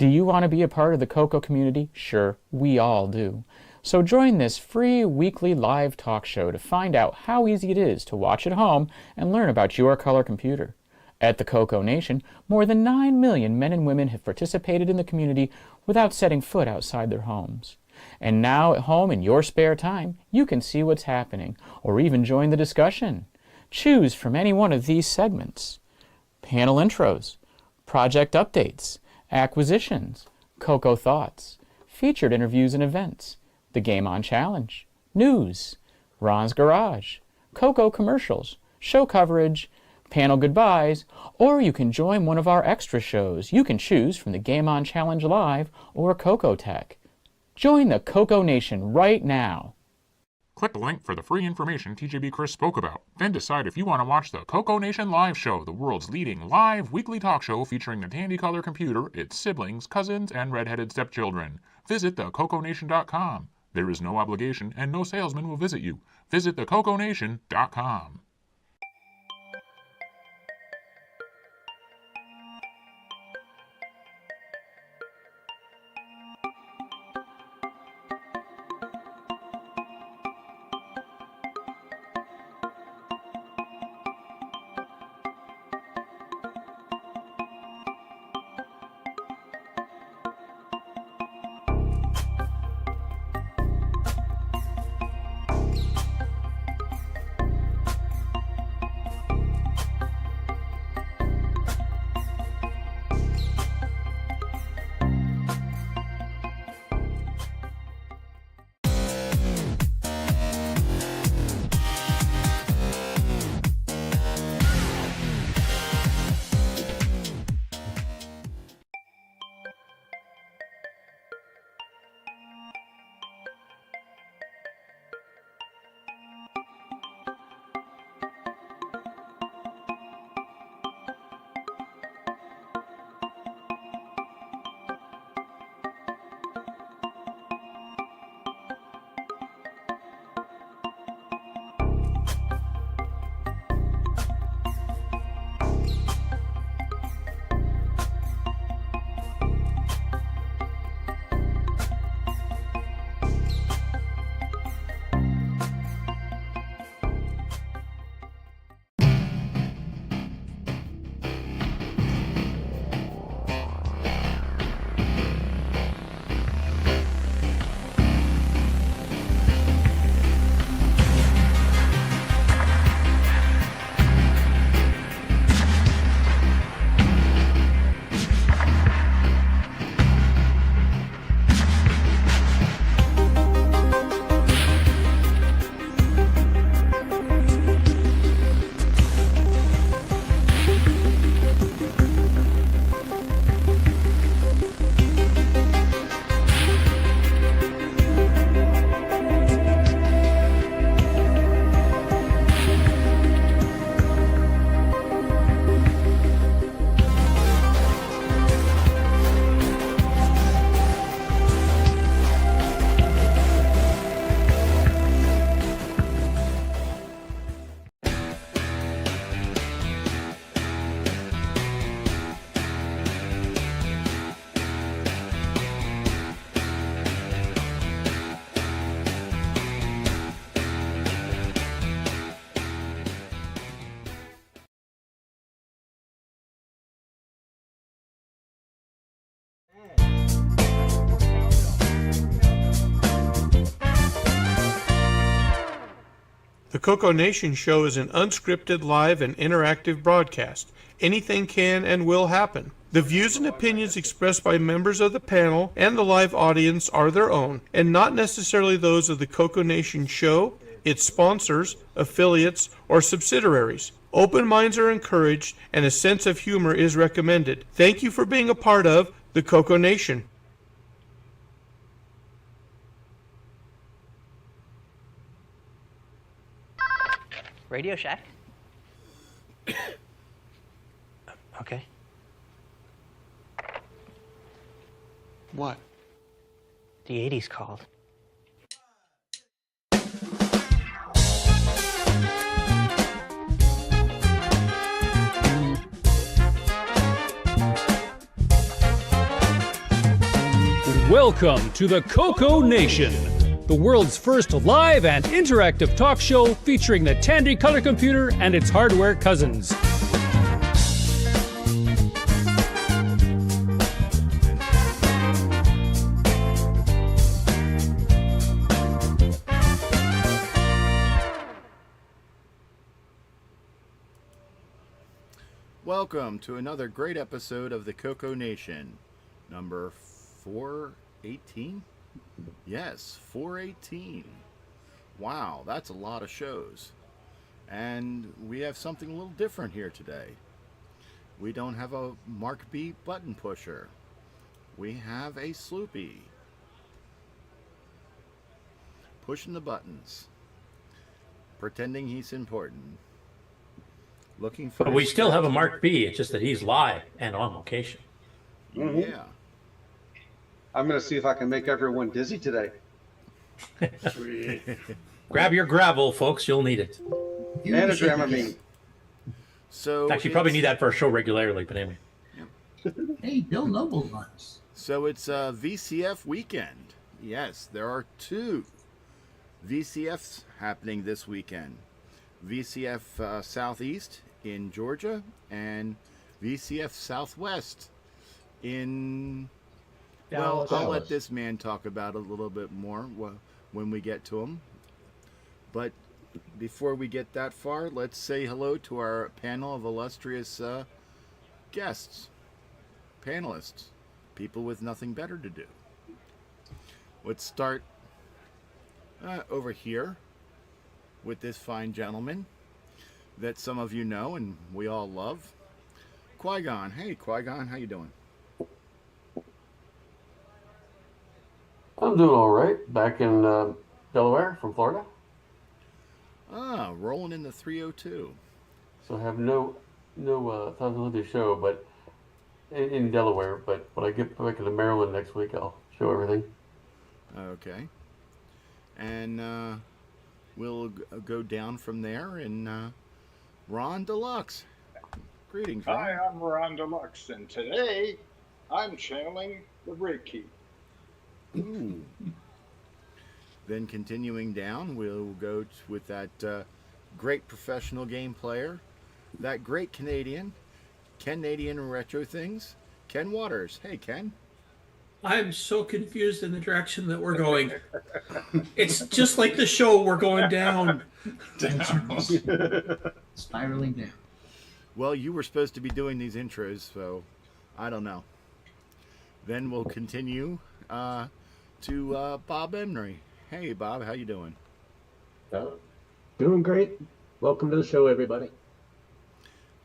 Do you want to be a part of the CoCo community? Sure, we all do. So join this free weekly live talk show to find out how easy it is to watch at home and learn about your color computer. At the CoCoNation, more than 9 million men and women have participated in the community without setting foot outside their homes. And now at home in your spare time, you can see what's happening, or even join the discussion. Choose from any one of these segments: panel intros, project updates, acquisitions, CoCo thoughts, featured interviews and events, the Game On Challenge, news, Ron's Garage, CoCo commercials, show coverage, panel goodbyes, or you can join one of our extra shows. You can choose from the Game On Challenge Live or CoCo Tech. Join the CoCoNation right now. Click the link for the free information TJB Chris spoke about. Then decide if you want to watch the CoCoNation Live Show, the world's leading live weekly talk show featuring the Tandy color computer, its siblings, cousins, and red-headed stepchildren. Visit thecoconation.com. There is no obligation and no salesman will visit you. Visit thecoconation.com. The CoCoNation show is an unscripted, live, and interactive broadcast. Anything can and will happen. The views and opinions expressed by members of the panel and the live audience are their own, and not necessarily those of the CoCoNation show, its sponsors, affiliates, or subsidiaries. Open minds are encouraged, and a sense of humor is recommended. Thank you for being a part of the CoCoNation. Radio Shack? Okay. What? The 80s called. Welcome to the CoCoNation, the world's first live and interactive talk show featuring the Tandy color computer and its hardware cousins. Welcome to another great episode of the CoCoNation, number 418? Yes, 418. Wow, that's a lot of shows. And we have something a little different here today. We don't have a MarcB button pusher. We have a Sloopy. Pushing the buttons. Pretending he's important. Looking for. But we still have a MarcB. It's just that he's live and on location. Yeah. I'm going to see if I can make everyone dizzy today. Grab your gravel, folks. You'll need it. And a Dramamine. So Actually, you probably need that for a show regularly, but anyway. Hey, Bill Noble runs. So it's a VCF weekend. Yes, there are two VCFs happening this weekend. VCF Southeast in Georgia and VCF Southwest in Dallas. Well, I'll let this man talk about it a little bit more when we get to him. But before we get that far, let's say hello to our panel of illustrious guests, panelists, people with nothing better to do. Let's start over here with this fine gentleman that some of you know and we all love, Qui-Gon. Hey, Qui-Gon, how you doing? I'm doing all right. Back in Delaware from Florida. Ah, rolling in the 302. So I have no possibility to show, but in Delaware. But when I get back into Maryland next week, I'll show everything. Okay. And we'll go down from there, and Ron Deluxe. Greetings, Ron. Hi, I'm Ron Deluxe, and today I'm channeling the Reiki. Ooh. Then continuing down, we'll go with that great professional game player, that great Canadian Retro Things, Ken Waters. Hey, Ken. I'm so confused in the direction that we're going. It's just like the show, we're going down. Spiraling down. Well, you were supposed to be doing these intros, so I don't know. Then we'll continue to Bob Emery. Hey, Bob, how you doing? Doing great. Welcome to the show, everybody.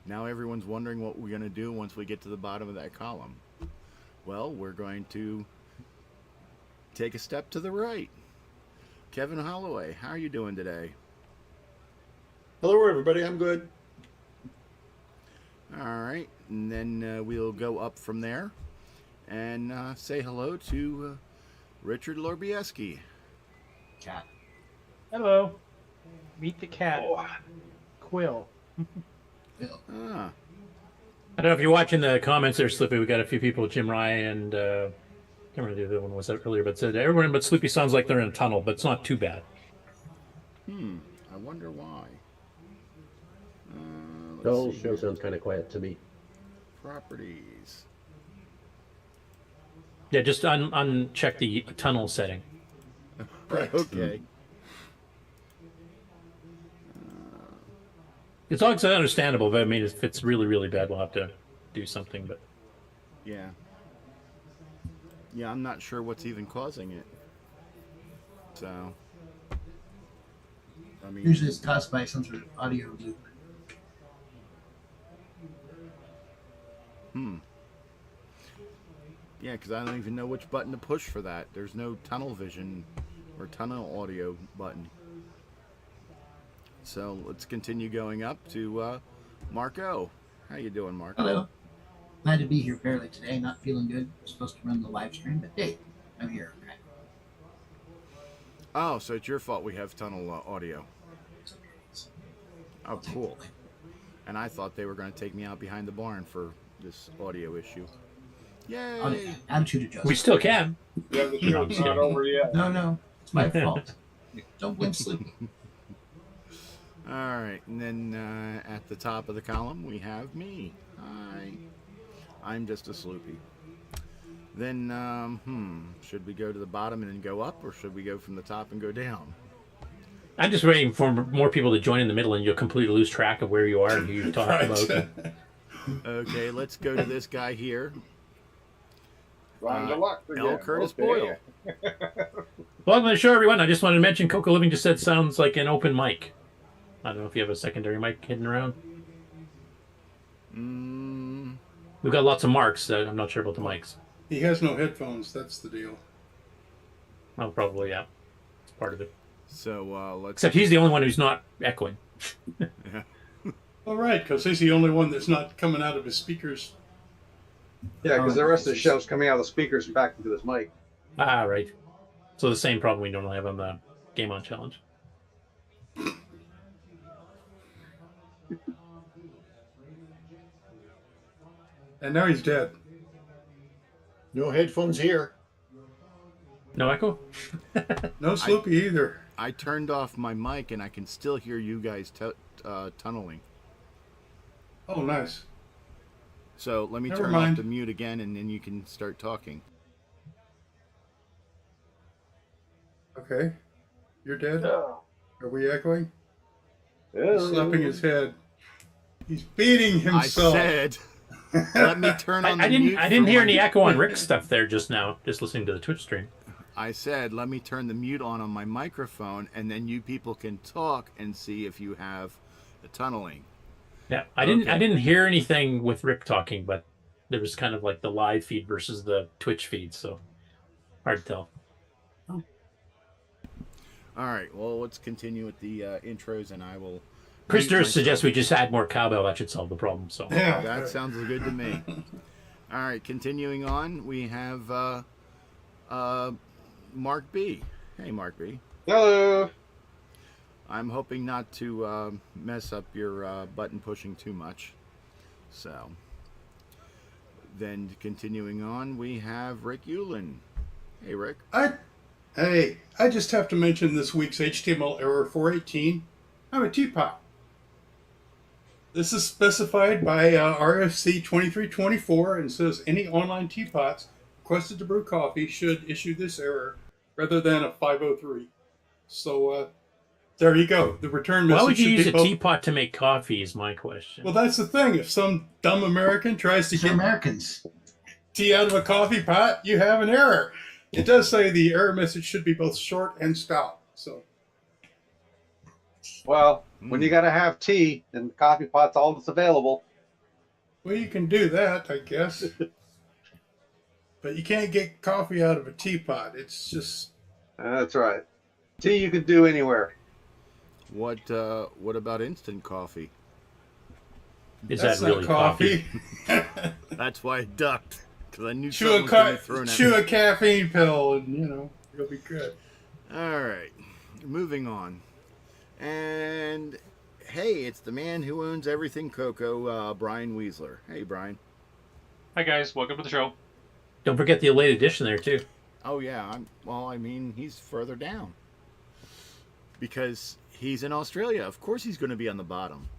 Now everyone's wondering what we're going to do once we get to the bottom of that column. Well, we're going to take a step to the right. Kevin Holloway, how are you doing today? Hello, everybody. I'm good. All right. And then we'll go up from there and say hello to Richard Lorbieski. Cat. Hello. Meet the cat. Oh. Quill. Ah. I don't know if you're watching the comments there, Sloopy. We got a few people, Jim Ryan and I can't remember the other one was earlier, but said everyone but Sloopy sounds like they're in a tunnel, but it's not too bad. I wonder why. The whole show sounds kind of quiet to me. Properties. Yeah, just uncheck the tunnel setting. Right. Okay. It's always understandable, but I mean, if it's really, really bad, we'll have to do something. But yeah, I'm not sure what's even causing it. So, I mean, usually it's caused by some sort of audio loop. Yeah, because I don't even know which button to push for that. There's no tunnel vision or tunnel audio button. So let's continue going up to Marco. How you doing, Marco? Hello. Glad to be here barely today. Not feeling good. Supposed to run the live stream, but hey, I'm here. Okay. Oh, so it's your fault we have tunnel audio. Oh, cool. And I thought they were going to take me out behind the barn for this audio issue. Yay! Attitude adjustment. We still can. Yeah, the show's not over yet. No, it's my fault. Don't blame Sleepy. All right, and then at the top of the column we have me. Hi, I'm just a Sloopy. Then, should we go to the bottom and then go up, or should we go from the top and go down? I'm just waiting for more people to join in the middle, and you'll completely lose track of where you are and who you're talking about. Okay, let's go to this guy here. Again. L Curtis Okay. Boyle. Welcome to the show, everyone. I just wanted to mention CoCo Living just said sounds like an open mic. I don't know if you have a secondary mic hidden around. We've got lots of marks, so I'm not sure about the mics. He has no headphones. That's the deal. Oh, probably, yeah. It's part of it. So let's. Except he's the only one who's not echoing. Yeah. All right, because he's the only one that's not coming out of his speakers. Yeah, because the rest of the show's coming out of the speakers back into his mic. Ah, right. So the same problem we normally have on the Game On Challenge. And now he's dead. No headphones here. No echo? No Sloopy either. I turned off my mic and I can still hear you guys tunneling. Oh, nice. So let me Never turn mind. off the mute again, and then you can start talking. Okay. You're dead? Are we echoing? He's slapping his head. He's beating himself. I said, let me turn on the mute. I didn't hear any echo on Rick's stuff there just now, just listening to the Twitch stream. I said, let me turn the mute on my microphone, and then you people can talk and see if you have the tunneling. Yeah, I didn't hear anything with Rick talking, but there was kind of like the live feed versus the Twitch feed, so hard to tell. All right, well, let's continue with the intros, and I will. Chris Durst suggests we just add more cowbell. That should solve the problem. So yeah, that sounds good to me. All right, continuing on, we have MarcB. Hey, MarcB. Hello. I'm hoping not to mess up your button pushing too much. So, then continuing on, we have Rick Ulen. Hey, Rick. Hey, I just have to mention this week's HTML error 418. I'm a teapot. This is specified by RFC 2324 and says any online teapots requested to brew coffee should issue this error rather than a 503. So, there you go. The return message. why would you use a both... teapot to make coffee is my question. Well, that's the thing. If some dumb American tries to get Americans tea out of a coffee pot, you have an error. It does say the error message should be both short and stout. So, well, when you got to have tea and the coffee pot's all that's available. well, you can do that, I guess. But you can't get coffee out of a teapot. It's just... That's right. Tea you can do anywhere. What about instant coffee? Is That's that not really coffee? That's why I ducked, because I knew chew something was going to be thrown at me. a caffeine pill, and you'll be good. All right, moving on. And hey, it's the man who owns everything CoCo, Brian Weasler. Hey, Brian. Hi guys, welcome to the show. Don't forget the late edition there too. Oh yeah, he's further down because he's in Australia. Of course, he's going to be on the bottom.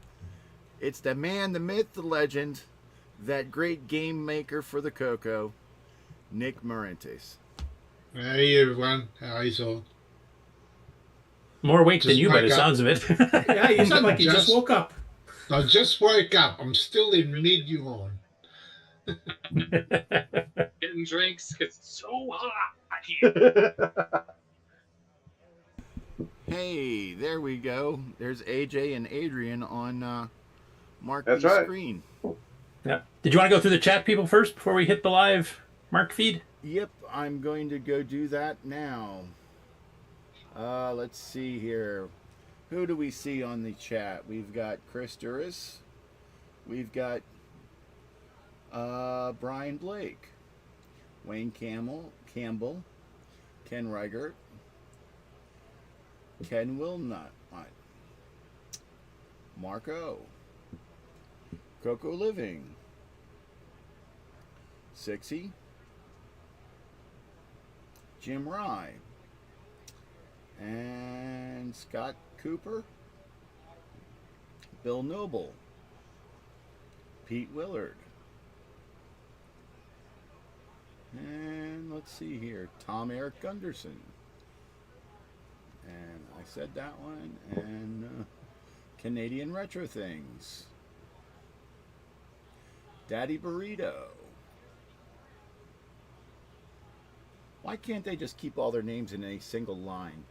It's the man, the myth, the legend, that great game maker for the CoCo, Nick Marentes. Hey everyone, how are you all? More awake than Just you by the woke up. sounds of it. Yeah, you sound like you just woke up. I just woke up. I'm still in mid-yawn. Getting drinks, it's so hot here. Hey, there we go. There's AJ and Adrian on Mark's That's right. screen. Yeah. Did you want to go through the chat people first before we hit the live Mark feed? Yep, I'm going to go do that now. Let's see here. Who do we see on the chat? We've got Chris Duras. We've got Brian Blake, Wayne Campbell, Ken Reiger, Ken Wilnut, Marco, CoCo Living, Sixy, Jim Rye, and Scott Cooper, Bill Noble, Pete Willard, and let's see here, Tom Eric Gunderson, and I said that one, and Canadian Retro Things, Daddy Burrito. Why can't they just keep all their names in a single line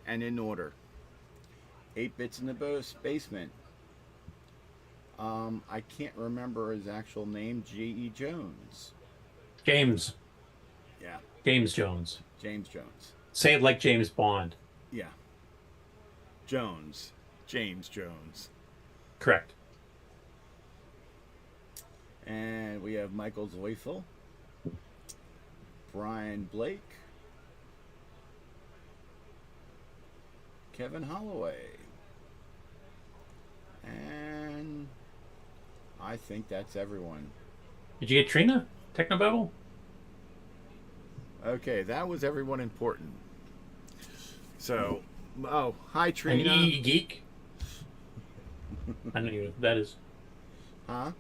and in order? 8 Bits in the Basement. I can't remember his actual name. J.E. Jones. James. Yeah. James Jones. James Jones. Say it like James Bond. Yeah. Jones. James Jones. Correct. And we have Michael Zweifel, Brian Blake, Kevin Holloway, and I think that's everyone. Did you get Trina? Technobabble? Okay, that was everyone important. So, oh, hi Trina. An geek? I don't know who that is. Huh?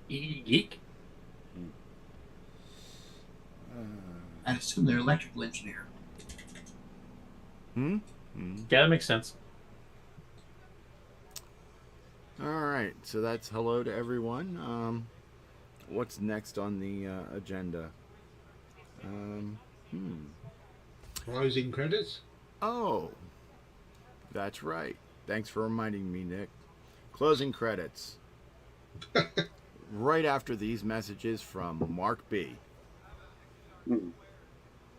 Geek? I assume they're electrical engineer. Hmm? Yeah, that makes sense. All right, so that's hello to everyone. What's next on the agenda? Closing credits? Oh, that's right. Thanks for reminding me, Nick. Closing credits. Right after these messages from MarcB.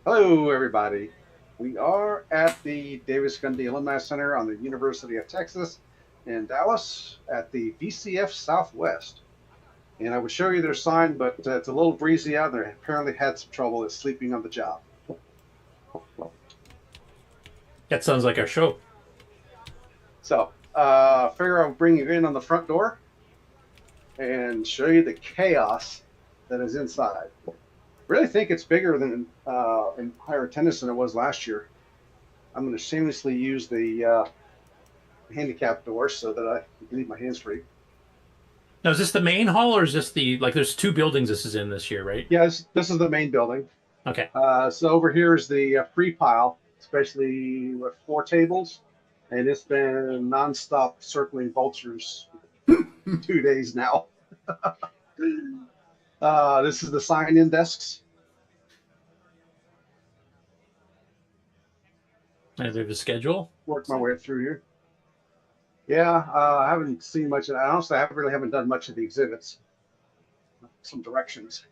Hello, everybody. We are at the Davis Gundy Alumni Center on the University of Texas in Dallas at the VCF Southwest. And I would show you their sign, but it's a little breezy out there. Apparently had some trouble with sleeping on the job. That sounds like our show. So, figure I'll bring you in on the front door and show you the chaos that is inside. Really think it's bigger than in higher attendance than it was last year. I'm going to shamelessly use the handicap door so that I can leave my hands free. Now, is this the main hall or is this the, like, there's 2 buildings this is in this year, right? Yes, this is the main building. Okay. So over here is the free pile, especially with 4 tables. And it's been nonstop circling vultures 2 days now. This is the sign-in desks. And there's a schedule? Work my way through here. Yeah, I haven't seen much of that. Honestly, I haven't done much of the exhibits. Some directions.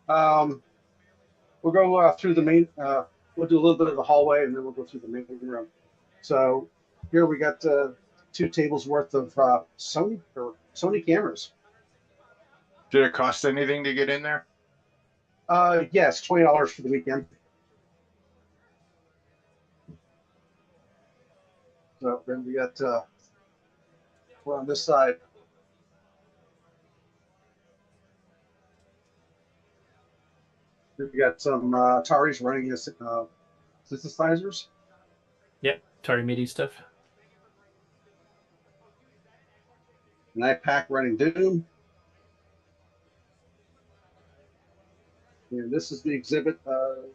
We'll go through the main, we'll do a little bit of the hallway and then we'll go through the main room. So here we got 2 tables worth of Sony cameras. Did it cost anything to get in there? Yes, $20 for the weekend. So then we got we're on this side. We got some Ataris running this synthesizers. Yep, Atari MIDI stuff. An iPack running Doom. And this is the exhibit. Where's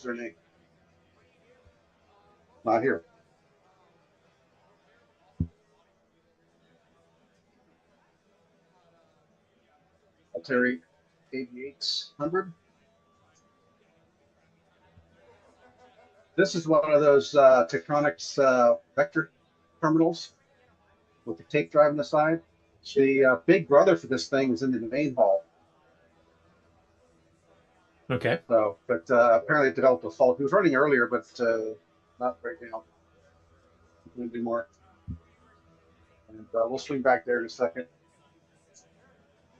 their name? Not here. Atari 8800. This is one of those Techtronix vector terminals with the tape drive on the side. The big brother for this thing is in the main hall. Okay. So, but apparently it developed a fault. He was running earlier, but not right now. We'll do more. And we'll swing back there in a second.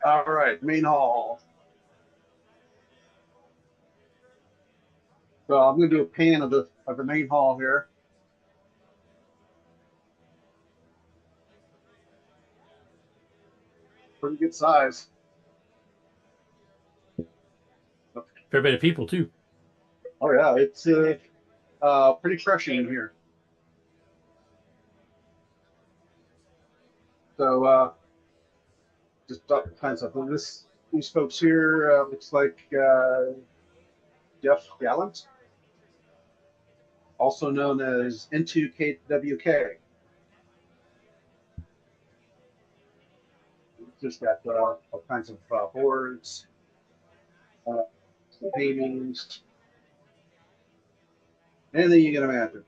All right, main hall. So I'm going to do a pan of the main hall here. pretty good size. Fair bit of people too. Oh yeah, it's pretty crushing in here. So just all kinds of these folks here looks like Jeff Gallant, also known as N2KWK. Just got all kinds of boards, some paintings, anything you can imagine.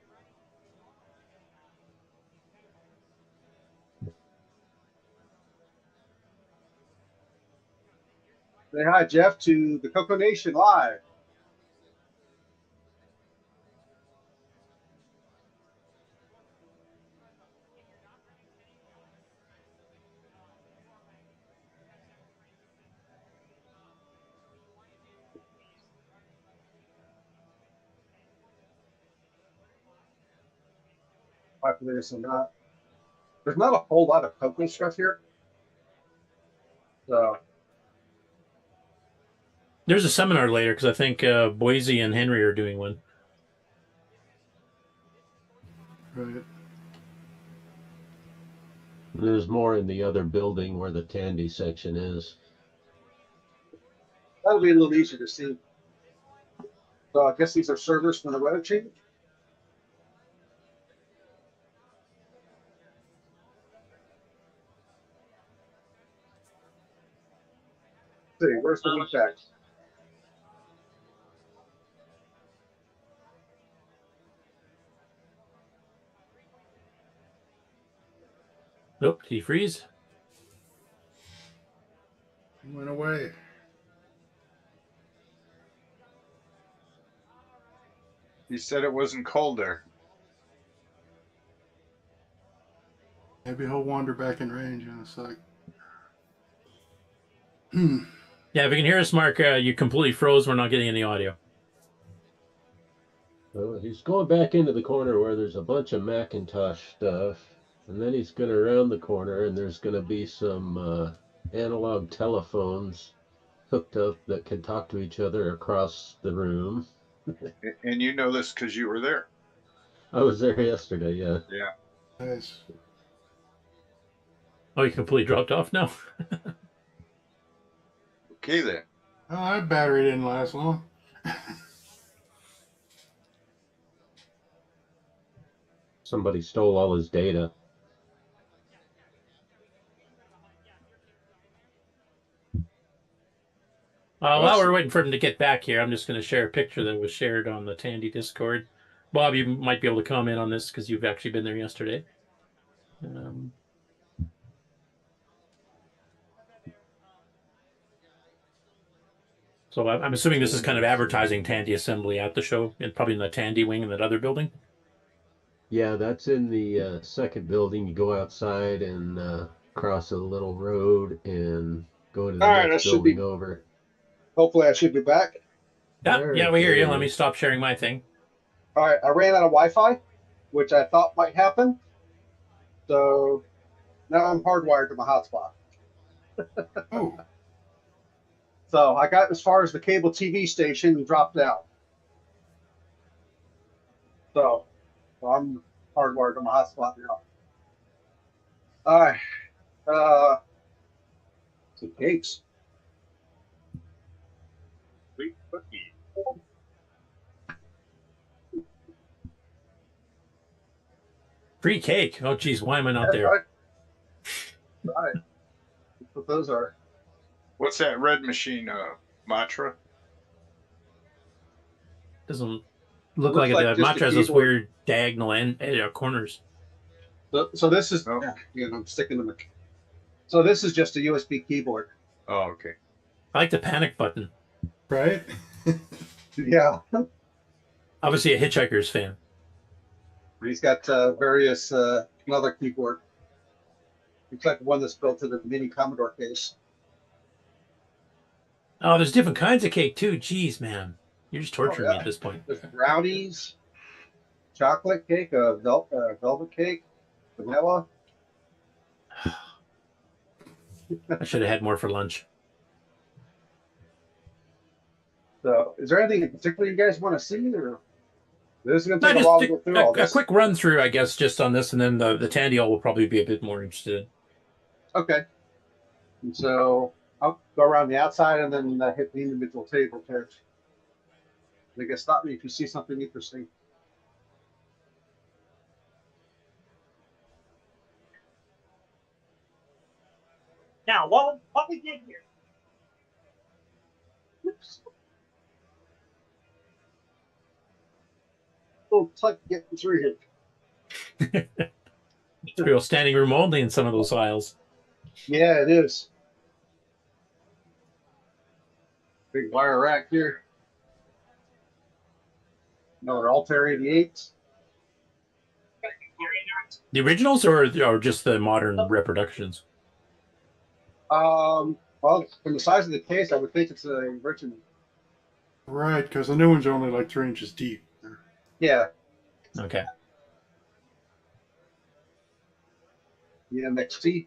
Say hi, Jeff, to the CoCoNation live. There's not a whole lot of CoCo stuff here. So There's a seminar later because I think Boise and Henry are doing one. Right. There's more in the other building where the Tandy section is. that'll be a little easier to see. So I guess these are servers from the weather change. See, where's the WeFax? Nope, did he freeze? He went away. You said it wasn't cold there. Maybe he'll wander back in range in a sec. Yeah, if you can hear us, Mark, you completely froze. We're not getting any audio. Well, he's going back into the corner where there's a bunch of Macintosh stuff, and then he's going to round the corner, and there's going to be some analog telephones hooked up that can talk to each other across the room. And you know this because you were there. I was there yesterday, yeah. Yeah. Nice. Oh, you completely dropped off now? Okay then. Oh, that battery didn't last long. Somebody stole all his data. While we're waiting for him to get back here, I'm just going to share a picture that was shared on the Tandy Discord. Bob, you might be able to comment on this because you've actually been there yesterday. So I'm assuming this is kind of advertising Tandy Assembly at the show, and probably in the Tandy wing in that other building. Yeah, that's in the second building. You go outside and cross a little road and go to the next building over. Hopefully I should be back. Yeah, we hear you. Let me stop sharing my thing. All right, I ran out of Wi-Fi, which I thought might happen. So now I'm hardwired to my hotspot. Oh. So I got as far as the cable TV station and dropped out. So I'm hardwired to my hotspot now. All right. Some cakes. Sweet cookie. Free cake. Oh, geez, why am I not there? Right. That's what those are. What's that red machine? Matra? Doesn't look like it. Matra has those weird diagonal corners. So this is, I'm sticking them. So this is just a USB keyboard. Oh, okay. I like the panic button. Right? Yeah. Obviously a Hitchhiker's fan. He's got various another keyboard. Looks like one that's built to the mini Commodore case. Oh, there's different kinds of cake too. Jeez, man. You're just torturing me at this point. There's brownies, chocolate cake, velvet cake, vanilla. I should have had more for lunch. So, is there anything in particular you guys want to see, or this is going to No, take a just while to go through all a this? quick run through, I guess, just on this, and then the Tandy will probably be a bit more interested. Okay. And so I'll go around the outside and then hit the individual table there. I guess stop me if you see something interesting. Now, what we did here? Oops. Little tuck getting through here. It's real standing room only in some of those aisles. Yeah, it is. Big wire rack here. Another Altair 88. The originals or just the modern reproductions? Well, from the size of the case, I would think it's a original. Right, because the new ones are only like 3 inches deep. Yeah. Okay. The MXT.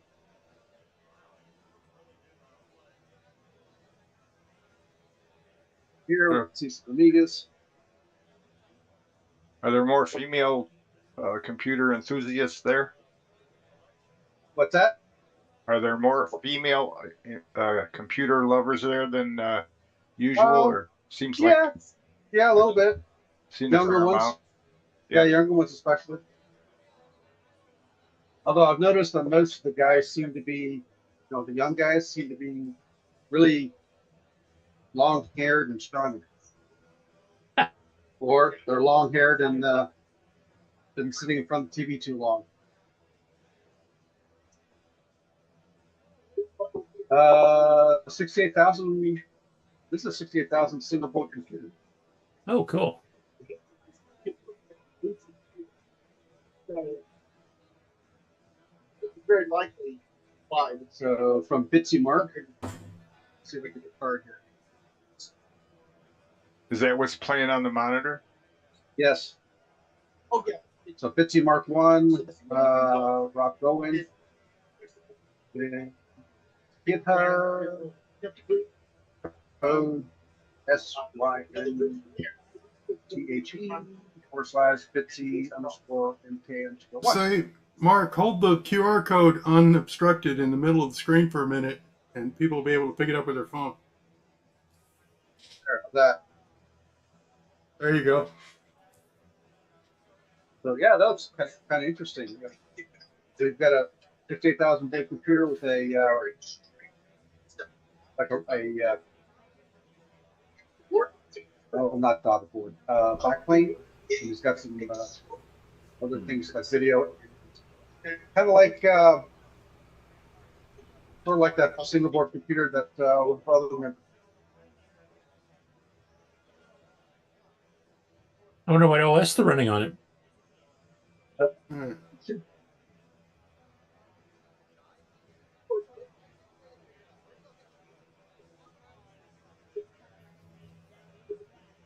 Here, we see some Amigas. Are there more female computer enthusiasts there? What's that? Are there more female computer lovers there than usual, or seems like? Yeah, a little bit. Seen a Younger fair ones. amount. Yeah, younger ones especially. Although I've noticed that most of the guys seem to be, the young guys seem to be really long-haired and strong. Or they're long-haired and been sitting in front of the TV too long. 68,000. This is a 68,000 single board computer. Oh, cool. Very likely why. So from Bitsy Mark. Let's see if we can get the card here. Is that what's playing on the monitor? Yes. Okay. So Bitsy Mark 1, Rock Bowen. Pitre code SYNTHE/Bitsy_MK_1. Say, Mark, hold the QR code unobstructed in the middle of the screen for a minute, and people will be able to pick it up with their phone. That. There you go. So yeah, that was kind of interesting. They've got a 58,000 volt computer with a not daughterboard, backplane. And he's got some other things like video, kind of like sort of like that single board computer that with brother remember. I wonder what OS they're running on it.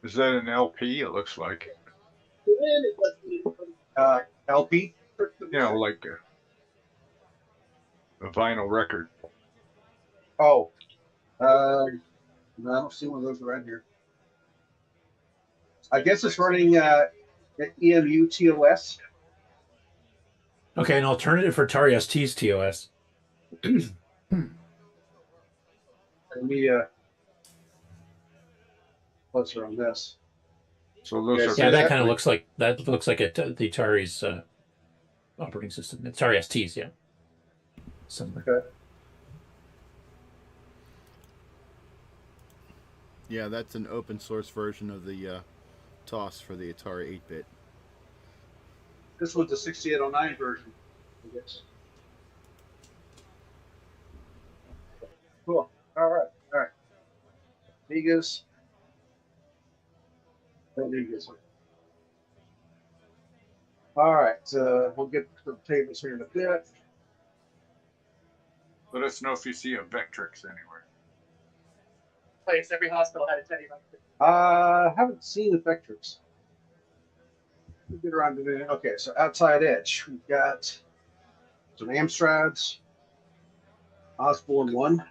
Is that an LP? It looks like. LP? Like a vinyl record. Oh, no, I don't see one of those around here. I guess it's running EmuTOS. Okay, an alternative for Atari ST's TOS. Let me closer on this. So those yeah, that kind of looks like the Atari's operating system. Atari ST's, yeah. Okay. Yeah, that's an open source version of the TOS for the Atari 8-bit. This one's a 6809 version, I guess. Cool. All right. Amigas. All right. We'll get to the tables here in a bit. Let us know if you see a Vectrex anywhere. Place every hospital had a Teddy Vectrex. Haven't seen the Vectrex. We'll get around to that. Okay, so outside edge, we've got some Amstrads. Osborne 1.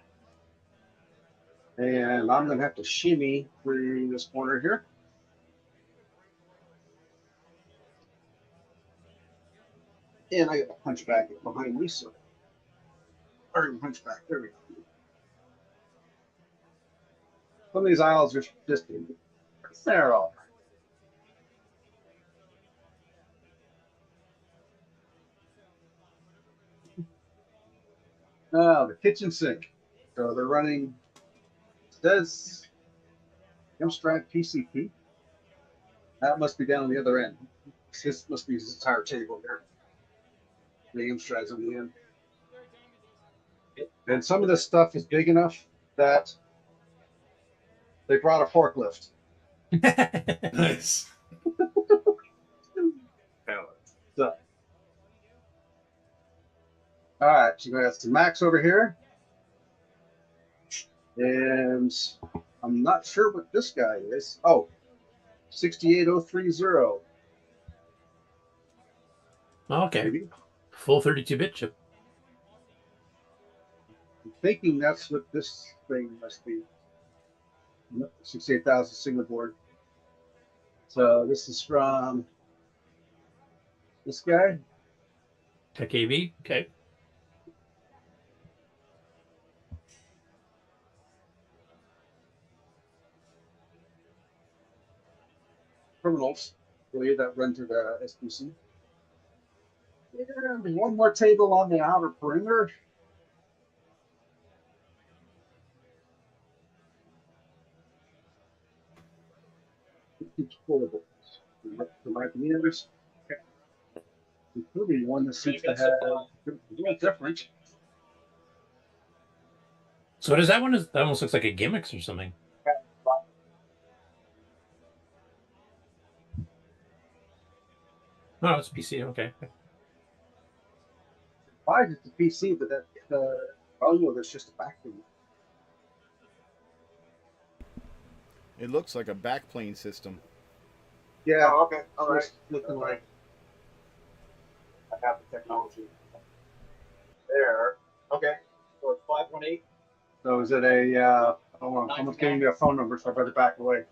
And I'm going to have to shimmy through this corner here. And I got to punch back behind me, so. Or punch back. There we go. Some of these aisles are just they're all right. The kitchen sink. So they're running, it says SWTPC. That must be down on the other end. This must be his entire table there. The Amstrad's on the end. And some of this stuff is big enough that they brought a forklift. Nice. So, all right, so we got some Macs over here. And I'm not sure what this guy is. Oh, 68030. Okay. Maybe. Full 32-bit chip. I'm thinking that's what this thing must be. 68,000 single board. So this is from this guy. K.B.B. Okay. Terminals that run to the SPC. And one more table on the outer perimeter. It's foldable. Including one that seems to have a little different. So what is that one? That almost looks like a gimmicks or something. Oh, it's PC. Okay. Why is it the PC, but that volume is just a backplane. It looks like a backplane system. Yeah. Oh, okay. All right. Looking like. I have the technology. There. Okay. So it's 518. So is it a? Someone's giving me a phone number, so I better back away.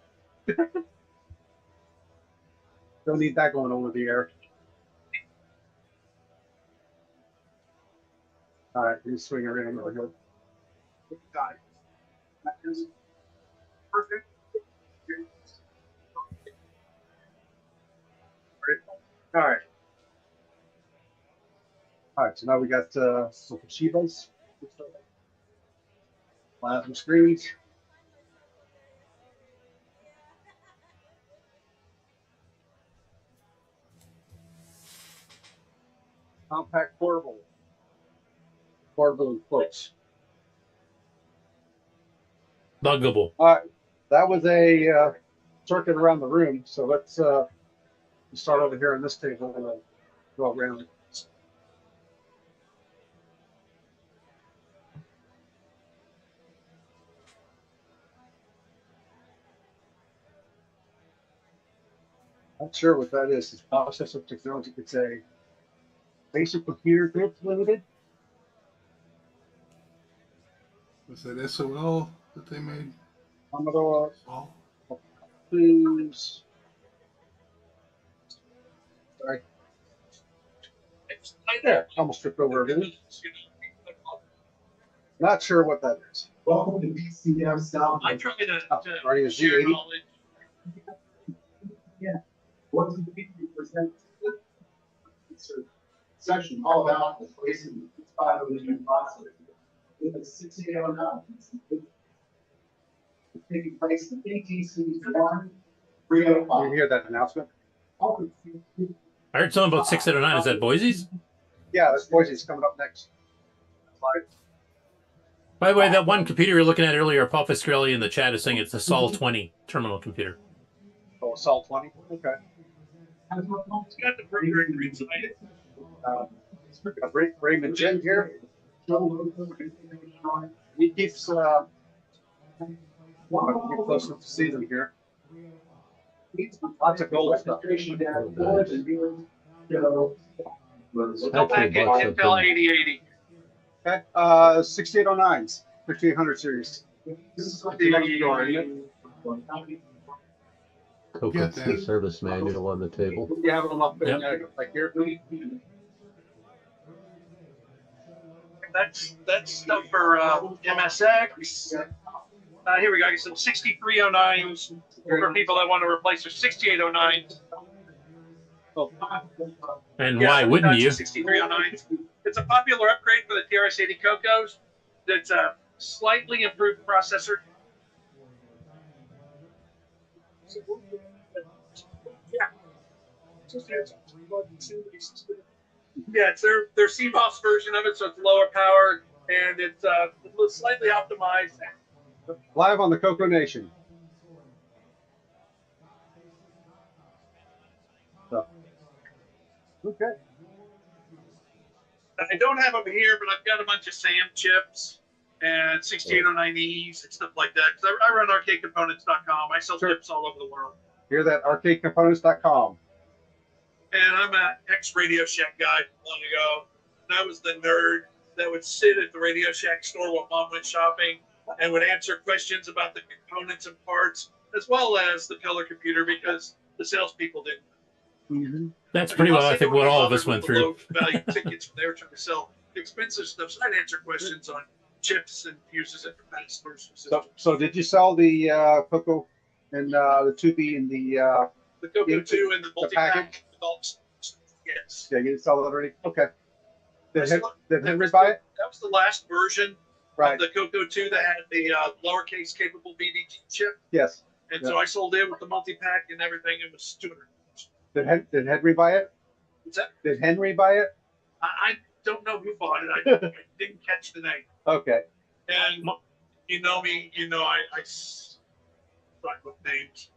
Don't need that going over the air. All right, you swing it in over here. Got it. Perfect. All right. All right, so now we got some Toshiba's. Plasma screens. Compact portable. Portable in quotes. Buggable. All right, that was a circuit around the room. So let's start over here on this table and go around. Not sure what that is. It's processor technology. It's a basic computer group limited. Was that SOL that they made? Commodores. Oh. Please. Sorry. There, almost tripped over everything. Not sure what that is. Welcome to VCF South. I tried to Already a share Z80. knowledge. Yeah. What does the VCF present? It's a section all about the place in the 509 process. It's 6809. It's taking place in ATC 1 305. You hear that announcement? I heard something about 609. Is that Boise's? Yeah, that's Boise's coming up next. By the way, that one computer you were looking at earlier, Paul Fiscarelli in the chat is saying it's a Sol 20 terminal computer. Oh, Sol 20? Okay. It's got the burger inside it. Raymond Jen here. He keeps close enough to see them here. Lots of gold stuff. Still back in Intel 8080. Okay. 6809s, 5800 series. This is the next door, isn't it? CoCo service manual on the table. You have them up in like here. That's stuff for MSX. Here we go. Some 6309s for people that want to replace their 6809s. And why wouldn't you? 6309s. It's a popular upgrade for the TRS-80 CoCos. It's a slightly improved processor. Yeah, it's their CMOS version of it, so it's lower powered and it's slightly optimized. Live on the CoCoNation. So. Okay. I don't have them here, but I've got a bunch of SAM chips and 6809Es and stuff like that. Because I run arcadecomponents.com. I sell chips all over the world. Hear that? Arcadecomponents.com. And I'm an ex-Radio Shack guy long ago. And I was the nerd that would sit at the Radio Shack store while Mom went shopping and would answer questions about the components and parts, as well as the color computer, because the salespeople didn't. Mm-hmm. That's pretty well, I think, what all of us went through. Low-value tickets when they were trying to sell expensive stuff. So I'd answer questions on chips and fuses and capacitors. So did you sell the CoCo and the 2B and the CoCo 2 and the multi-pack? Yes. Yeah, you didn't sell it already? Okay. Did Henry buy it? That was the last version of the CoCo 2 that had the lowercase capable bldg chip. Yes. And so I sold it with the multi-pack and everything. It was $200. Did Henry buy it? What's that? Did Henry buy it? I don't know who bought it. I didn't catch the name. Okay. And you know me, you know I struggle with names.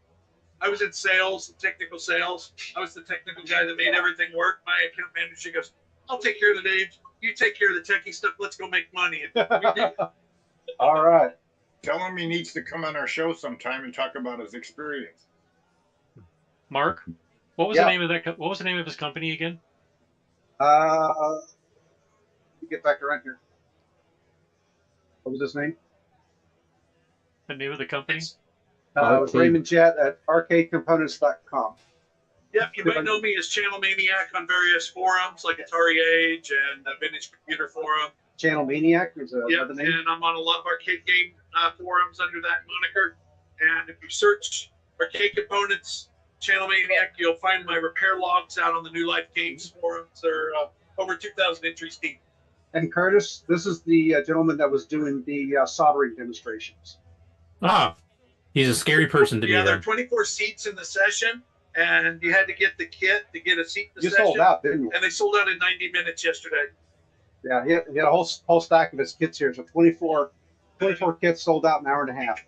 I was in sales, technical sales. I was the technical guy that made everything work. My account manager goes, I'll take care of the names. You take care of the techie stuff. Let's go make money. All right. Tell him he needs to come on our show sometime and talk about his experience. Mark, what was the name of that? What was the name of his company again? Get back around here. What was his name? The name of the company? It was Raymond Jett at arcadecomponents.com. Yep, you might know me as Channel Maniac on various forums like Atari Age and the Vintage Computer Forum. Channel Maniac is another name. And I'm on a lot of arcade game forums under that moniker. And if you search Arcade Components Channel Maniac, you'll find my repair logs out on the New Life Games forums. They're over 2,000 entries deep. And Curtis, this is the gentleman that was doing the soldering demonstrations. Ah, he's a scary person to be there there. are 24 seats in the session, and you had to get the kit to get a seat in the You session. sold out, didn't you? And they sold out in 90 minutes yesterday. Yeah, he had a whole stack of his kits here. So 24 kits sold out in an hour and a half.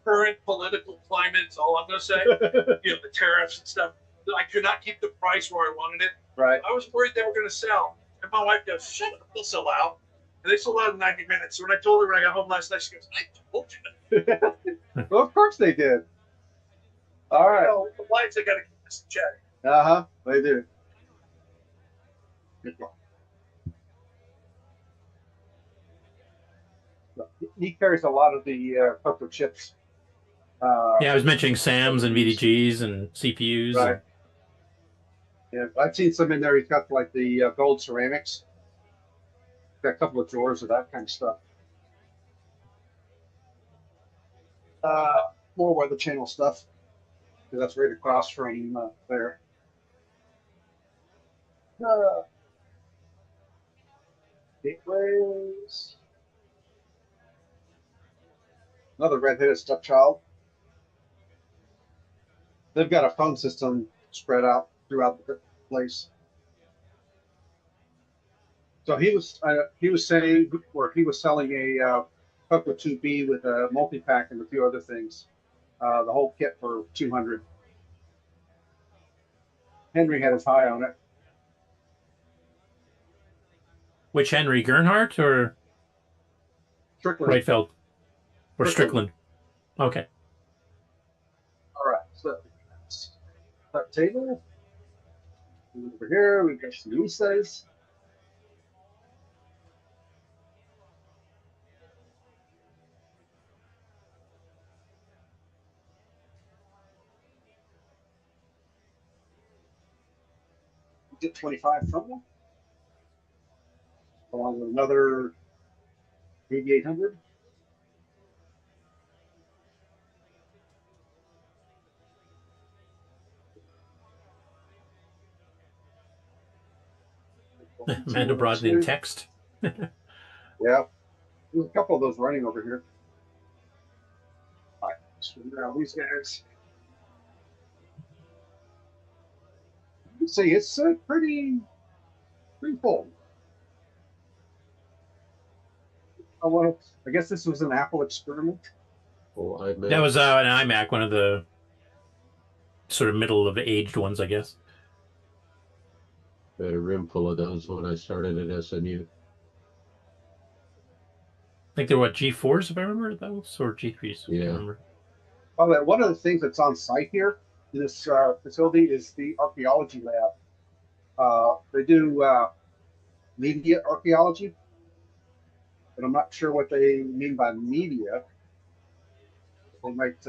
Current political climate is all I'm going to say. The tariffs and stuff. I could not keep the price where I wanted it. Right. I was worried they were going to sell. And my wife goes, shut up, they'll sell out. And they sold out in 90 minutes. So when I told her when I got home last night, she goes, I told you. Well, of course they did. All right. The lights, they got to keep this in check. Uh-huh. They do. Good luck. He carries a lot of the CoCo chips. Yeah, I was mentioning SAMs and VDGs and CPUs. Right. Yeah, I've seen some in there. He's got like the gold ceramics. Got a couple of drawers of that kind of stuff. More Weather Channel stuff. Because that's right across from there. Gateways. Another red-headed stepchild. They've got a phone system spread out throughout the place. So he was saying, or he was selling a CoCo 2B with a multi-pack and a few other things. The whole kit for $200. Henry had his eye on it. Which Henry, Gernhardt or Strickland? Reitfeld or Strickland? Okay. All right, so that table. Over here, we've got some IMSAIs. get 25 from them, along with another 8800. Amanda Broadly in text. Yeah, there's a couple of those running over here. All right, let's figure out these guys. You see, it's pretty full. I guess this was an Apple experiment. Oh, iMac. That was an iMac, one of the sort of middle of aged ones, I guess. I had a room full of those when I started at SMU. I think they were what, G4s, if I remember those, or G3s. I Yeah. can't remember. Oh, one of the things that's on site here in this facility is the archaeology lab. They do media archaeology, but I'm not sure what they mean by media. They might.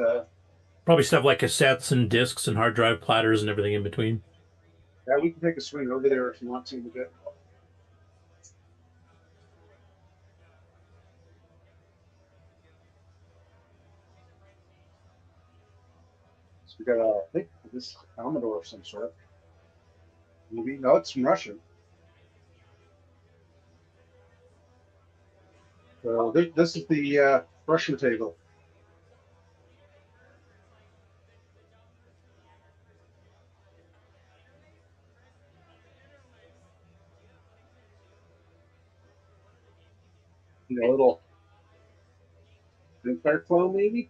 Probably stuff like cassettes and discs and hard drive platters and everything in between. Yeah, we can take a swing over there if you want to in a bit. So we got I think this Commodore of some sort. Maybe no, it's from Russia. So this is the Russian table. A little Empire clone, maybe?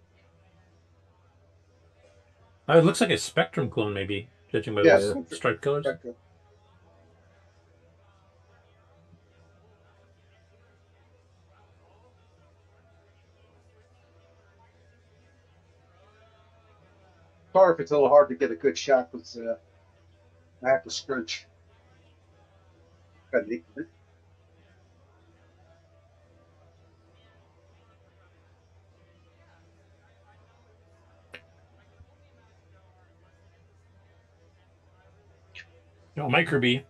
Oh, it looks like a Spectrum clone, maybe, judging by Yes. those striped colors. Spectrum. Sorry if it's a little hard to get a good shot, but I have to scrunch. Got to it. Oh, Microbees.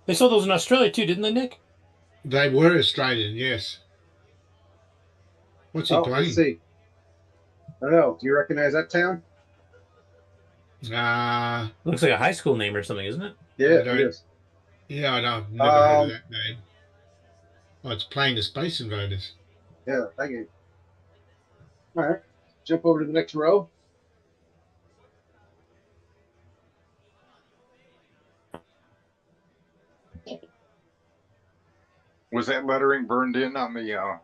They sold those in Australia too, didn't they, Nick? They were Australian, yes. What's he playing? Let's see. I don't know. Do you recognize that town? Looks like a high school name or something, isn't it? Yeah, it is. Yeah, I know. Never heard of that name. Oh, it's playing the Space Invaders. Yeah, that game. All right. Jump over to the next row. Was that lettering burned in on the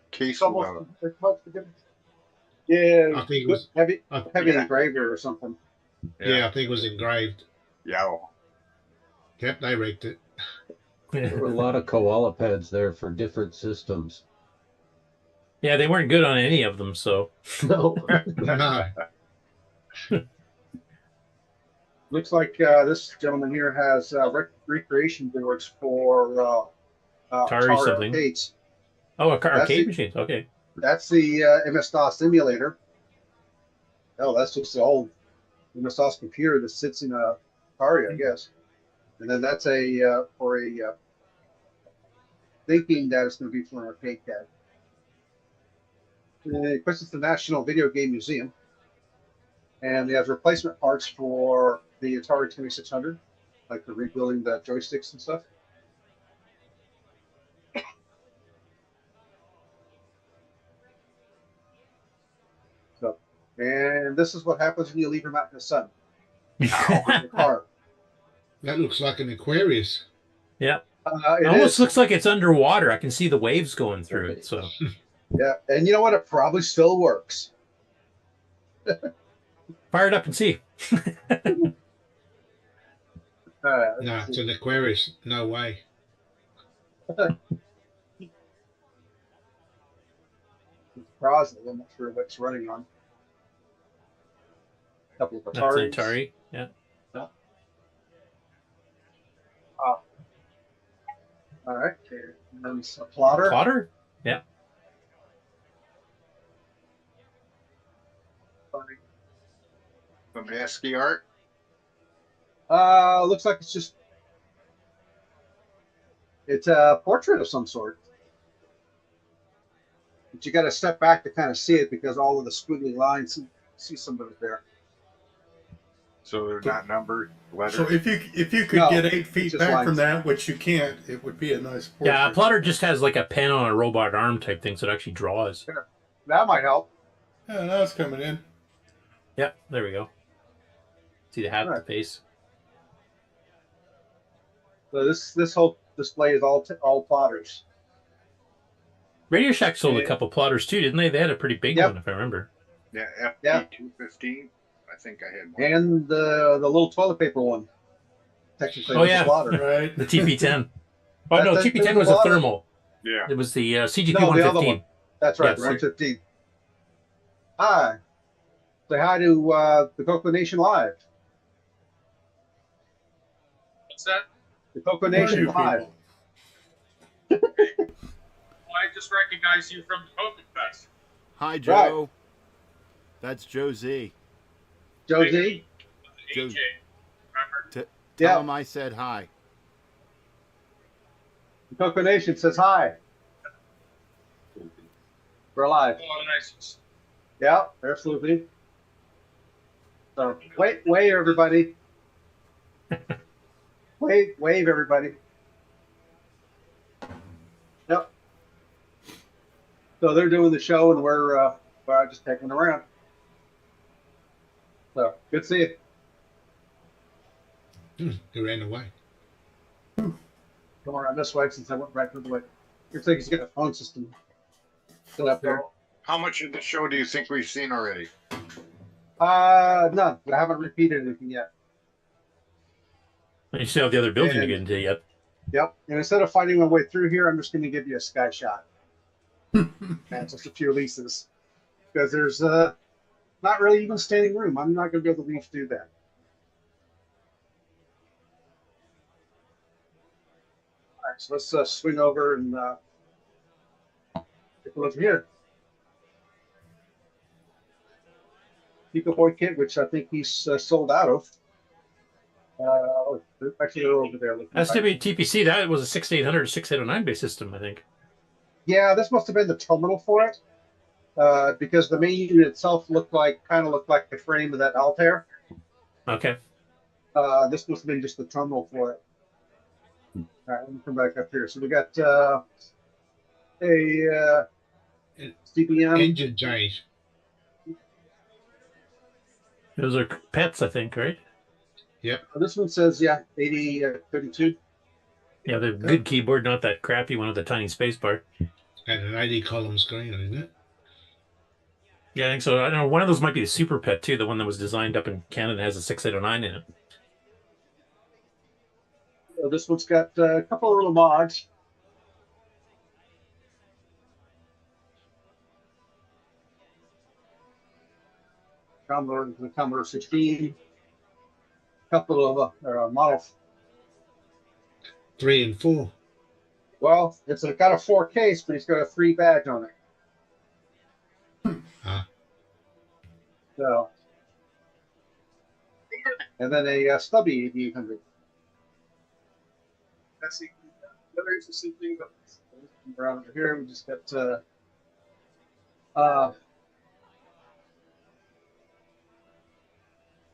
case? Almost. Yeah, I think it was heavy engraver or something. Yeah, I think it was engraved. Yeah. Yep, they rigged it. There were a lot of koala pads there for different systems. Yeah, they weren't good on any of them, so. No. No. Looks like this gentleman here has recreation boards for Atari something. arcades. Oh, arcade machines. Okay. That's the MS-DOS emulator. Oh, that's just the old MS-DOS computer that sits in a Atari, I guess. And then that's for a thinking that it's going to be for an arcade CAD. Of course, it's the National Video Game Museum. And they have replacement parts for the Atari 2600, like the rebuilding the joysticks and stuff. So, and this is what happens when you leave them out in the sun. In the car. That looks like an Aquarius. Yeah. It almost is. looks like it's underwater. I can see the waves going through it. So. Yeah, and you know what? It probably still works. Fire it up and see. No, it's an Aquarius. No way. Crosley, I'm not sure what's running on. A couple of Ataris. That's an Atari, yeah. All right, and then a plotter. Plotter? Yeah. Some ASCII art. Looks like it's just It's a portrait of some sort. But you got to step back to kind of see it because all of the squiggly lines, see somebody there. So they're not numbered letters. So if you could get 8 feet back from that, which you can't, it would be a nice portrait. Yeah, a plotter just has like a pen on a robot arm type thing, so it actually draws. Sure. That might help. Yeah, now it's coming in. Yeah, there we go. See the hat, the face. So this whole display is all plotters. Radio Shack sold a couple plotters too, didn't they? They had a pretty big one, if I remember. Yeah, FP215. I think I had one. And the little toilet paper one. Technically, Oh yeah, a plotter. Right. The TP10. Oh no, TP10 was a thermal. Yeah. It was the CGP No, the 115. other one. That's right, Yes. 115. Hi. Say hi to the CoCoNation Live. What's that? The CoCoNation Live. Well, I just recognize you from the Poker Fest. Hi, Joe. That's Joe Z. Joe Z? Joe. Remember? Tell him I said hi. The CoCoNation says hi. We're live. Oh, nice. Yeah, absolutely. So wave everybody. wave everybody. Yep. So they're doing the show and we're just taking them around. So good to see you. He ran away. Come around this way since I went right through the way. You're thinking he's got a phone system still up there. How much of the show do you think we've seen already? None. I haven't repeated anything yet. You still have the other building to get into yet. Yep. And instead of finding my way through here, I'm just going to give you a sky shot. And just a few leases. Because there's not really even standing room. I'm not going to be able to leave to do that. All right, so let's swing over and take a look here. Pico Boy kit, which I think he's sold out of. Actually, they're over there. SWTPC, that was a 6800 or 6809 base system, I think. Yeah, this must have been the terminal for it. Because the main unit itself kind of looked like the frame of that Altair. Okay. This must have been just the terminal for it. All right, let me come back up here. So we got a CPM. Engine change. Those are pets, I think, right? Yep. This one says, 8032. Yeah, the good keyboard, not that crappy one with the tiny space bar. And an 80 column screen, isn't it? Yeah, I think so. I don't know. One of those might be the Super Pet, too. The one that was designed up in Canada has a 6809 in it. So this one's got a couple of little mods. The Commodore 16. A couple of models. 3 and 4. Well, it's got a 4 case, but it's got a 3 badge on it. So, and then a stubby 8800. That's the other interesting thing about this. Around over here, we just got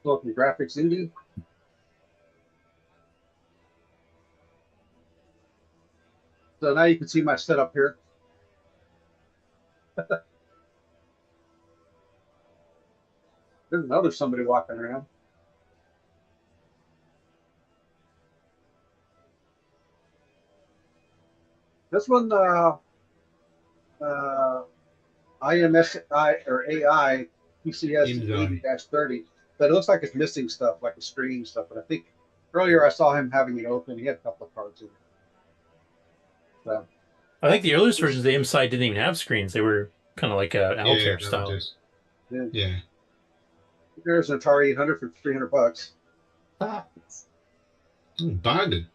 Floating graphics Indie. So now you can see my setup here. There's another somebody walking around. This one, IMSAI or AI PCS 80-30, but it looks like it's missing stuff, like the screen stuff. But I think earlier I saw him having it open. He had a couple of cards in it. So, I think the earliest versions of the IMSAI didn't even have screens. They were kind of like Altair style. Yeah. There's an Atari 800 for $300. Bargain.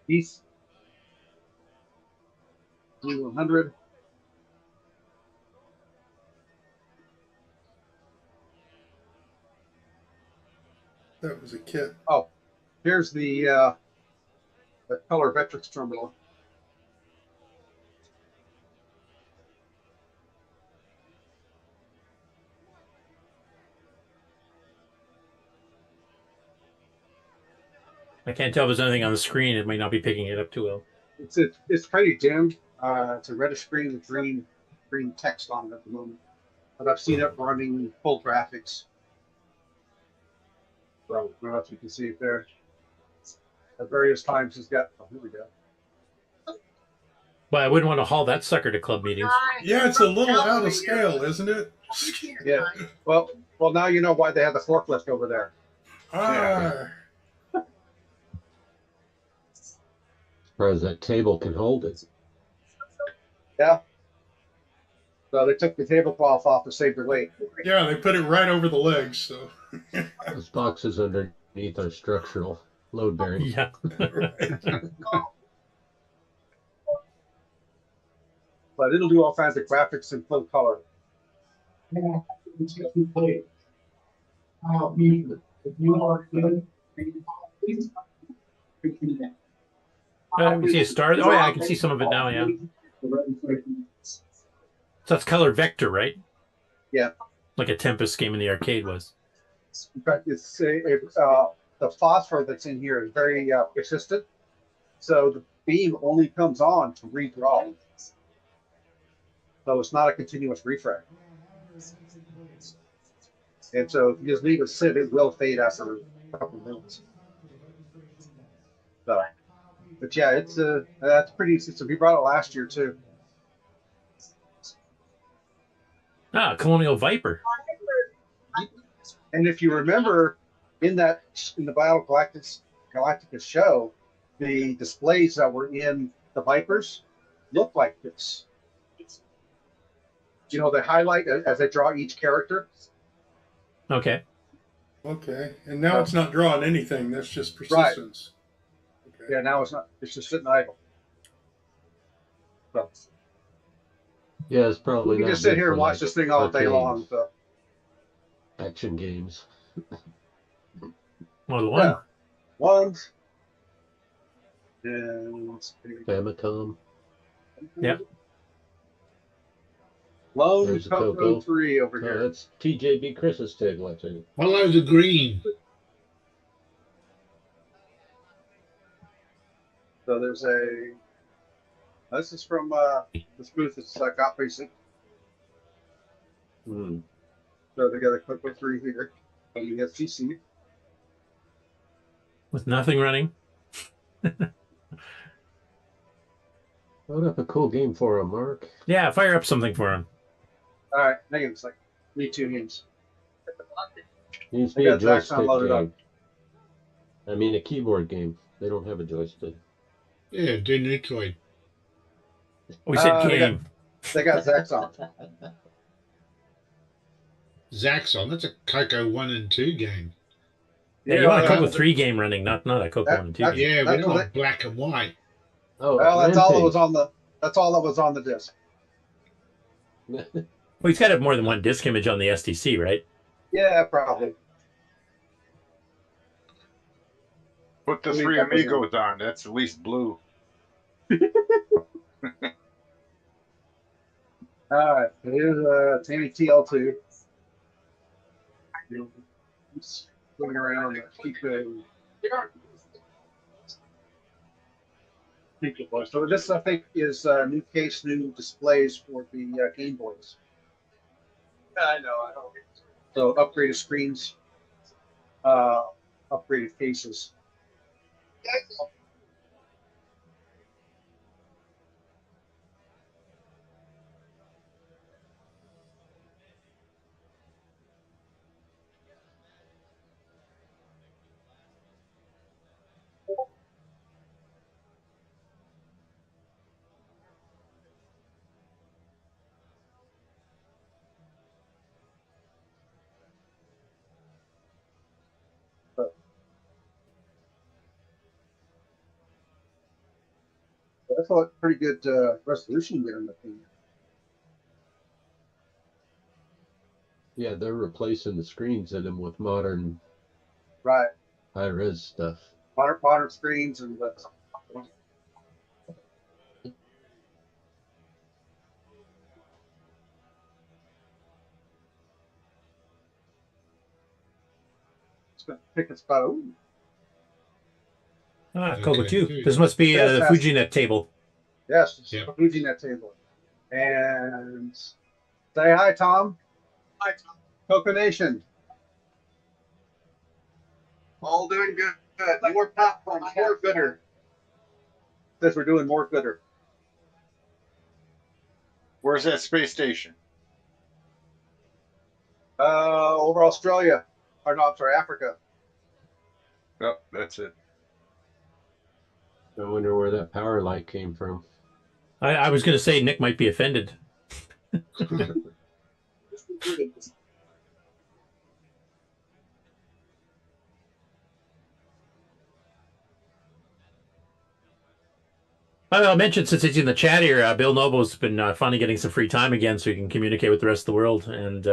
Piece 100. as a kit. Oh, here's the color vectrex terminal. I can't tell if there's anything on the screen. It might not be picking it up too well. It's pretty dim. It's a reddish screen with green text on it at the moment. But I've seen it running full graphics. So I don't know if you can see it there. At various times it's got, oh, here we go. But I wouldn't want to haul that sucker to club meetings. Yeah, it's a little out of scale, isn't it? Yeah. Well, now you know why they have the forklift over there. Ah. Surprised that table can hold it. Yeah. So they took the tablecloth off to save the weight. Yeah, they put it right over the legs. So those boxes underneath are structural load bearing. Yeah. But it'll do all kinds of graphics in full color. Yeah, it's going to play. If you are good, please. Let me see a star. Oh yeah, I can see some of it now. Yeah. So that's color vector, right? Yeah. Like a Tempest game in the arcade was. In fact, it's the phosphor that's in here is very persistent. So the beam only comes on to redraw. So it's not a continuous refresh. And so if you just leave it sit, it will fade after a couple of minutes. So, but yeah, it's that's pretty. So we brought it last year too. Ah, Colonial Viper. And if you remember, in the Battle Galactica show, the displays that were in the Vipers look like this. You know, they highlight as they draw each character. Okay. Okay, and now it's not drawing anything. That's just persistence. Right. Okay. Yeah, now it's not. It's just sitting idle. So. Yeah, it's probably. You can just sit here and watch this thing all day long. So. Action games. Well, the one. Yeah. Ones. And Famicom. Yep. Lone CoCo 3 over here. That's TJB Chris's table, I think. Follow the green. So there's a. This is from this booth. It's got basic. Hmm. So they got a CoCo 3 here. And you get PC. With nothing running. Load up a cool game for him, Mark. Yeah, fire up something for him. All right, hang on a sec. Need 2 games. Needs to be a joystick game. I mean, a keyboard game. They don't have a joystick. Yeah, do Nucleoid. We said game. They got Zaxxon. Zaxxon, that's a CoCo 1 and 2 game. Yeah, you want a CoCo 3 game running, not a CoCo 1 and 2 game. Yeah, we don't want black and white. Oh, well, that's all that was on the. That's all that was on the disc. Well, he's got more than one disc image on the STC, right? Yeah, probably. Put the 3 Amigos on. That's at least blue. All right, here's Tandy TL2. Going around, keep so this, I think, is new case, new displays for the Game Boys. Yeah, I know. So upgraded screens, upgraded cases. I thought pretty good resolution there in the thing. Yeah, they're replacing the screens in them with modern. Right. high-res stuff. Modern screens and it's going to pick a spot. Ooh. Ah, CoCo 2. This must be the FujiNet table. Yes, it's the FujiNet table. And say hi, Tom. Hi, Tom. CoCoNation. All doing good. More platforms, more gooder. Says we're doing more gooder. Where's that space station? Over Australia. Or no, I'm sorry, Africa. Oh, that's it. I wonder where that power light came from. I was going to say Nick might be offended. I'll mention, since he's in the chat here, Bill Noble's been finally getting some free time again so he can communicate with the rest of the world. And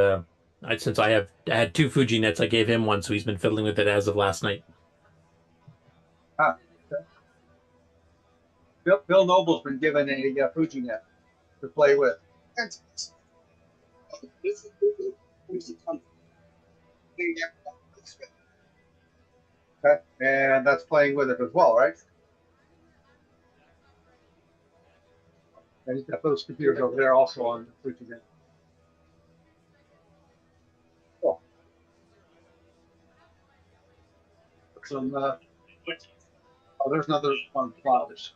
since I had 2 FujiNets, I gave him one, so he's been fiddling with it as of last night. Ah, okay. Bill Noble's been given a FujiNet to play with. Okay, and that's playing with it as well, right? And he's got those computers over there also on the FujiNet. Cool. Some, oh, there's another one. Flowers.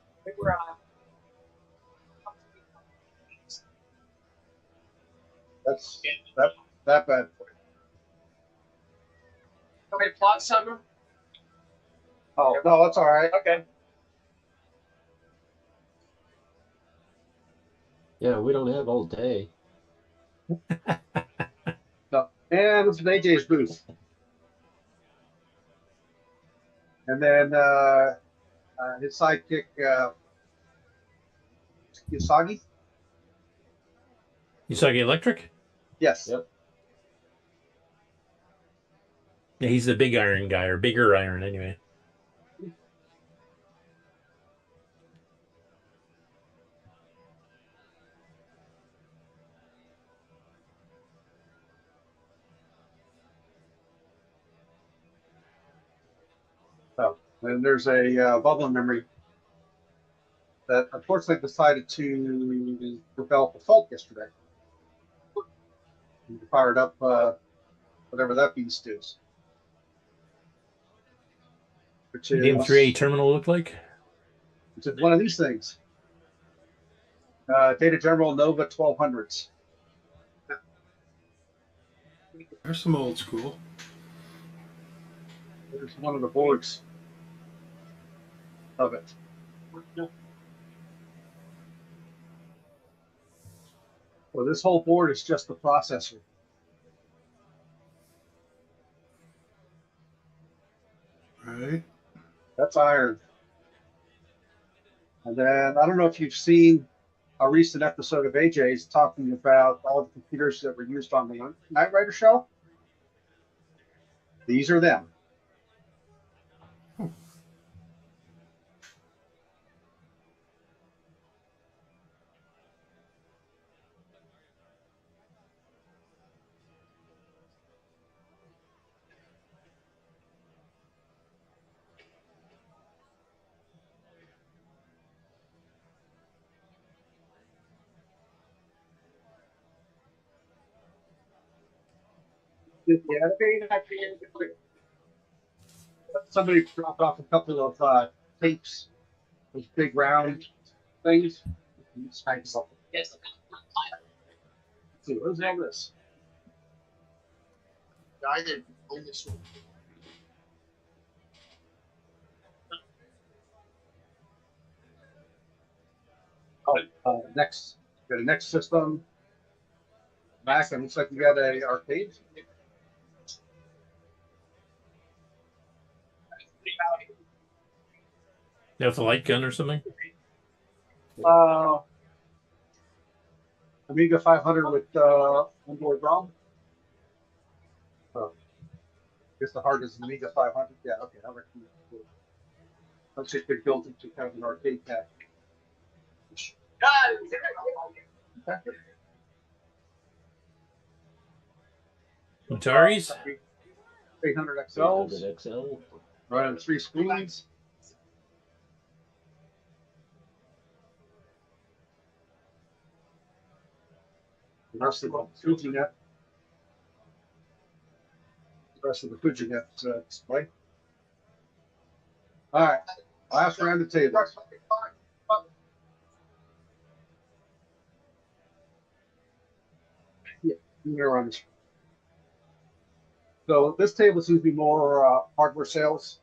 That's that bad for you. Can we plot something? Oh no, that's all right. Okay. Yeah, we don't have all day. No. And this is AJ's booth. And then his sidekick, Usagi. Usagi Electric? Yes. Yep. Yeah, he's the big iron guy, or bigger iron anyway. Oh, and there's a bubble memory that unfortunately decided to develop a fault yesterday. And fired up whatever that beast is. Which is M3A terminal look like? Which is one of these things. Data General Nova 1200s. There's some old school. There's one of the boards of it. Well, this whole board is just the processor. Right. That's iron. And then I don't know if you've seen a recent episode of AJ's talking about all the computers that were used on the Knight Rider show. These are them. Somebody dropped off a couple of tapes, those big round things. Yes. Let's see, what is all this? I did own this one. Next, got a next system. Back, and looks like we got a arcade. That's a light gun or something? Amiga 500 with onboard ROM. Guess the hard is an Amiga 500. Yeah, okay. I reckon. Let's just be built into kind of an arcade pack. Ataris? 800 XLs. 800 XL. Right on 3 screens. The rest of the FujiNet. The rest of the FujiNet display. All right, last round of tables. Yeah, you're on this. So this table seems to be more hardware sales.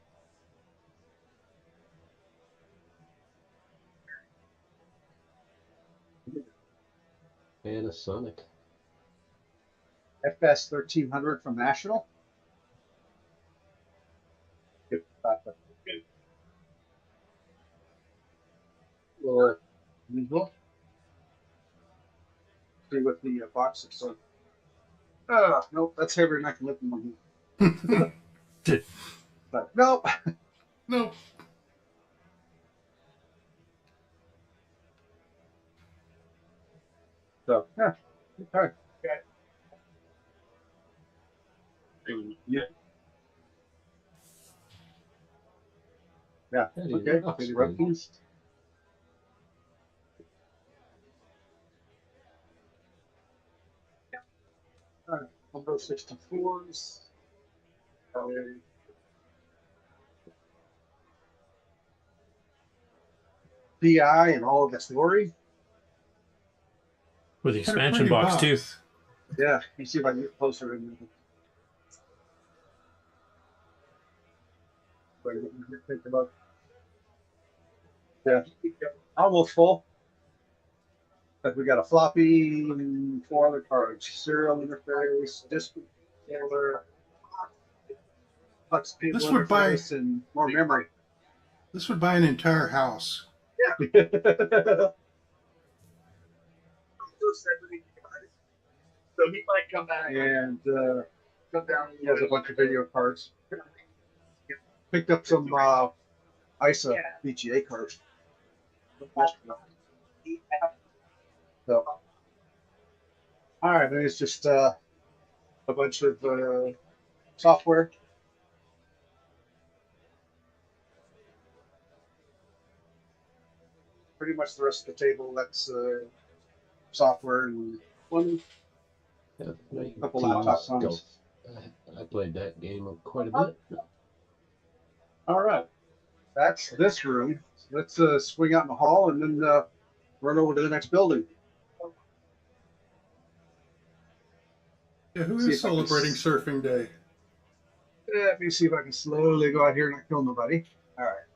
Panasonic. FS 1300 from National. Or usual. See what the box is. Nope, that's heavier than I can lift in one hand. But nope. Nope. So yeah, okay. Yeah. Yeah. Okay. Maybe rubbies. All right. Number 64s. PI and all of its glory. With the expansion box too. Yeah. Let me see if I can get closer in. Think about. Yeah. Almost full. But we got a floppy, 4 other cards, serial interface, disk controller, flux cable interface, and more memory. This would buy an entire house. Yeah. So he might come back. And he has a bunch of video cards. Picked up some ISA VGA cards. So, all right, then it's just a bunch of software. Pretty much the rest of the table, that's software and one. A couple laptop phones. I played that game quite a bit. All right, that's this room. Let's swing out in the hall and then run over to the next building. Yeah, who is celebrating Surfing Day? Let me see if I can slowly go out here and not kill nobody. All right.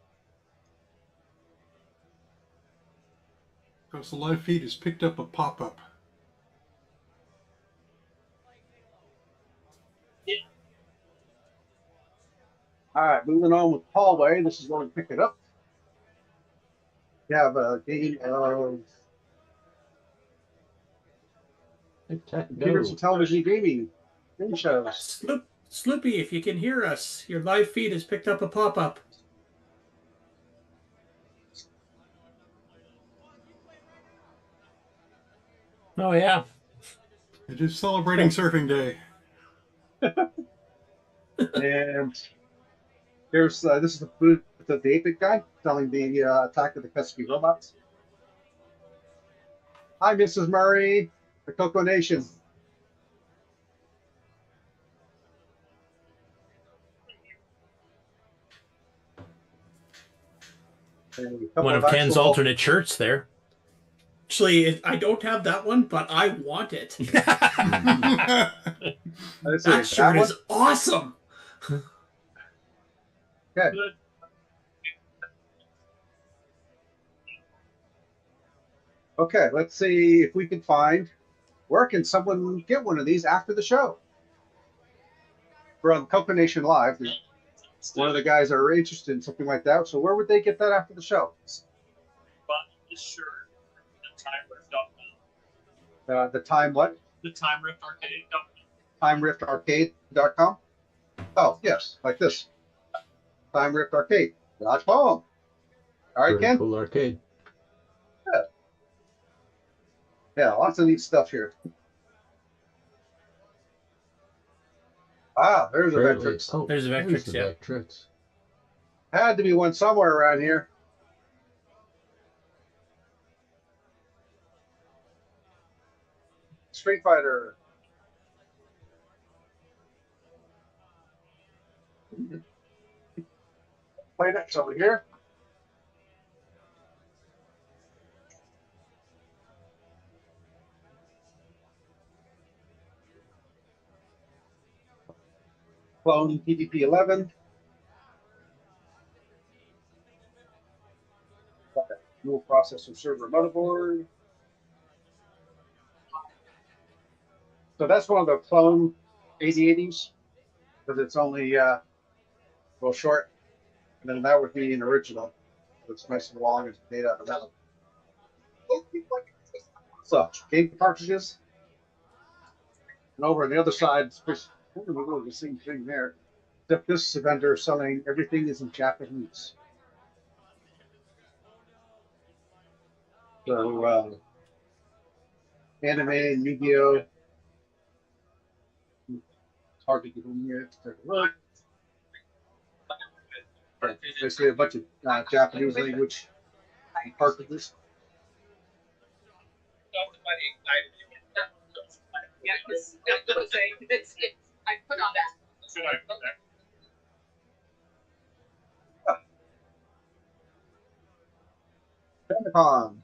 Because the live feed has picked up a pop-up. All right, moving on with hallway. This is where we pick it up. We have a game of computers and television gaming shows. Sloopy, if you can hear us, your live feed has picked up a pop-up. Oh yeah. It is celebrating Surfing Day. And here's this is the booth of the 8-bit guy selling the Attack of the Pesky Robots. Hi, Mrs. Murray, the CoCoNation. One of Ken's alternate shirts there. Actually, I don't have that one, but I want it. That shirt is awesome. Okay. Okay, let's see if we can find where can someone get one of these after the show. We're on CoCoNation Live. One of the guys are interested in something like that. So where would they get that after the show? The shirt, the the time what? The Time Rift Arcade. TimeRiftArcade.com. Oh, yes, like this. Time Ripped Arcade. Dodge home. All right, Pretty Ken? cool arcade. Yeah. Yeah, lots of neat stuff here. Ah, there's a Apparently, Vectrex. oh, There's a there's vectrex, the yeah. Vectrex. Had to be one somewhere around here. Street Fighter. Play next over here. Clone PDP-11. Dual processor server motherboard. So that's one of the clone 8080s because it's only real short. And then that would be an original. It's nice and long and made out of metal. So game cartridges. And over on the other side, it's the same thing there. Except this vendor is selling everything is in Japanese. So anime and Yu-Gi-Oh. It's hard to get in here. Take a look. Basically a bunch of Japanese language cartridges. Yeah, I put on that. Famicom.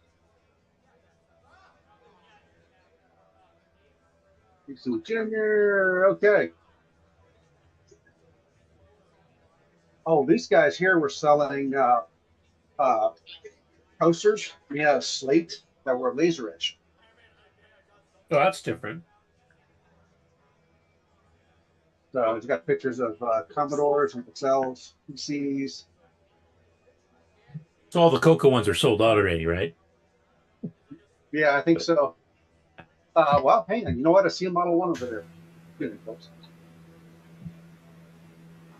Junior. Okay. Oh, these guys here were selling coasters. We had a slate that were laser etched. Oh, that's different. So it's got pictures of Commodores and Excels, PCs. So all the CoCo ones are sold out already, right? Yeah, I think so. Well, hang on. You know what? I see a Model 1 over there. Good, folks.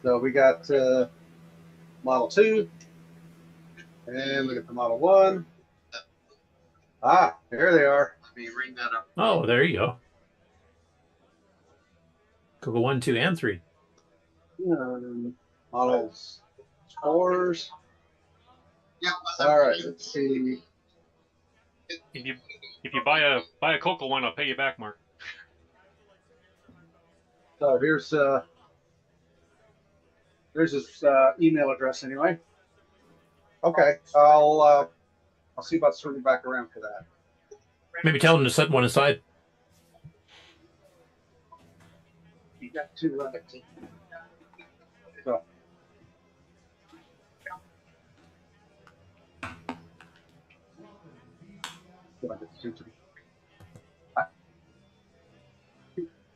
So we got Model 2. And look at the Model 1. Ah, there they are. Let me ring that up. Oh, there you go. CoCo 1, 2, and 3. Models 4s. Yeah. All right. Let's see. If you buy a CoCo one, I'll pay you back, Mark. So here's his email address anyway. Okay, I'll see about swinging back around for that. Maybe tell them to set one aside. You got to so.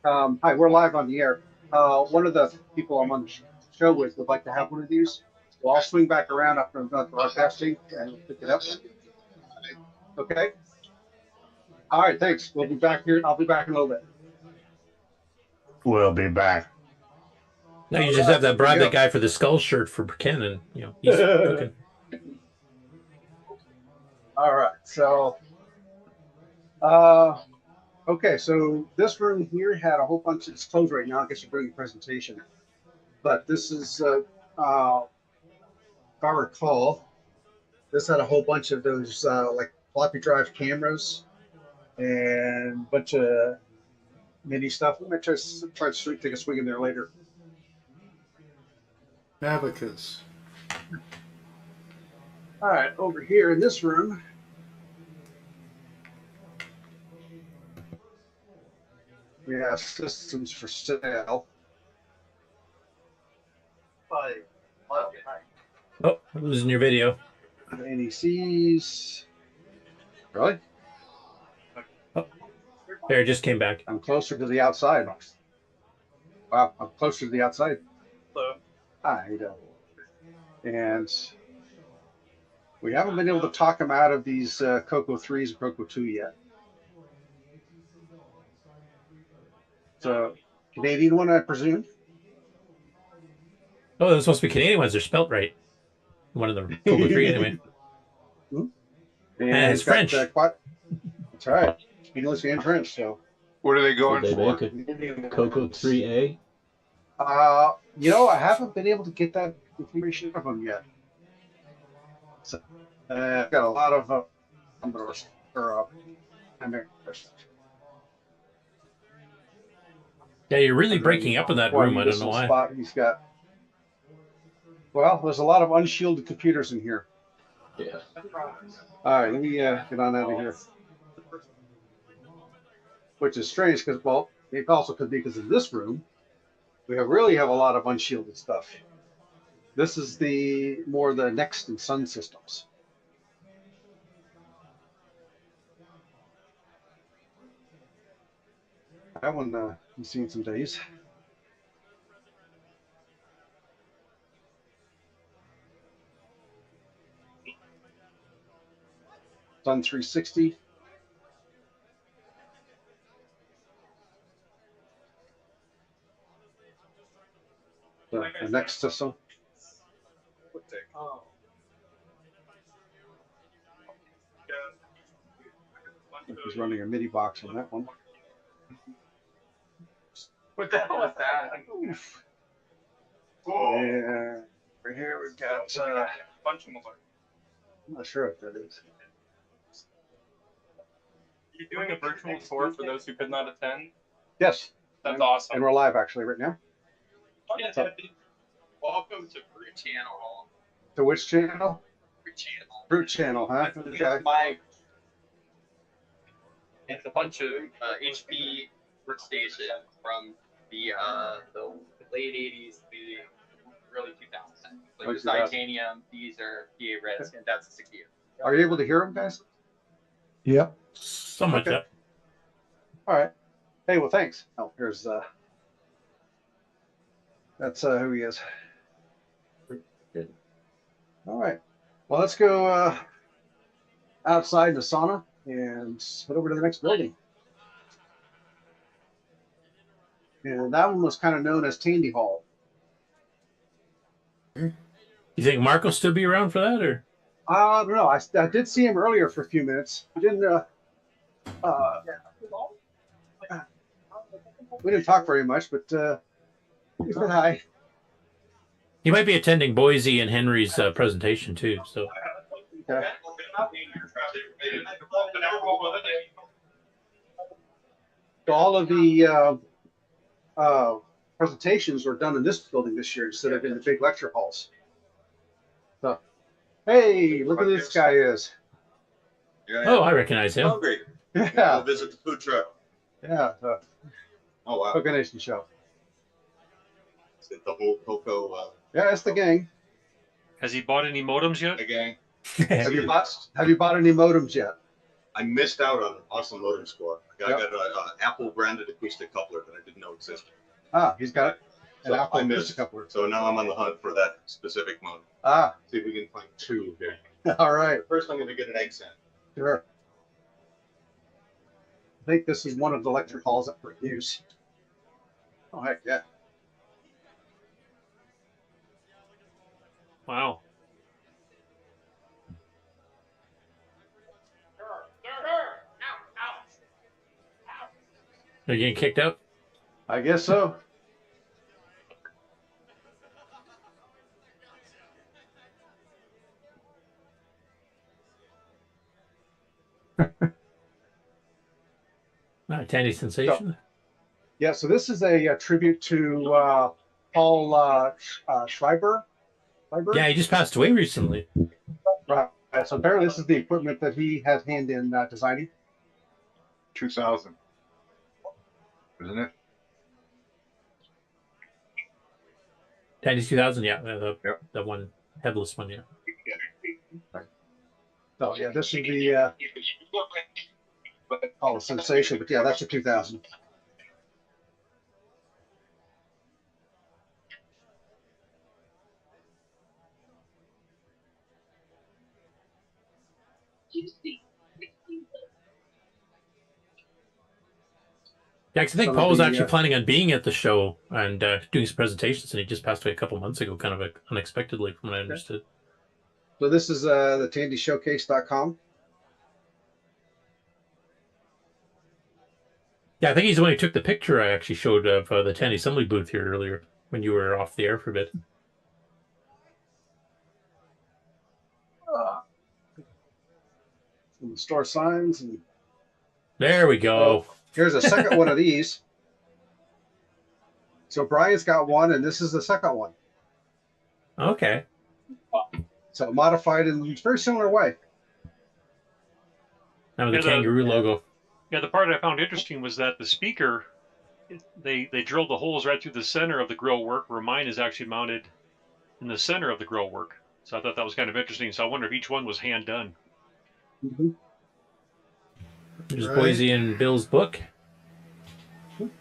Hi, we're live on the air. One of the people I'm on the show with would like to have one of these. So I'll swing back around after I'm done broadcasting and pick it up. Okay. All right, thanks. We'll be back here. I'll be back in a little bit. We'll be back. No, you just have to bribe that guy for the skull shirt for Ken, and he's cooking. All right, so okay, so this room here had a whole bunch of, it's closed right now. I guess you're doing a presentation, but this is if I recall, this had a whole bunch of those like floppy drive cameras and a bunch of mini stuff. We might try to take a swing in there later. Abacus. All right, over here in this room, we have systems for sale. Oh, I'm losing your video. NECs. Really? Oh, there, it just came back. I'm closer to the outside. Wow, I'm closer to the outside. Hello. Hi, and we haven't been able to talk them out of these CoCo 3s and CoCo 2 yet. So, Canadian one, I presume? Oh, those supposed to be Canadian ones. They're spelt right. One of the CoCo 3 anyway. And it's French. That's right. English and French. So, what are they Did going they for? make a CoCo 3A? I haven't been able to get that information from them yet. So, I've got a lot of Commodores or Americans. Yeah, you're really breaking up in that room. I don't know why. Spot he's got. Well, there's a lot of unshielded computers in here. Yeah. All right, let me get on out of here. Which is strange because, well, it also could be because in this room, we really have a lot of unshielded stuff. This is the Next and Sun systems. That one I've seen some days. Sun 360. The next system. He's running a MIDI box on that one. What the hell was that? And right here we've got Bunch of them. I'm not sure what that is. You're doing a virtual tour for those who could not attend? Yes. That's awesome. And we're live actually right now. So, welcome to Fruit Channel. To which channel? Fruit Channel. Fruit Channel, huh? Okay. It's a bunch of HP workstations from the late 80s to the early 2000s. Like there's titanium, these are PA Reds, and that's a 68. Are you able to hear them, guys? Yep. Somewhat, okay. All right. Hey, well, thanks. Oh, here's that's who he is. Good. All right. Well, let's go outside in the sauna and head over to the next building. And that one was kind of known as Tandy Hall. You think Mark will still be around for that, or? I don't know. I did see him earlier for a few minutes. We didn't talk very much, but he said hi. He might be attending Boise and Henry's presentation too. So. Okay. So all of the presentations were done in this building this year instead of in the big lecture halls. So, hey, look who this guy is. Oh, I recognize him. Hungry. Yeah. Go visit the food truck. Yeah. Oh wow. CoCoNation show. Is it the whole CoCo? Yeah, it's the gang. Has he bought any modems yet? The gang. Have you bought any modems yet? I missed out on an awesome modem score. I got an Apple branded acoustic coupler that I didn't know existed. Ah, he's got it. So I missed. So now I'm on the hunt for that specific modem. Ah. See if we can find two here. All right. First, I'm going to get an egg sand. Sure. I think this is one of the lecture halls up for use. Oh, heck yeah. Wow. Are you getting kicked out? I guess so. Tandy Sensation. So, yeah, so this is a tribute to Paul Schrieber. Yeah, he just passed away recently. Right. So apparently this is the equipment that he had hand in designing. 2000. Isn't it? Tandy's 2000, yeah. The one headless one, yeah. So yeah, this is the call it Sensation, but yeah, that's a 2000. Yeah, 'cause I think some Paul of was the, actually planning on being at the show and doing some presentations, and he just passed away a couple months ago, kind of unexpectedly, from what I understood. So this is the TandyShowcase.com. Yeah, I think he's the one who took the picture I actually showed of the Tandy Assembly booth here earlier when you were off the air for a bit. Some store signs. And there we go. Here's a second one of these. So Brian's got one, and this is the second one. Okay. So modified in a very similar way. Now with the kangaroo logo. Yeah, the part I found interesting was that the speaker, they drilled the holes right through the center of the grill work, where mine is actually mounted in the center of the grill work. So I thought that was kind of interesting. So I wonder if each one was hand done. Mm-hmm. There's Boise and Bill's book. And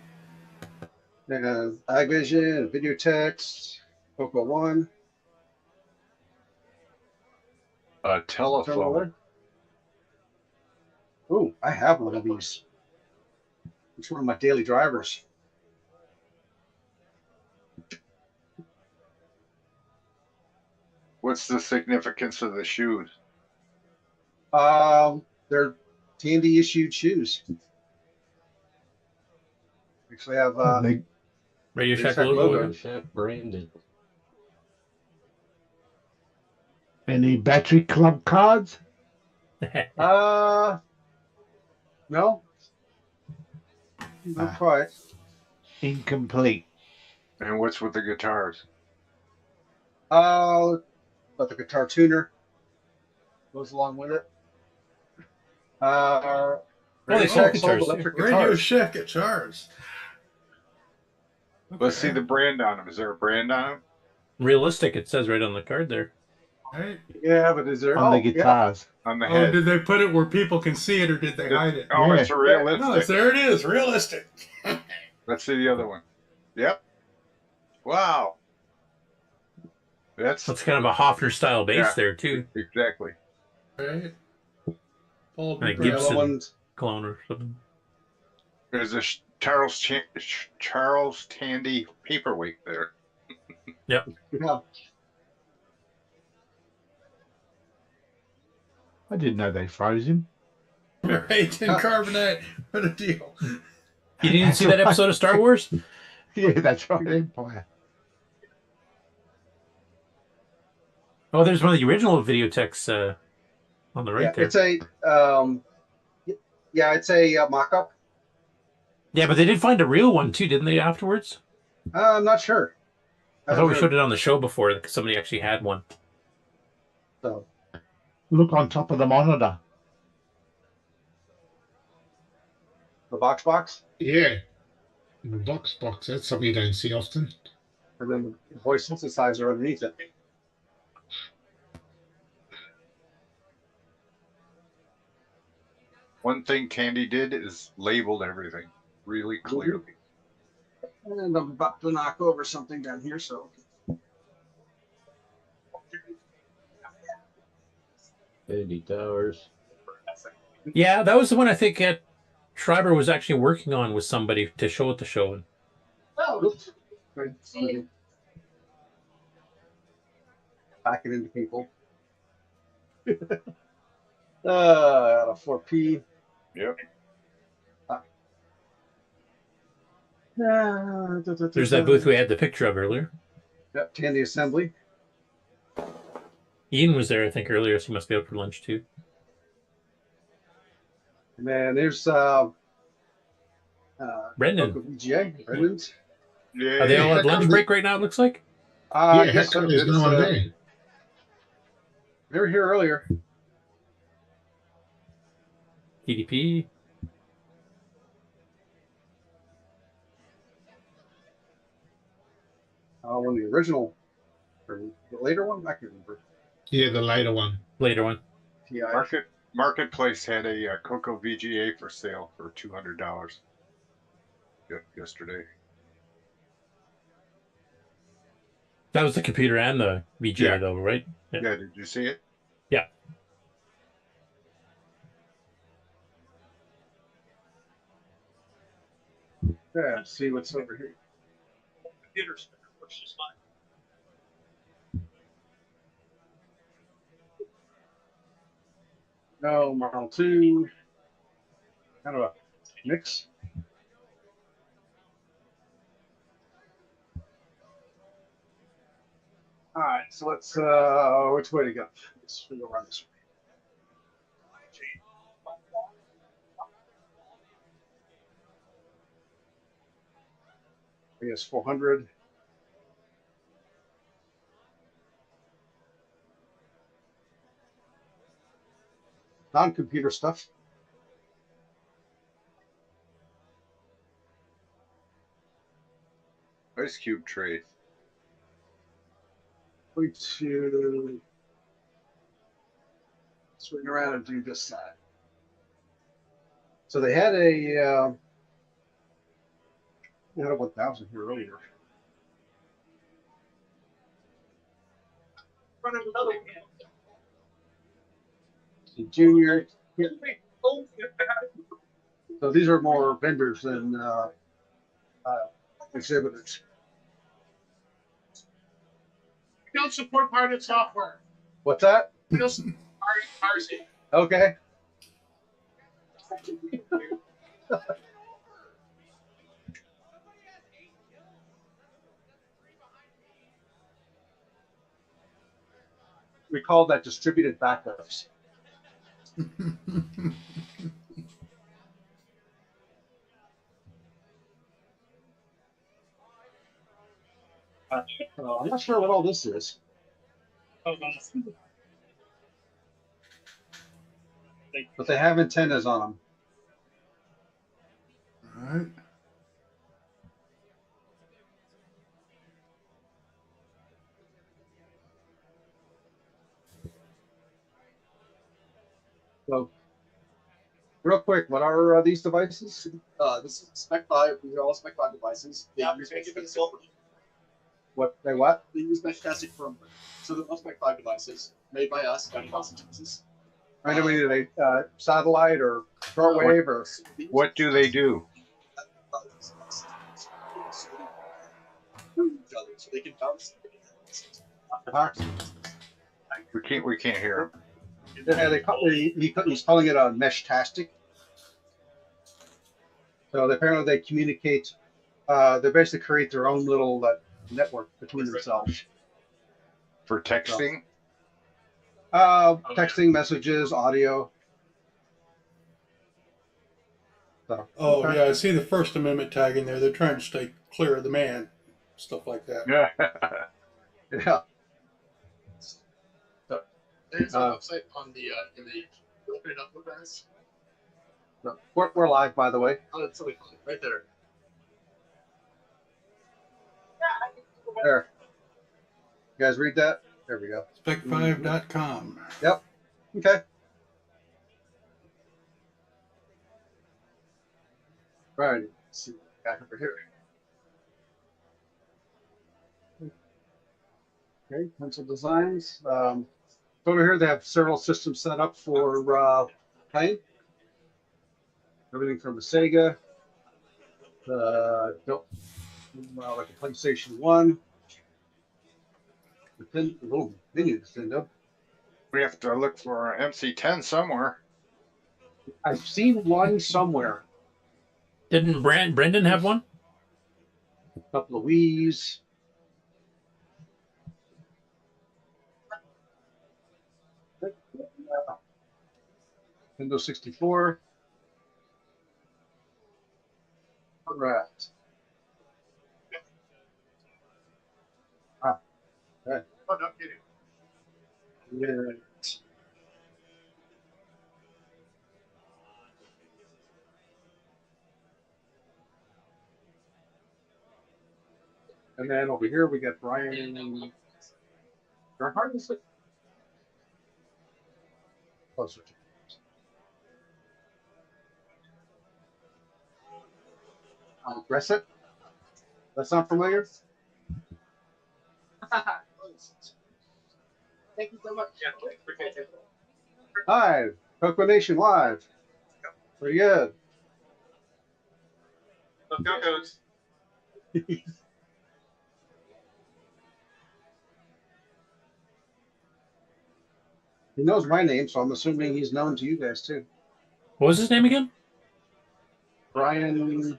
iVision, video text, CoCo 1. A telephone. Oh, I have one of these. It's one of my daily drivers. What's the significance of the shoes? They're Tandy issued shoes. Actually have Radio Shack logo. Shack branded. Any Battery Club cards? No. Not quite. Incomplete. And what's with the guitars? But the guitar tuner goes along with it. Radio Shack Shack sold electric Radio guitars. Shack guitars. Let's see the brand on them. Is there a brand on them? Realistic, it says right on the card there. Right? Yeah, but is there On the guitars. On the Oh, head. did they put it where people can see it, or did they hide it? Oh, it's a realistic. No, there it is, realistic. Let's see the other one. Yep. Wow. That's kind of a Hofner style bass there too. Exactly. Right. And a Gibson clone or something. There's a Charles Tandy paperweight there. Yep. Yeah. I didn't know they froze him. Right, in carbonate. What a deal. You didn't see that episode of Star Wars? Yeah, that's right, Empire. Oh, there's one of the original video texts on the right there. It's a it's a mock-up. Yeah, but they did find a real one too, didn't they? Afterwards, I'm not sure. I thought we showed it on the show before because somebody actually had one. So look on top of the monitor. The box. Yeah. The box. That's something you don't see often. And then the voice synthesizer underneath it. One thing Tandy did is labeled everything really clearly. And I'm about to knock over something down here, so. Tandy Towers. Yeah, that was the one I think Schrieber was actually working on with somebody to show at the show. Oh, oops. Back it into people. Out of 4P. Yep. There's that booth we had the picture of earlier. Yep, Tandy Assembly. Ian was there, I think, earlier, so he must be out for lunch too. And then there's Brendan. VGA. Brendan's. Yeah. Are they all at lunch break right now, it looks like? I guess so. There's no one there. They were here earlier. TDP. One of the original, or the later one, I can't remember. Yeah, the later one. Later one. TI. Marketplace had a CoCo VGA for sale for $200 yesterday. That was the computer and the VGA, though, right? Yeah, did you see it? Yeah. Yeah, see what's over here. Computer spinner works just fine. No, Model 2. Kind of a mix. All right, so let's, which way to go? Let's go around this way. I guess 400. Non-computer stuff. Ice cube tray. Going to swing around and do this side. So they had a they had a 1000 here earlier. Run another one. The junior. Yeah. So these are more vendors than exhibitors. We don't support pirated software. What's that? We don't support piracy. Okay. We call that distributed backups. I'm not sure what all this is. But they have antennas on them. All right. So, real quick, what are these devices? This is Spec 5. These are all Spec 5 devices. They use What they what? They use Meshtastic firmware. So they're all Spec 5 devices made by us down in Austin, Texas. I mean, are they satellite or shortwave or? What do they do? So they can bounce. We can't hear them. Yeah, he's calling it a Meshtastic. So apparently they communicate. They basically create their own little network between themselves. For texting? Texting, messages, audio. So, Oh, okay. yeah, I see the First Amendment tag in there. They're trying to stay clear of the man, stuff like that. Yeah. Yeah. So there's a website on the image. Open it up, guys. No, we're live, by the way. Oh, it's right there. There. You guys read that? There we go. Spec5.com. Yep. Okay. Right. Let's see what we got over here. Okay, pencil designs. Over here, they have several systems set up for playing. Everything from the Sega, like a PlayStation 1. Nintendo. We have to look for an MC10 somewhere. I've seen one somewhere. Didn't Brendan have one? A couple of Wii's. Nintendo 64. All right. Okay. Oh, no kidding. Yeah. And then over here we got Brian. Gerhardt, is it? Closer to. Gresset? That's not familiar? Thank you so much. Yeah, appreciate it. Hi, CoCoNation live. Pretty good. Go CoCos. He knows my name, so I'm assuming he's known to you guys too. What was his name again? Brian.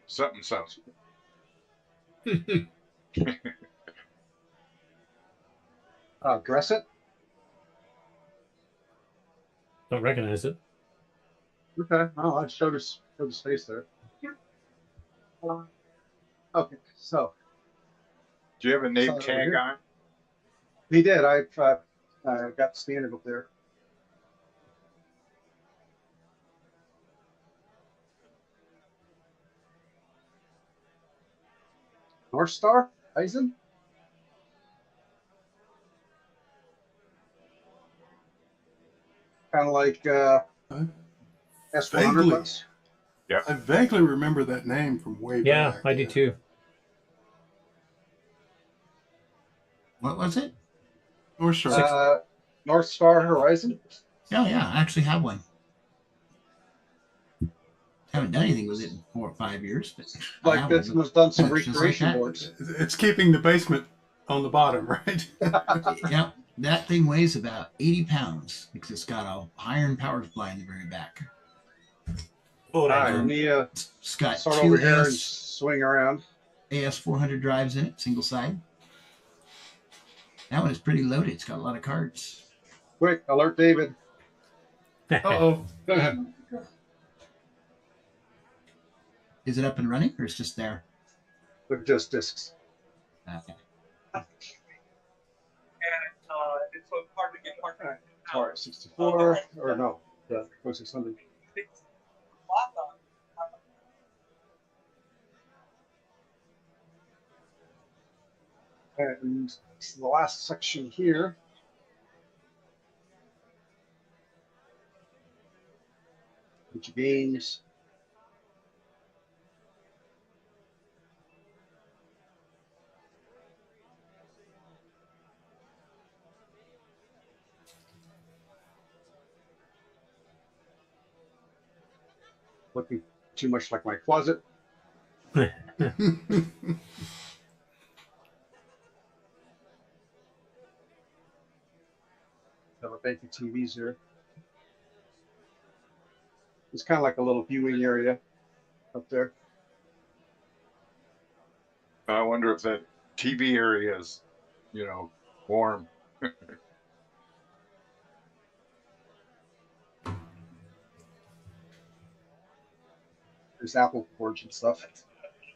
Something. Gressett? Don't recognize it. Okay. Oh, I showed his face there. Okay, so. Do you have a name So tag here- on it? He did. I've got the standard up there. North Star? Eisen? Kind of like S100 Vaguely. bucks. Yeah. I vaguely remember that name from way Yeah, back. I do too. What was it? North Star. North Star Horizon? Oh, yeah, I actually have one. Haven't done anything with it in 4 or 5 years, but I Like have this one. was done some Just like recreation that. boards. It's keeping the basement on the bottom, right? Yep, that thing weighs about 80 pounds because it's got a iron power supply in the very back. All right, let me It's got start 2 over here and AS swing around. AS400 drives in it, single side. That one is pretty loaded. It's got a lot of cards. Quick, alert David. Uh-oh. Is it up and running or it's just there? They're just discs. Okay. And it's so hard to get hard to All right, 64, or no, the 0600. And the last section here. Bunch of games. Looking too much like my closet. Have a bank of TVs here. It's kind of like a little viewing area up there. I wonder if that TV area is, warm. There's Apple boards and stuff.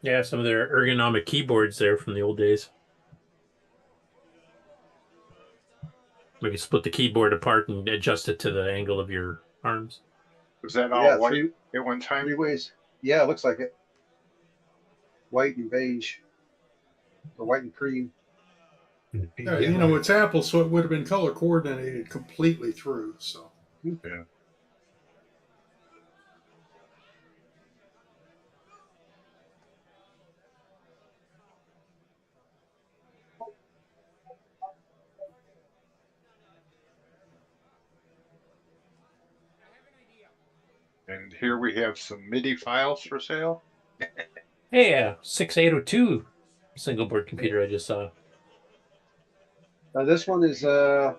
Yeah, some of their ergonomic keyboards there from the old days. Maybe split the keyboard apart and adjust it to the angle of your arms. Was that all white at one time? 3 ways. Yeah, it looks like it. White and beige. Or white and cream. Yeah, it's Apple, so it would have been color coordinated completely through. So. Yeah. And here we have some MIDI files for sale. Hey, 6802 single board computer I just saw. This one is Yamaha.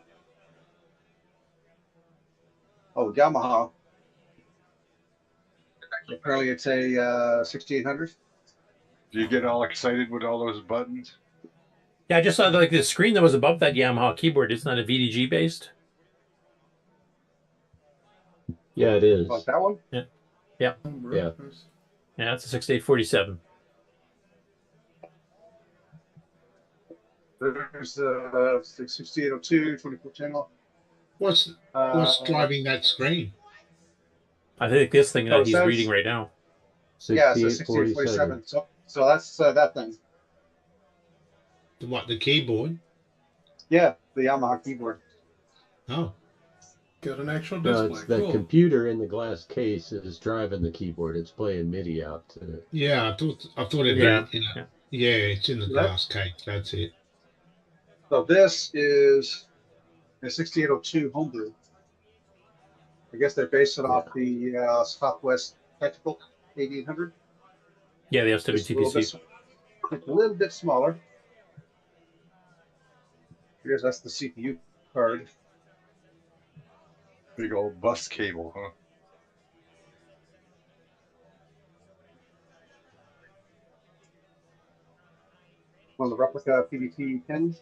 Apparently it's a 6800. Do you get all excited with all those buttons? Yeah, I just saw like the screen that was above that Yamaha keyboard. It's not a VDG based. Yeah, it is. Like that one? Yeah. Yeah. Yeah. Yeah, it's a 6847. There's 6802, 24 channel. What's driving that screen? I think this thing that he's says- reading right now. Yeah, it's a 6847. So that's that thing. What, the keyboard? Yeah, the Yamaha keyboard. Oh. Got an actual No, display. it's the Cool. computer in the glass case is driving the keyboard. It's playing MIDI out to it. Yeah, I thought it Yeah. had, yeah, it's in the glass case. That's it. So this is a 6802 homebrew. I guess they based it off the Southwest Tactical 8800. Yeah, the Just a little SWTPC. bit, a little bit smaller. Here's that's the CPU card. Big old bus cable, huh? One of the replica PVT 10s.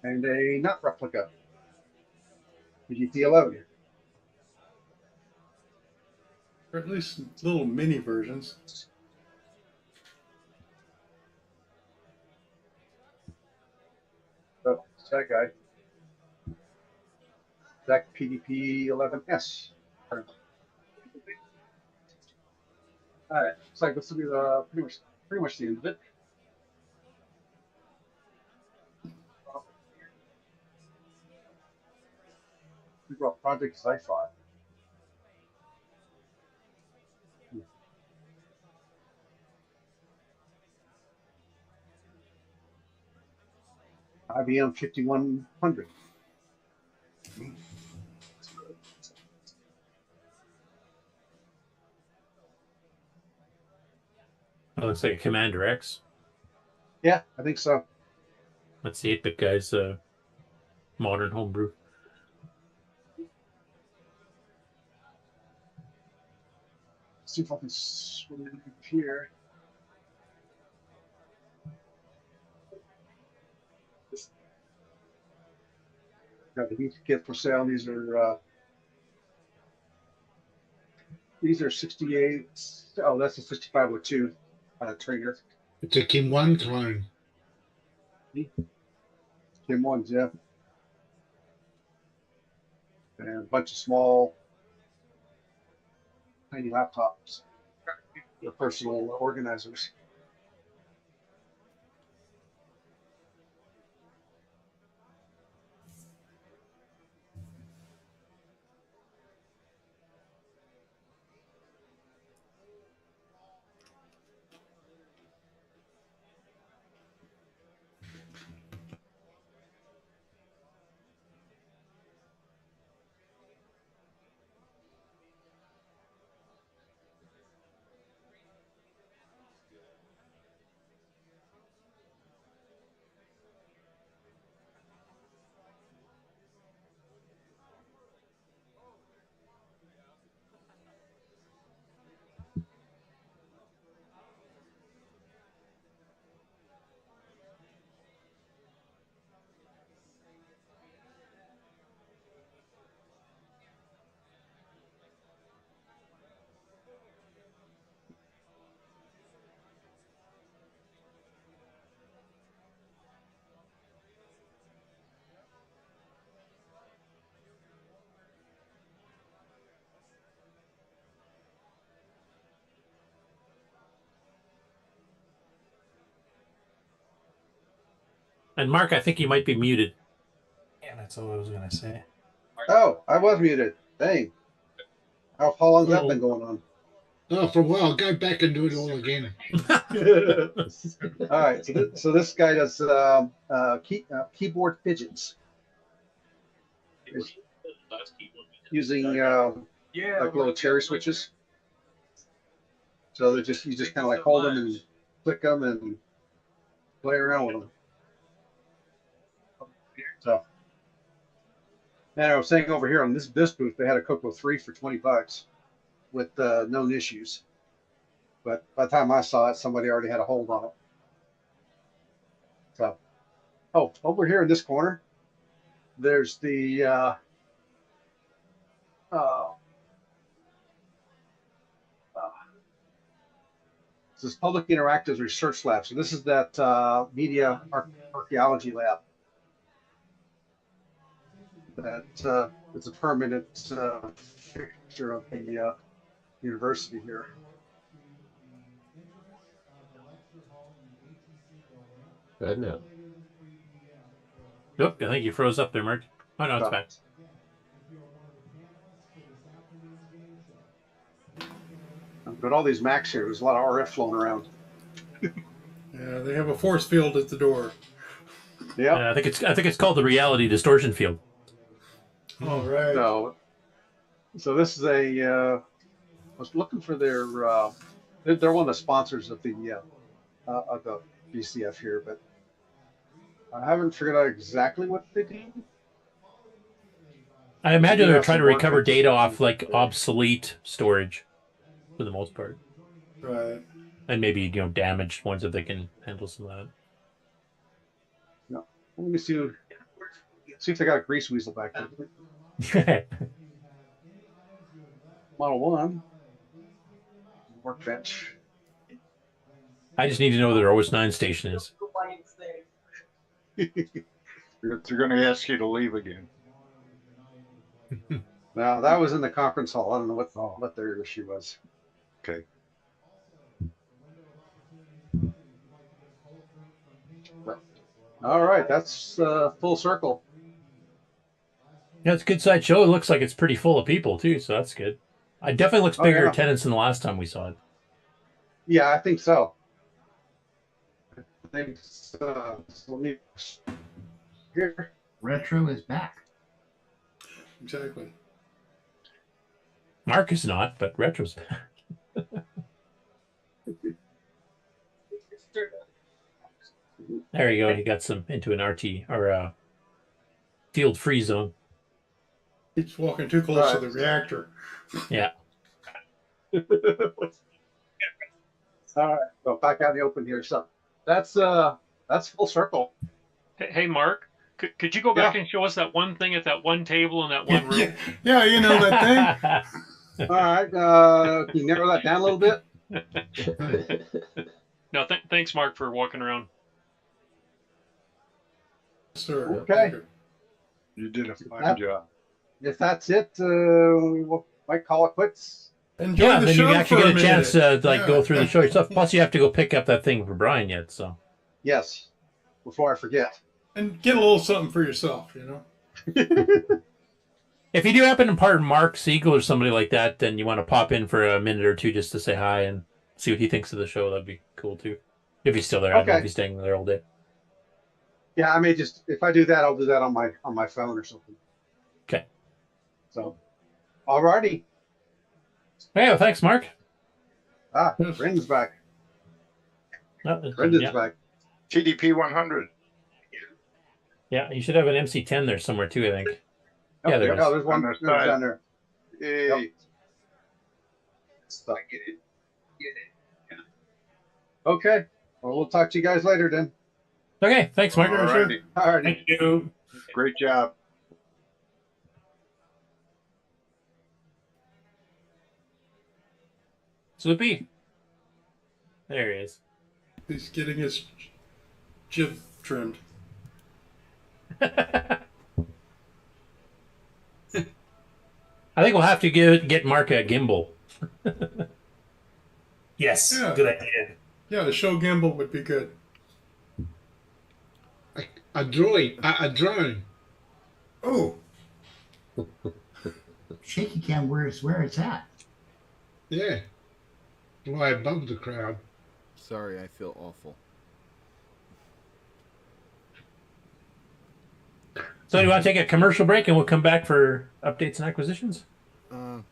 And a not replica PVT 11. Or at least little mini versions. So it's that guy. That PDP 11S. All right, looks like this will be the pretty much the end of it. We brought projects I thought. IBM 5100. That looks like a Commander X. Yeah, I think so. That's the 8-bit guy's modern homebrew. See if I can swim in here. Got the heat kit for sale. These are 68. Oh, that's a 6502 trainer. It's a Kim 1 clone. Kim ones, yeah. And a bunch of small, tiny laptops. They're personal organizers. And Mark, I think you might be muted. Yeah, that's all I was gonna say. Oh, I was muted. Dang. How long's that been going on? Oh, for a while. Go back and do it all again. All right, so this guy does keyboard fidgets. Using like little cherry switches. So they're you just kind of like hold them and click them and play around with them. So, and I was saying over here on this booth, they had a CoCo 3 for $20 with known issues. But by the time I saw it, somebody already had a hold on it. So, oh, over here in this corner, there's the this is Public Interactives Research Lab. So this is that media archaeology lab. That is a permanent fixture of the university here. Good now. Nope, I think you froze up there, Mark. Oh, no, it's back. But all these Macs here, there's a lot of RF floating around. Yeah, they have a force field at the door. Yeah, I think it's called the reality distortion field. All right. So this is a. I was looking for their. They're one of the sponsors of the VCF here, but I haven't figured out exactly what they do. I imagine do they're have trying to some recover workbenches data and off things like like that. obsolete storage, for the most part, Right. and maybe damaged ones if they can handle some of No, let me see if they got a grease weasel back there. that. Model 1 workbench. I just need to know where their OS9 station is. They're going to ask you to leave again. Now that was in the conference hall. I don't know what their issue was. Okay. All right, that's full circle. Yeah, it's a good side show. It looks like it's pretty full of people too, so that's good. It definitely looks bigger yeah. attendance than the last time we saw it. Yeah, I think so. I think so. So let me here. Retro is back. Exactly. Mark is not, but Retro's back. There you go. He got some into an RT or a field free zone. He's walking too close to the reactor. Yeah. All right, go back out in the open here. So that's full circle. Hey, Mark, could you go back and show us that one thing at that one table in that one room? Yeah, you know that thing. All right, can you narrow that down a little bit? No, thanks, Mark, for walking around. Sir. Okay. You did a fine job. If that's it, we might call it quits. Yeah, then you actually get a chance to go through the show yourself. Plus, you have to go pick up that thing for Brian yet. So yes, before I forget. And get a little something for yourself, you know. If you do happen to pardon Mark Siegel or somebody like that, then you want to pop in for a minute or two just to say hi and see what he thinks of the show, that'd be cool too. If he's still there, I don't know if he's staying there all day. Yeah, I may just if I do that, I'll do that on my phone or something. Okay. So, alrighty. Hey, well, thanks, Mark. Brendan's back. Oh, Brendan's yeah. back. TDP 100. Yeah, you should have an MC10 there somewhere too, I think. Oh, yeah, there is. there's one down there. Yay. Yep. Okay. Well, we'll talk to you guys later then. Okay, thanks, Mark. Alrighty. Alrighty. Thank you. Great job. Sloopy. There he is. He's getting his jib trimmed. I think we'll have to get Mark a gimbal. Yes, Yeah. good idea. Yeah, the show gimbal would be good. A drone. Oh. Shaky cam, where it's at. Yeah. Fly above the crowd. Sorry, I feel awful. So do you want to take a commercial break and we'll come back for updates and acquisitions? That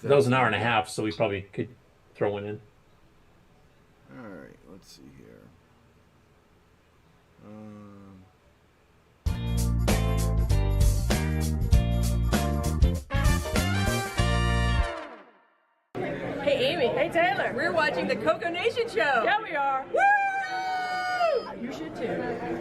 was an hour and a half, so we probably could throw one in. All right, let's see here. Hey, Amy. Hey, Taylor. We're watching the CoCoNation show. Yeah, we are. Woo! You should too.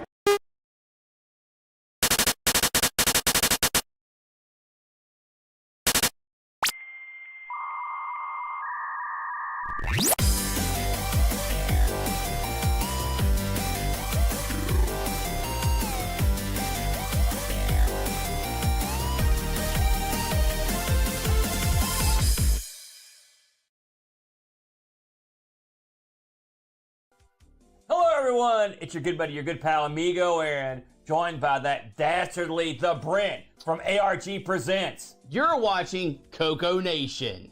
Hello, everyone. It's your good buddy, your good pal, Amigo, and joined by that dastardly The Brent from ARG Presents. You're watching CoCoNation.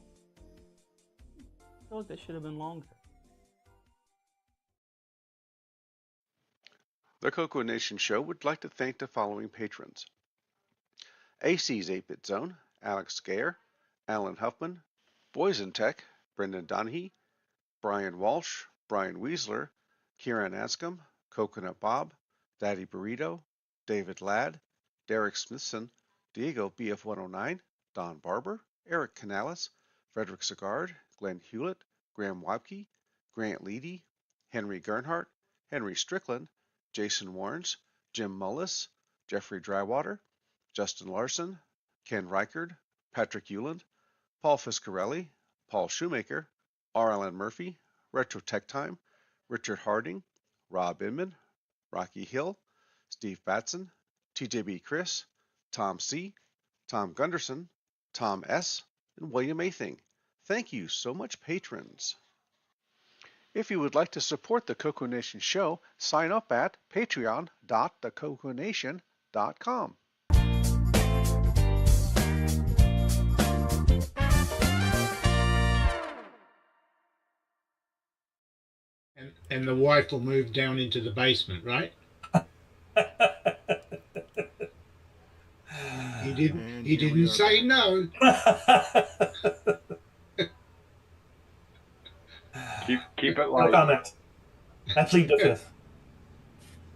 I feel like that should have been longer. The CoCoNation Show would like to thank the following patrons: AC's 8-Bit Zone, Alex Gayer, Alan Huffman, Boys in Tech, Brendan Donahue, Brian Walsh, Brian Weasler, Ciaran Anscomb, Coconut Bob, Daddy Burrito, David Ladd, Derek Smithson, Diego BF109, Don Barber, Eric Canales, Frederick Sagard, Glenn Hewlett, Graham Wabke, Grant Leedy, Henry Gernhardt, Henry Strickland, Jason Warrens, Jim Mullis, Jeffrey Drywater, Justin Larson, Ken Reichard, Patrick Euland, Paul Fiscarelli, Paul Shoemaker, R. Allen Murphy, Retro Tech Time, Richard Harding, Rob Inman, Rocky Hill, Steve Batson, TJB Chris, Tom C., Tom Gunderson, Tom S., and William Athing. Thank you so much, patrons. If you would like to support the CoCoNation show, sign up at patreon.thecoconation.com. And the wife will move down into the basement, right? He didn't. He didn't say no. Keep it No light. comment. I plead the fifth.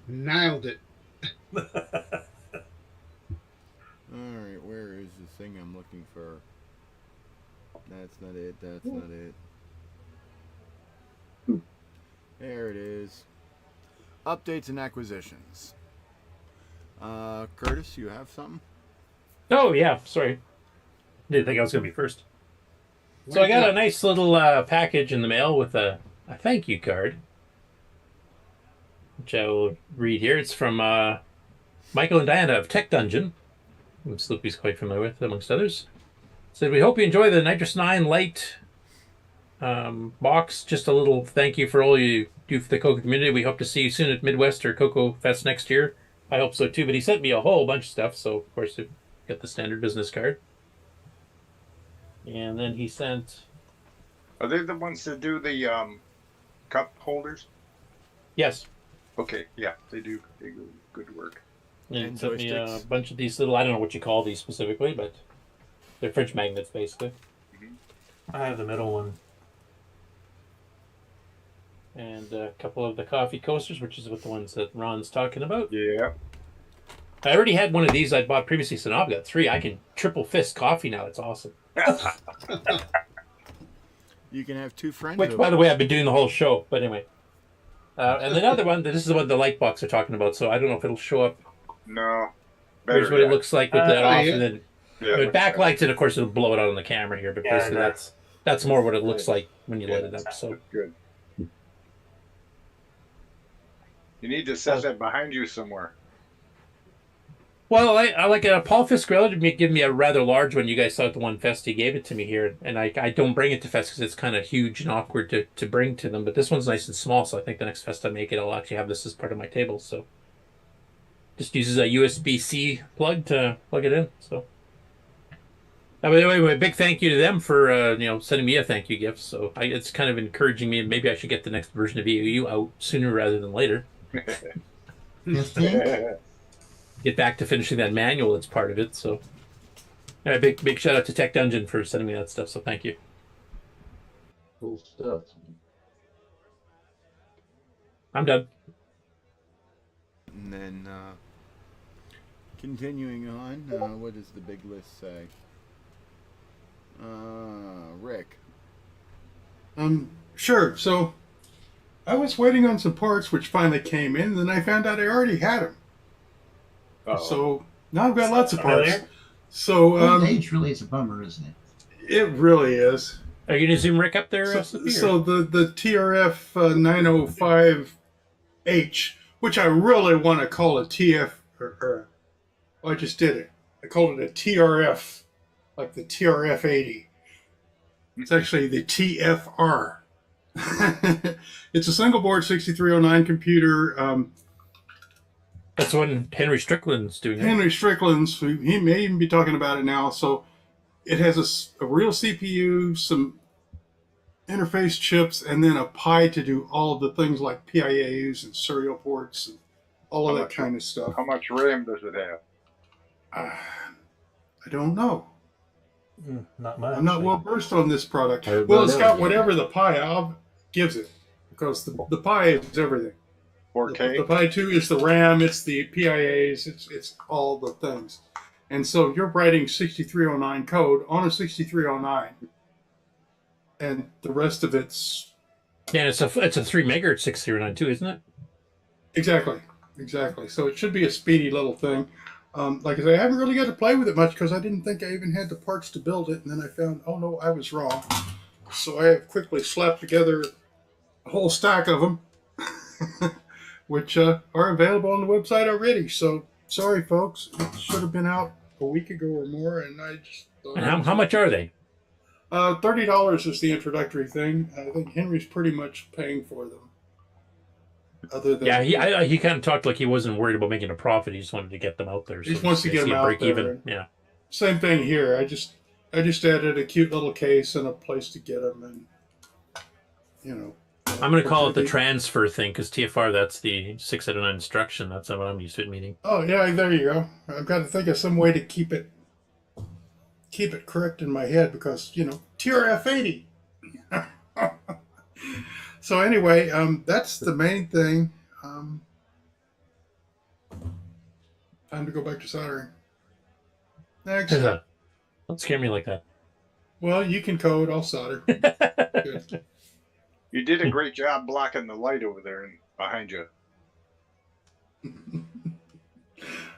Nailed it. All right, where is the thing I'm looking for? That's not it. That's not it. There it is. Updates and acquisitions. Curtis, you have something? Oh, yeah. Sorry. Didn't think I was going to be first. So I got a nice little package in the mail with a thank you card, which I will read here. It's from Michael and Diana of Tech Dungeon, who Sloopy's quite familiar with, amongst others. It said, we hope you enjoy the Nitrous 9 Lite box. Just a little thank you for all you do for the CoCo community. We hope to see you soon at Midwest or CoCo Fest next year. I hope so too. But he sent me a whole bunch of stuff, so of course I got the standard business card. And then he sent... Are they the ones that do the cup holders? Yes. Okay, yeah, they do good work. And he sent me a bunch of these little, I don't know what you call these specifically, but they're fridge magnets, basically. I have the middle one. And a couple of the coffee coasters, which is what the ones that Ron's talking about. Yeah. I already had one of these I'd bought previously, so now I've got 3. I can triple fist coffee now. It's awesome. You can have 2 friends. Which, by the way, I've been doing the whole show. But anyway. And another one, this is the one the light box are talking about, so I don't know if it'll show up. No. Here's what it looks like with that off, yeah. and then Yeah, it backlights it. Of course, it'll blow it out on the camera here, but Yeah, basically yeah. that's more what it looks like when you light it up. So good. You need to set that behind you somewhere. well, I like Paul Fiscarelli give me a rather large one. You guys saw at the one fest he gave it to me here, and I don't bring it to fest because it's kind of huge and awkward to bring to them. But this one's nice and small, so I think the next fest I make it, I'll actually have this as part of my table. So just uses a USB-C plug to plug it in. So. By the way, a big thank you to them for sending me a thank you gift. So it's kind of encouraging me, and maybe I should get the next version of EUU out sooner rather than later. Get back to finishing that manual that's part of it. So big shout out to Tech Dungeon for sending me that stuff. So thank you. Cool stuff. I'm done. And then continuing on, what does the big list say? Rick. Sure. So I was waiting on some parts which finally came in, and then I found out I already had them. So now I've got lots of parts. So Old age really is a bummer, isn't it? it really is. Are you going to zoom Rick up there? So the TRF 905H, which I really want to call a TF, well, I just did it. I called it a TRF, like the TRS-80. It's actually the TFR. It's a single board 6309 computer. That's when Henry Strickland's doing it. Henry Strickland's, he may even be talking about it now. So it has a real CPU, some interface chips, and then a PI to do all of the things like PIAs and serial ports and all of that kind of stuff. How much RAM does it have? don't know. Not much. I'm not well versed on this product. I Well, it's don't got know. whatever the Pi gives it, because the Pi is everything. 4K. The Pi 2 is the RAM, it's the PIAs, it's all the things. And so you're writing 6309 code on a 6309, and the rest of it's Yeah, it's a 3 megahertz 6309 too, isn't it? exactly. So it should be a speedy little thing. Like I say, I haven't really got to play with it much because I didn't think I even had the parts to build it, and then I found, oh no, I was wrong. So I have quickly slapped together a whole stack of them, which are available on the website already. So sorry, folks, it should have been out a week ago or more, and I just thought. And how much are they? $30 is the introductory thing. I think Henry's pretty much paying for them. Other than he kind of talked like he wasn't worried about making a profit. He just wanted to get them out there. He just wants to get them out break there. even. Yeah. Same thing here. I just added a cute little case and a place to get them, and I'm going to call it the transfer thing because TFR, that's the 6 out of 9 instruction. That's what I'm used to meeting. Oh yeah, there you go. I've got to think of some way to keep it correct in my head because TRS-80. So anyway, that's the main thing. Time to go back to soldering. Next. Don't scare me like that. Well, you can code. I'll solder. Good. You did a great job blocking the light over there and behind you.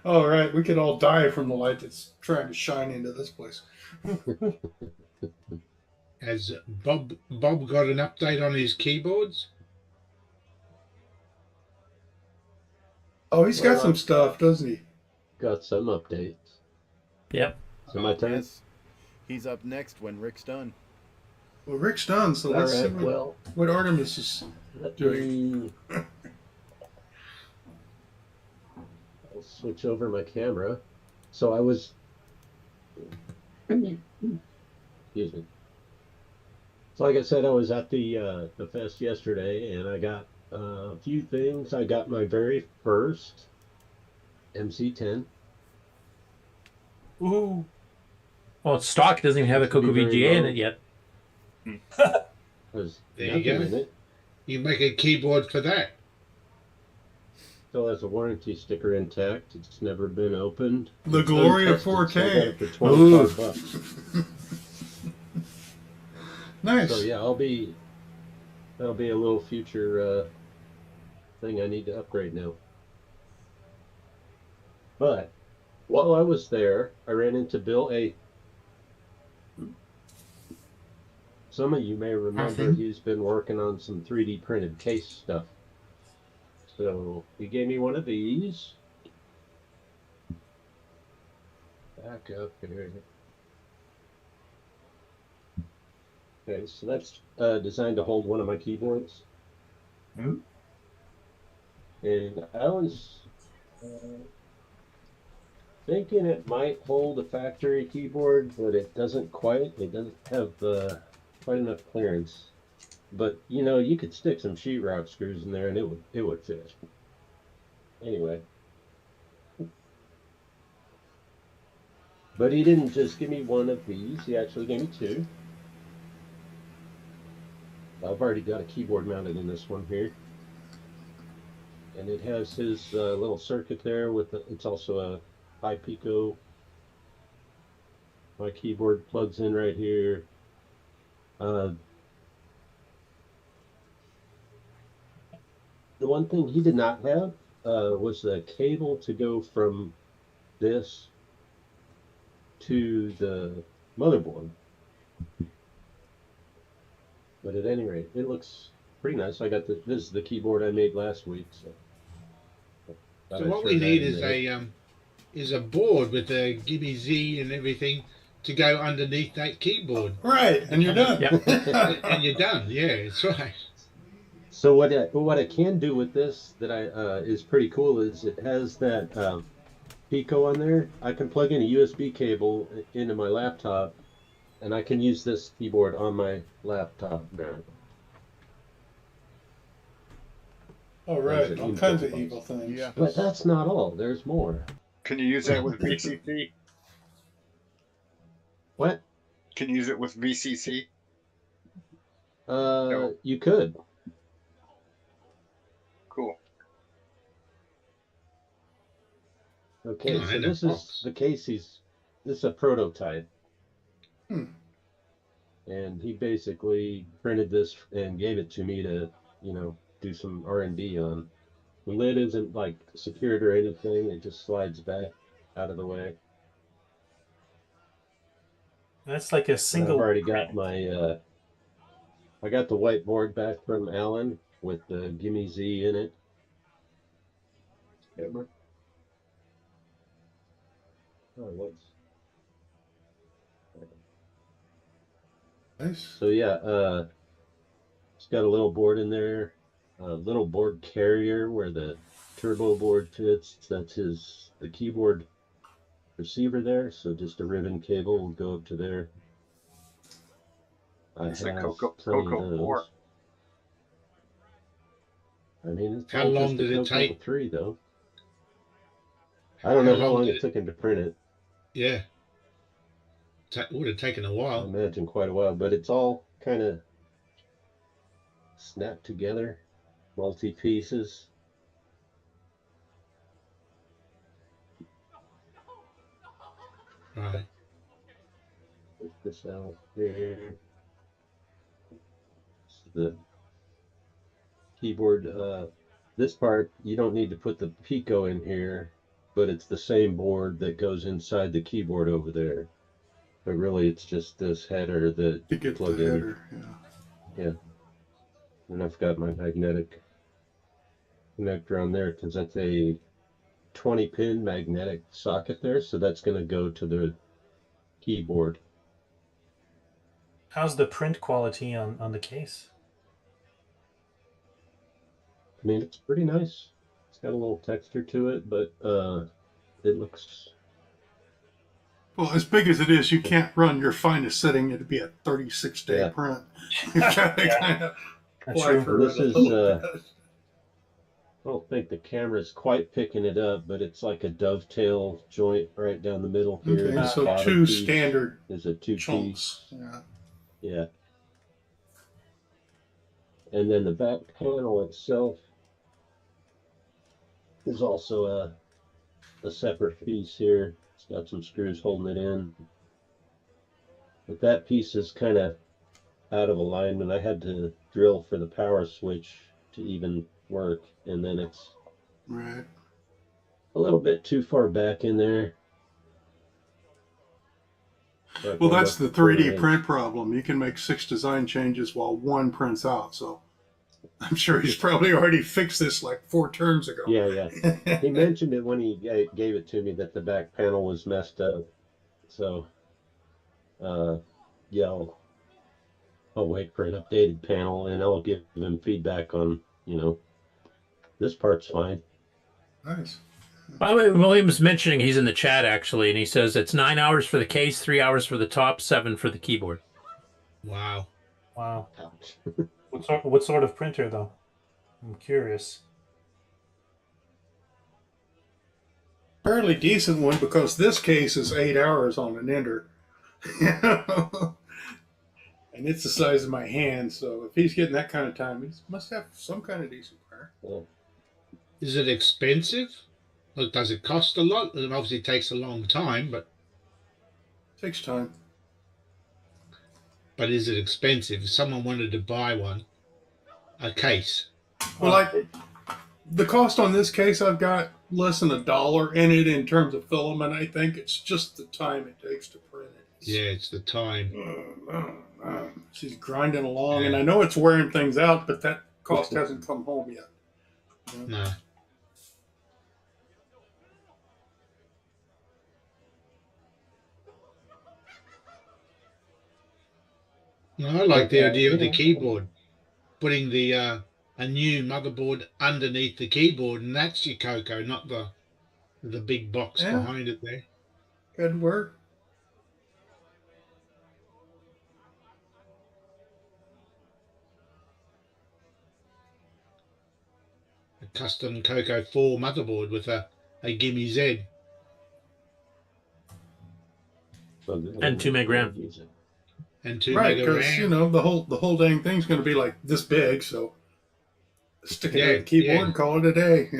All right, we could all die from the light that's trying to shine into this place. Has Bob got an update on his keyboards? Oh, he's got some stuff, doesn't he? Got some updates. Yep. So my turn. Yes. He's up next when Rick's done. Well, Rick's done, so All let's see right, what Artemis is doing. I'll switch over my camera. So I was. Excuse me. So like I said, I was at the fest yesterday, and I got a few things. I got my very first MC10. Ooh. Well, it's stock. It doesn't even have a CoCo VGA in it yet. There you go. You make a keyboard for that. Still has a warranty sticker intact. It's never been opened. The It's glory of untested, so I got 4K. it for $25. Nice. So yeah, that'll be a little future thing I need to upgrade now. But while I was there, I ran into Bill A. Some of you may remember he's been working on some 3D printed case stuff. So he gave me one of these. Back up here. Okay, so that's designed to hold one of my keyboards. Ooh. And I was thinking it might hold a factory keyboard, but it doesn't quite. It doesn't have quite enough clearance. But you could stick some sheetrock screws in there, and it would fit. Anyway. But he didn't just give me one of these. He actually gave me two. I've already got a keyboard mounted in this one here. And it has his little circuit there with it's also a high pico. My keyboard plugs in right here. The one thing he did not have was the cable to go from this to the motherboard. But at any rate, it looks pretty nice. I got this is the keyboard I made last week. So what we need is a board with a K.B.B and everything to go underneath that keyboard. Right, and you're done. And you're done. Yeah, that's right. So what I can do with this that is pretty cool is it has that Pico on there. I can plug in a USB cable into my laptop, and I can use this keyboard on my laptop now. All right, all kinds of evil things. Yeah. But that's not all. There's more. Can you use that with VCP? What? Can you use it with VCC? You could. Cool. Okay, Oh, so in a this is box. the case. This is a prototype. Hmm. And he basically printed this and gave it to me to, do some R&D on. The lid isn't like secured or anything. It just slides back out of the way. That's like a And I've single. already got my, I got the whiteboard back from Alan with the Gimme Z in it. Camera. Oh, what's Nice. So yeah, it's got a little board in there, a little board carrier where the turbo board fits. That's the keyboard receiver there. So just a ribbon cable will go up to there. I It's a have CoCo plenty of CoCo 4. those. I mean, it's How all long just a did it CoCo take? 3 though. I don't know how long it took him to print it. Yeah. Would have taken a I while. imagine quite a while, but it's all kind of snapped together, multi-pieces. Right. Put this out here. The keyboard, this part, you don't need to put the Pico in here, but it's the same board that goes inside the keyboard over there. But really, it's just this header that To get plug the in. header, Yeah. And I've got my magnetic connector on there because that's a 20-pin magnetic socket there, so that's going to go to the keyboard. How's the print quality on the case? I mean, it's pretty nice. It's got a little texture to it, but it looks... Well, as big as it is, you can't run your finest setting. It'd be a 36-day print. You gotta kind of fly through This it is, a little bit. I don't think the camera's quite picking it up, but it's like a dovetail joint right down the middle here. Okay, The so bottom two piece standard is a two-piece. chunks. Yeah. Yeah. And then the back panel itself is also a separate piece here. It's got some screws holding it in. But that piece is kind of out of alignment. I had to drill for the power switch to even work, and then it's Right. a little bit too far back in there. Well, that's the 3D print problem. You can make 6 design changes while 1 prints out. So I'm sure he's probably already fixed this like 4 turns ago. Yeah. He mentioned it when he gave it to me that the back panel was messed up. So, yeah, I'll wait for an updated panel and I'll give him feedback on, this part's fine. Nice. By the way, William's mentioning he's in the chat actually, and he says it's 9 hours for the case, 3 hours for the top, 7 for the keyboard. Wow. Wow. What sort of printer though? I'm curious. Fairly decent one because this case is 8 hours on an ender. And it's the size of my hand, so if he's getting that kind of time, he must have some kind of decent printer. Is it expensive? Like, does it cost a lot? It obviously takes a long time, but takes time. But is it expensive? If someone wanted to buy a case. Well, like the cost on this case, I've got less than $1 in it in terms of filament. I think it's just the time it takes to print it. Yeah, it's the time. She's grinding along, and I know it's wearing things out, but that cost hasn't come home yet. No. No, I like the idea of the keyboard, putting the a new motherboard underneath the keyboard, and that's your CoCo, not the big box behind it there. Good work. A custom CoCo 4 motherboard with a Gimme Z. And 2 meg RAM. And 2 Right, meg because RAM. the whole dang thing's going to be like this big, so stick it on the keyboard and call it a day.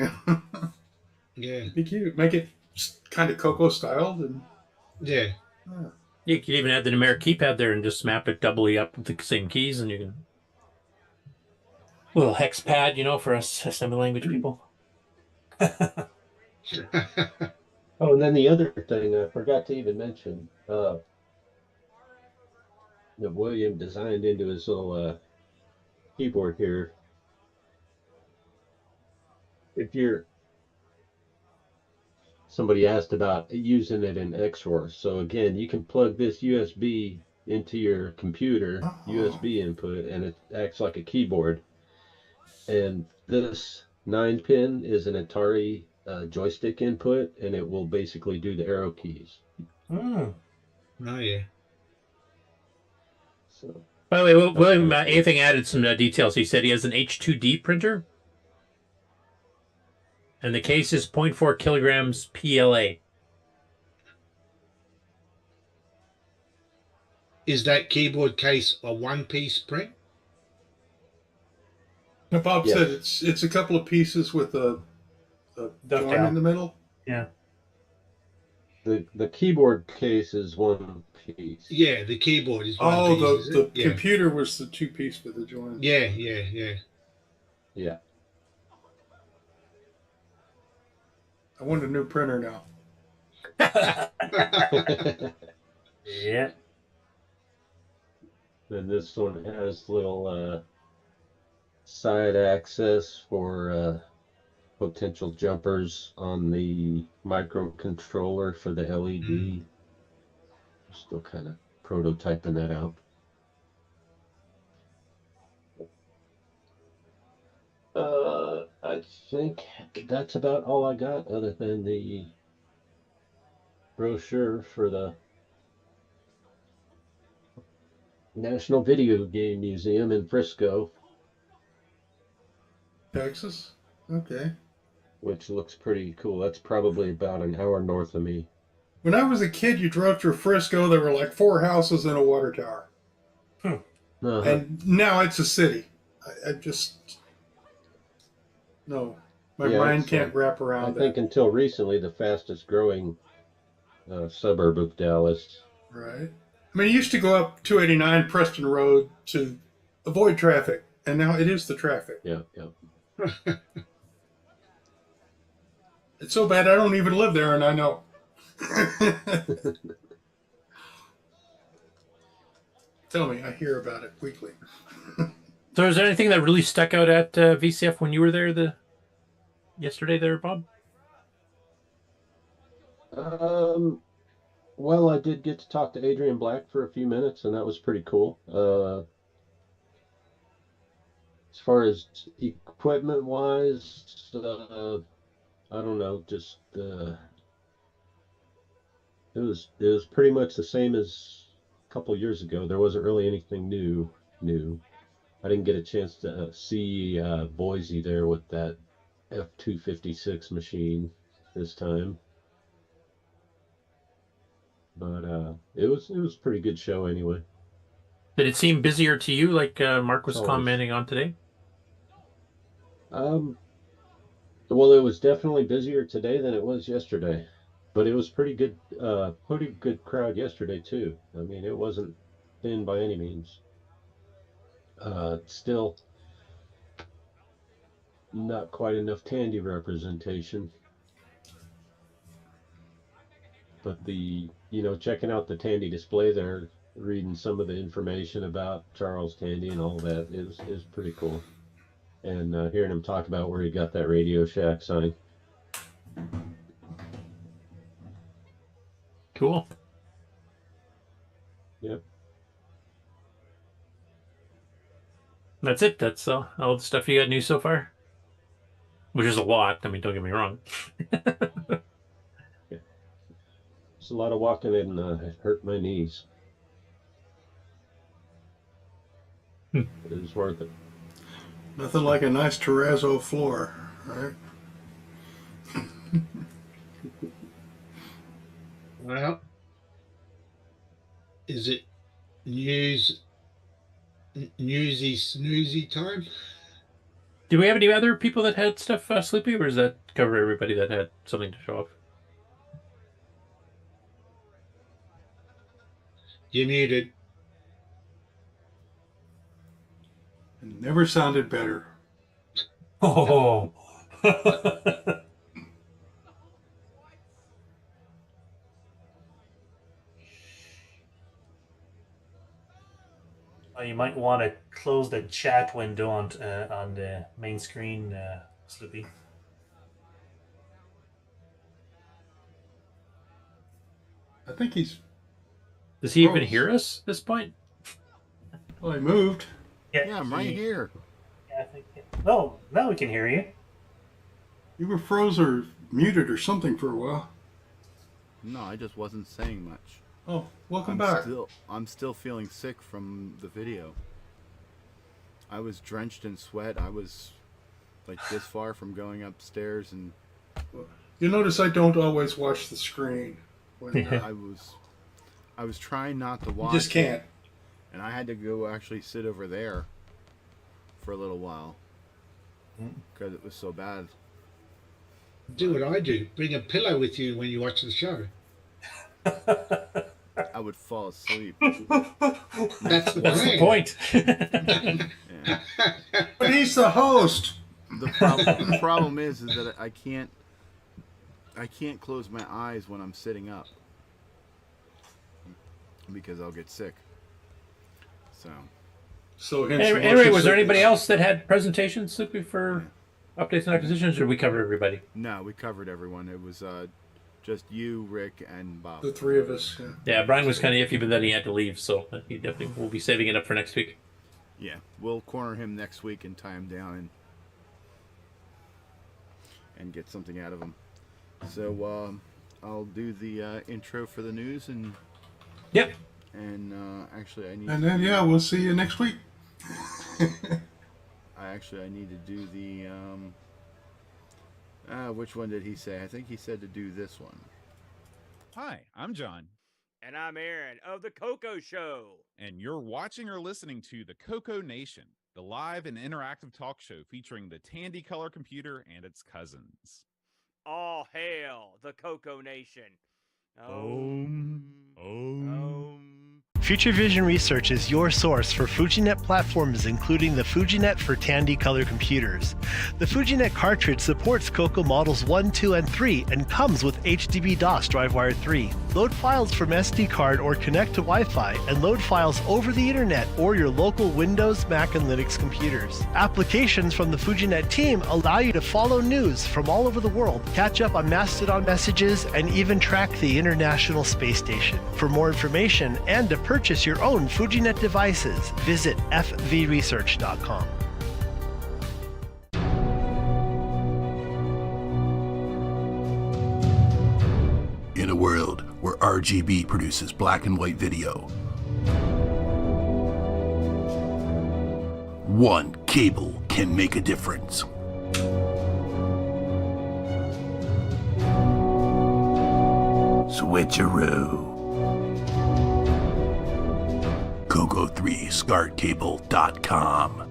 Yeah. Be cute. Make it kind of CoCo styled and yeah. You could even add the numeric keypad there and just map it doubly up with the same keys, and you can little hex pad, for us assembly language people. Oh, and then the other thing I forgot to even mention, that William designed into his little keyboard here. Somebody asked about using it in XOR. So again, you can plug this USB into your computer, USB input, and it acts like a keyboard. And this 9-pin is an Atari joystick input, and it will basically do the arrow keys. Oh yeah. So, by the way, William Anything added some details. He said he has an H2D printer, and the case is 0.4 kilograms PLA. Is that keyboard case a one-piece print? Now, Bob said it's a couple of pieces with a joint in the middle. Yeah. The keyboard case is one piece. Yeah, the keyboard is one piece. The computer was the 2-piece with the joint. Yeah. Yeah. I want a new printer now. Yeah. Then this one has little side access for potential jumpers on the microcontroller for the LED. Still kind of prototyping that out. I think that's about all I got, other than the brochure for the National Video Game Museum in Frisco, Texas? Okay. which looks pretty cool. That's probably about an hour north of me. When I was a kid, you drove through Frisco, there were like 4 houses and a water tower. And now it's a city. I just... No. My mind can't wrap around that. I think until recently, the fastest growing suburb of Dallas. Right. I mean, you used to go up 289 Preston Road to avoid traffic, and now it is the traffic. Yeah. It's so bad I don't even live there, and I know. Tell me, I hear about it weekly. So is there anything that really stuck out at VCF when you were there yesterday there, Bob? Well, I did get to talk to Adrian Black for a few minutes, and that was pretty cool. As far as equipment-wise, I don't know, just it was pretty much the same as a couple of years ago. There wasn't really anything new. I didn't get a chance to see Boise there with that F256 machine this time. But it was a pretty good show anyway. Did it seem busier to you, like Mark was commenting on today? Well, it was definitely busier today than it was yesterday, but it was pretty good crowd yesterday too. I mean, it wasn't thin by any means. Still not quite enough Tandy representation. But checking out the Tandy display there, reading some of the information about Charles Tandy and all that is pretty cool. And hearing him talk about where he got that Radio Shack sign. Cool. Yep. That's it. That's all the stuff you got new so far? Which is a lot. I mean, don't get me wrong. It's a lot of walking and it hurt my knees. It was worth it. Nothing like a nice terrazzo floor, right? Well, Is it newsy snoozy time? Do we have any other people that had stuff, Sloopy, or does that cover everybody that had something to show off? You're muted. It never sounded better. Oh. You might want to close the chat window on the main screen, Sloopy. I think he's. Does he even hear us at this point? Well, he moved. Yeah, I'm right here. Yeah, I think. No, now we can hear you. You were froze or muted or something for a while. No, I just wasn't saying much. Oh, welcome back. I'm still feeling sick from the video. I was drenched in sweat. I was like this far from going upstairs, and You notice I don't always watch the screen. When, I was trying not to watch. You just can't. And I had to go actually sit over there for a little while because it was so bad. Do what I do. Bring a pillow with you when you watch the show. I would fall asleep. That's the point. Yeah. But he's the host. The problem is that I can't close my eyes when I'm sitting up because I'll get sick. So anyway, was there anybody else that had presentations, Sloopy, for updates and acquisitions, or did we cover everybody? No, we covered everyone. It was just you, Rick, and Bob. The three of us. Yeah, Brian was kind of iffy, but then he had to leave, so he definitely will be saving it up for next week. Yeah, we'll corner him next week and tie him down and get something out of him. So I'll do the intro for the news and. Yep. And actually, I need. And then we'll see you next week. I need to do the. Which one did he say? I think he said to do this one. Hi, I'm John. And I'm Aaron of the CoCo Show. And you're watching or listening to the CoCoNation, the live and interactive talk show featuring the Tandy color computer and its cousins. All hail the CoCoNation. Future Vision Research is your source for FujiNet platforms, including the FujiNet for Tandy color computers. The FujiNet cartridge supports CoCo models 1, 2, and 3 and comes with HDB-DOS DriveWire 3. Load files from SD card or connect to Wi-Fi and load files over the internet or your local Windows, Mac, and Linux computers. Applications from the FujiNet team allow you to follow news from all over the world, catch up on Mastodon messages, and even track the International Space Station. For more information and to purchase your own FujiNet devices, visit fvresearch.com. In a world where RGB produces black and white video, one cable can make a difference. Switcheroo. CoCo3SCARTcable.com.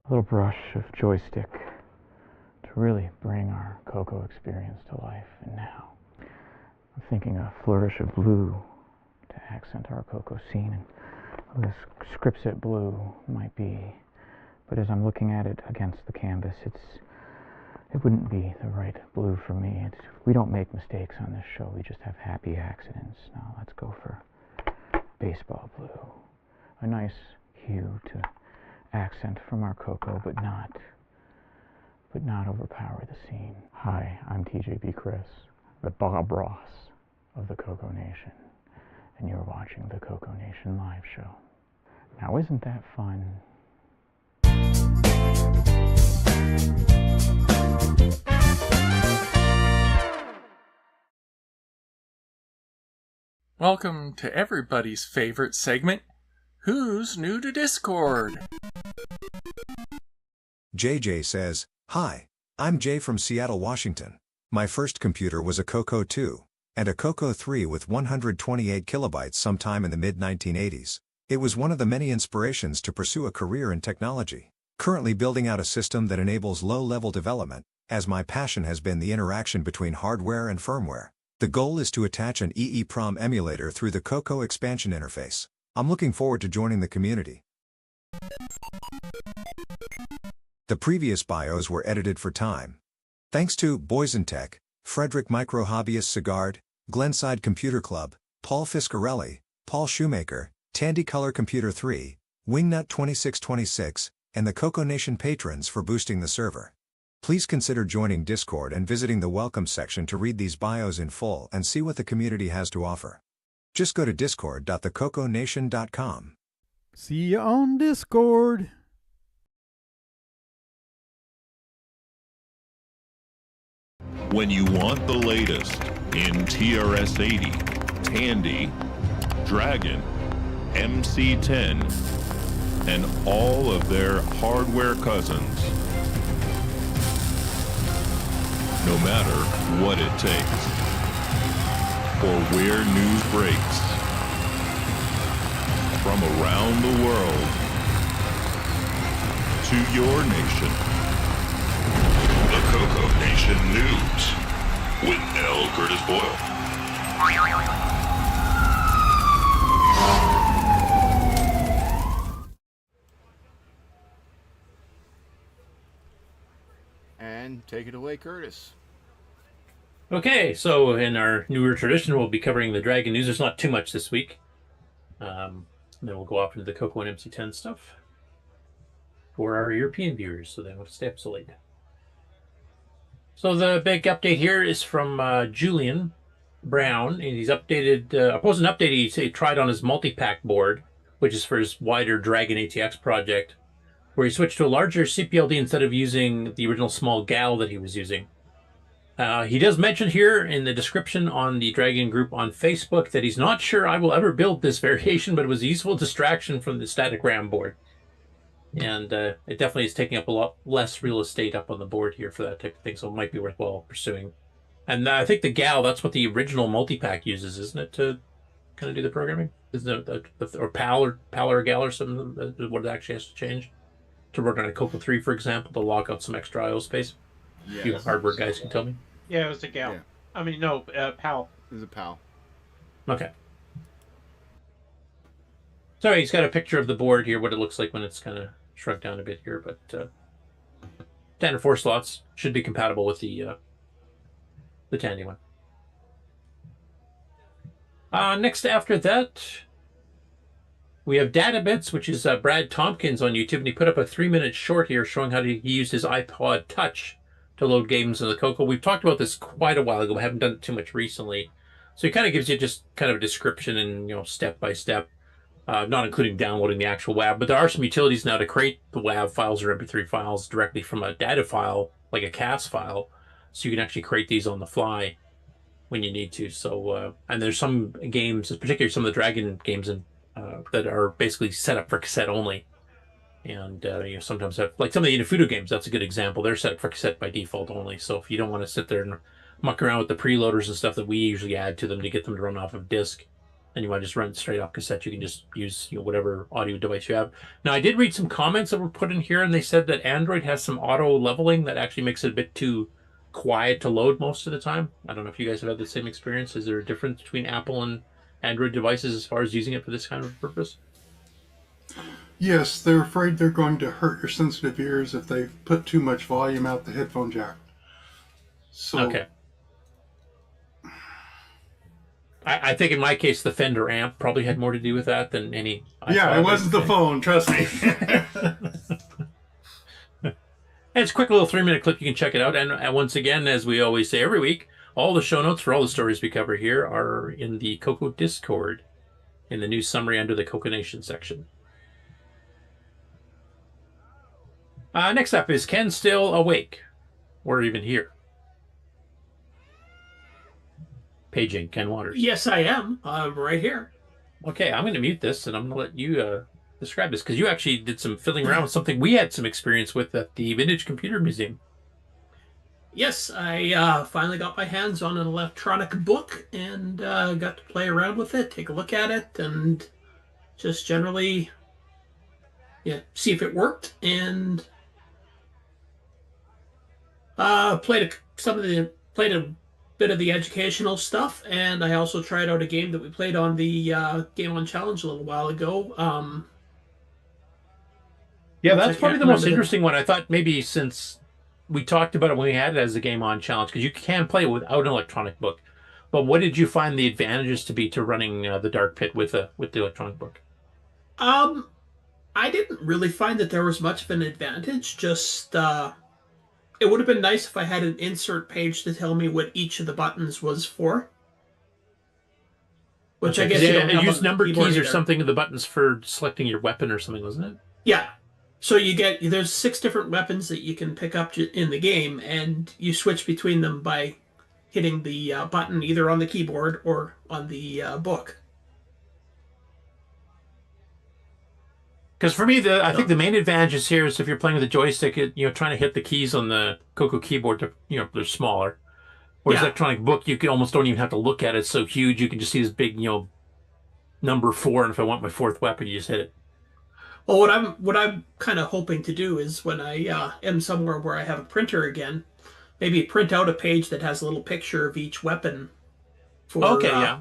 A little brush of joystick to really bring our CoCo experience to life. And now I'm thinking a flourish of blue to accent our CoCo scene. And this scriptset blue might be, but as I'm looking at it against the canvas, it wouldn't be the right blue for me. We don't make mistakes on this show. We just have happy accidents. Now let's go for baseball blue. A nice hue to accent from our CoCo, but not overpower the scene. Hi, I'm TJB Chris, the Bob Ross of the CoCoNation, and you're watching the CoCoNation live show. Now isn't that fun? Welcome to everybody's favorite segment, Who's New to Discord? JJ says, "Hi, I'm Jay from Seattle, Washington. My first computer was a CoCo 2. and a CoCo 3 with 128 kilobytes sometime in the mid-1980s. It was one of the many inspirations to pursue a career in technology. Currently building out a system that enables low-level development, as my passion has been the interaction between hardware and firmware. The goal is to attach an EEPROM emulator through the CoCo expansion interface. I'm looking forward to joining the community. The previous bios were edited for time. Thanks to Boysentech, Frederick Micro Hobbyist Sigard, Glenside Computer Club, Paul Fiscarelli, Paul Shoemaker, Tandy Color Computer 3, Wingnut 2626, and the CoCoNation patrons for boosting the server. Please consider joining Discord and visiting the welcome section to read these bios in full and see what the community has to offer. Just go to discord.thecoconation.com. See you on Discord. When you want the latest in TRS-80, Tandy, Dragon, MC-10, and all of their hardware cousins, no matter what it takes, or where news breaks, from around the world to your nation. The CoCoNation News with L Curtis Boyle. And take it away, Curtis. Okay, so in our newer tradition, we'll be covering the Dragon news. There's not too much this week. Then we'll go off into the CoCo and MC10 stuff for our European viewers, so they don't have to stay up so late. So the big update here is from Julian Brown, and he's updated, opposed an update he tried on his multi-pack board, which is for his wider Dragon ATX project, where he switched to a larger CPLD instead of using the original small GAL that he was using. He does mention here in the description on the Dragon group on Facebook that he's not sure I will ever build this variation, but it was a useful distraction from the static RAM board. And it definitely is taking up a lot less real estate up on the board here for that type of thing, so it might be worthwhile pursuing. And I think the GAL, that's what the original multi-pack uses, isn't it, to kind of do the programming? Isn't it, or PAL or GAL or something, what it actually has to change? To work on a CoCo 3, for example, to lock out some extra I/O space? Yes. You hardware guys can tell me. Yeah, it was a GAL. Yeah. I mean, no, PAL. It was a PAL. Okay. So he's got a picture of the board here, what it looks like when it's kind of shrunk down a bit here, but standard 4 slots should be compatible with the Tandy one. Next after that, we have Data Bits, which is Brad Tompkins on YouTube, and he put up a 3-minute short here showing how he used his iPod Touch to load games in the CoCo. We've talked about this quite a while ago. We haven't done it too much recently. So he kind of gives you just kind of a description and, you know, step by step, not including downloading the actual WAV. But there are some utilities now to create the WAV files or MP3 files directly from a data file, like a CAS file. So you can actually create these on the fly when you need to. So, and there's some games, particularly some of the Dragon games that are basically set up for cassette only. And you sometimes have, like some of the Inafudo games, that's a good example. They're set up for cassette by default only. So if you don't want to sit there and muck around with the preloaders and stuff that we usually add to them to get them to run off of disk, and you want to just run it straight off cassette, you can just use, you know, whatever audio device you have. Now, I did read some comments that were put in here, and they said that Android has some auto leveling that actually makes it a bit too quiet to load most of the time. I don't know if you guys have had the same experience. Is there a difference between Apple and Android devices as far as using it for this kind of purpose? Yes, they're afraid they're going to hurt your sensitive ears if they put too much volume out the headphone jack. So, okay. I think in my case, the Fender amp probably had more to do with that than any... Yeah, it wasn't the phone, trust me. And it's a quick little 3-minute clip. You can check it out. And once again, as we always say every week, all the show notes for all the stories we cover here are in the CoCo Discord in the news summary under the CoCoNation section. Next up is Ken still awake? Or even here? Paging Ken Waters. Yes, I am. I'm right here. Okay, I'm going to mute this, and I'm going to let you describe this, because you actually did some fiddling around with something we had some experience with at the Vintage Computer Museum. Yes, I finally got my hands on an electronic book and got to play around with it, take a look at it, and just generally, see if it worked. And played a bit of the educational stuff, and I also tried out a game that we played on the Game On Challenge a little while ago. Yeah, which I that's probably can't the most remember interesting one. I thought maybe since we talked about it when we had it as a Game On Challenge, because you can play it without an electronic book. But what did you find the advantages to be to running the Dark Pit with the electronic book? I didn't really find that there was much of an advantage. Just it would have been nice if I had an insert page to tell me what each of the buttons was for. Which I guess you don't have use on the number keyboard keys or either. something of the buttons for selecting your weapon or something, wasn't it? Yeah. So there's 6 different weapons that you can pick up in the game, and you switch between them by hitting the button either on the keyboard or on the book. Because for me, I think the main advantage is here is if you're playing with a joystick, trying to hit the keys on the CoCo keyboard, they're smaller. Whereas electronic book, you almost don't even have to look at it. It's so huge, you can just see this big, number 4, and if I want my 4th weapon, you just hit it. Well, what I'm kind of hoping to do is when I am somewhere where I have a printer again, maybe print out a page that has a little picture of each weapon. Okay, yeah.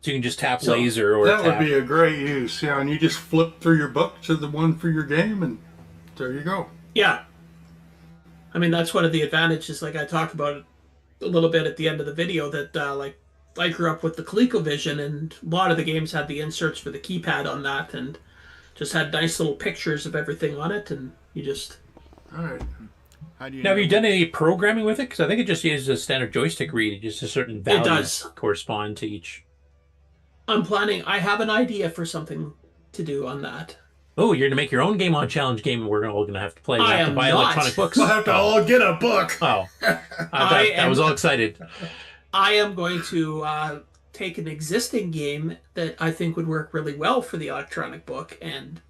So you can just tap laser or that would be a great use. Yeah, and you just flip through your book to the one for your game, and there you go. Yeah. I mean, that's one of the advantages, like I talked about a little bit at the end of the video, that like I grew up with the ColecoVision, and a lot of the games had the inserts for the keypad on that, and just had nice little pictures of everything on it, and you just... All right. Now, have you done any programming with it? Because I think it just uses a standard joystick read. Just a certain values does correspond to each. I have an idea for something to do on that. Oh, you're going to make your own Game On Challenge game, and we're all going to have to play. We'll have to buy electronic books. We'll have to all get a book. Oh. I was all excited. I am going to take an existing game that I think would work really well for the electronic book and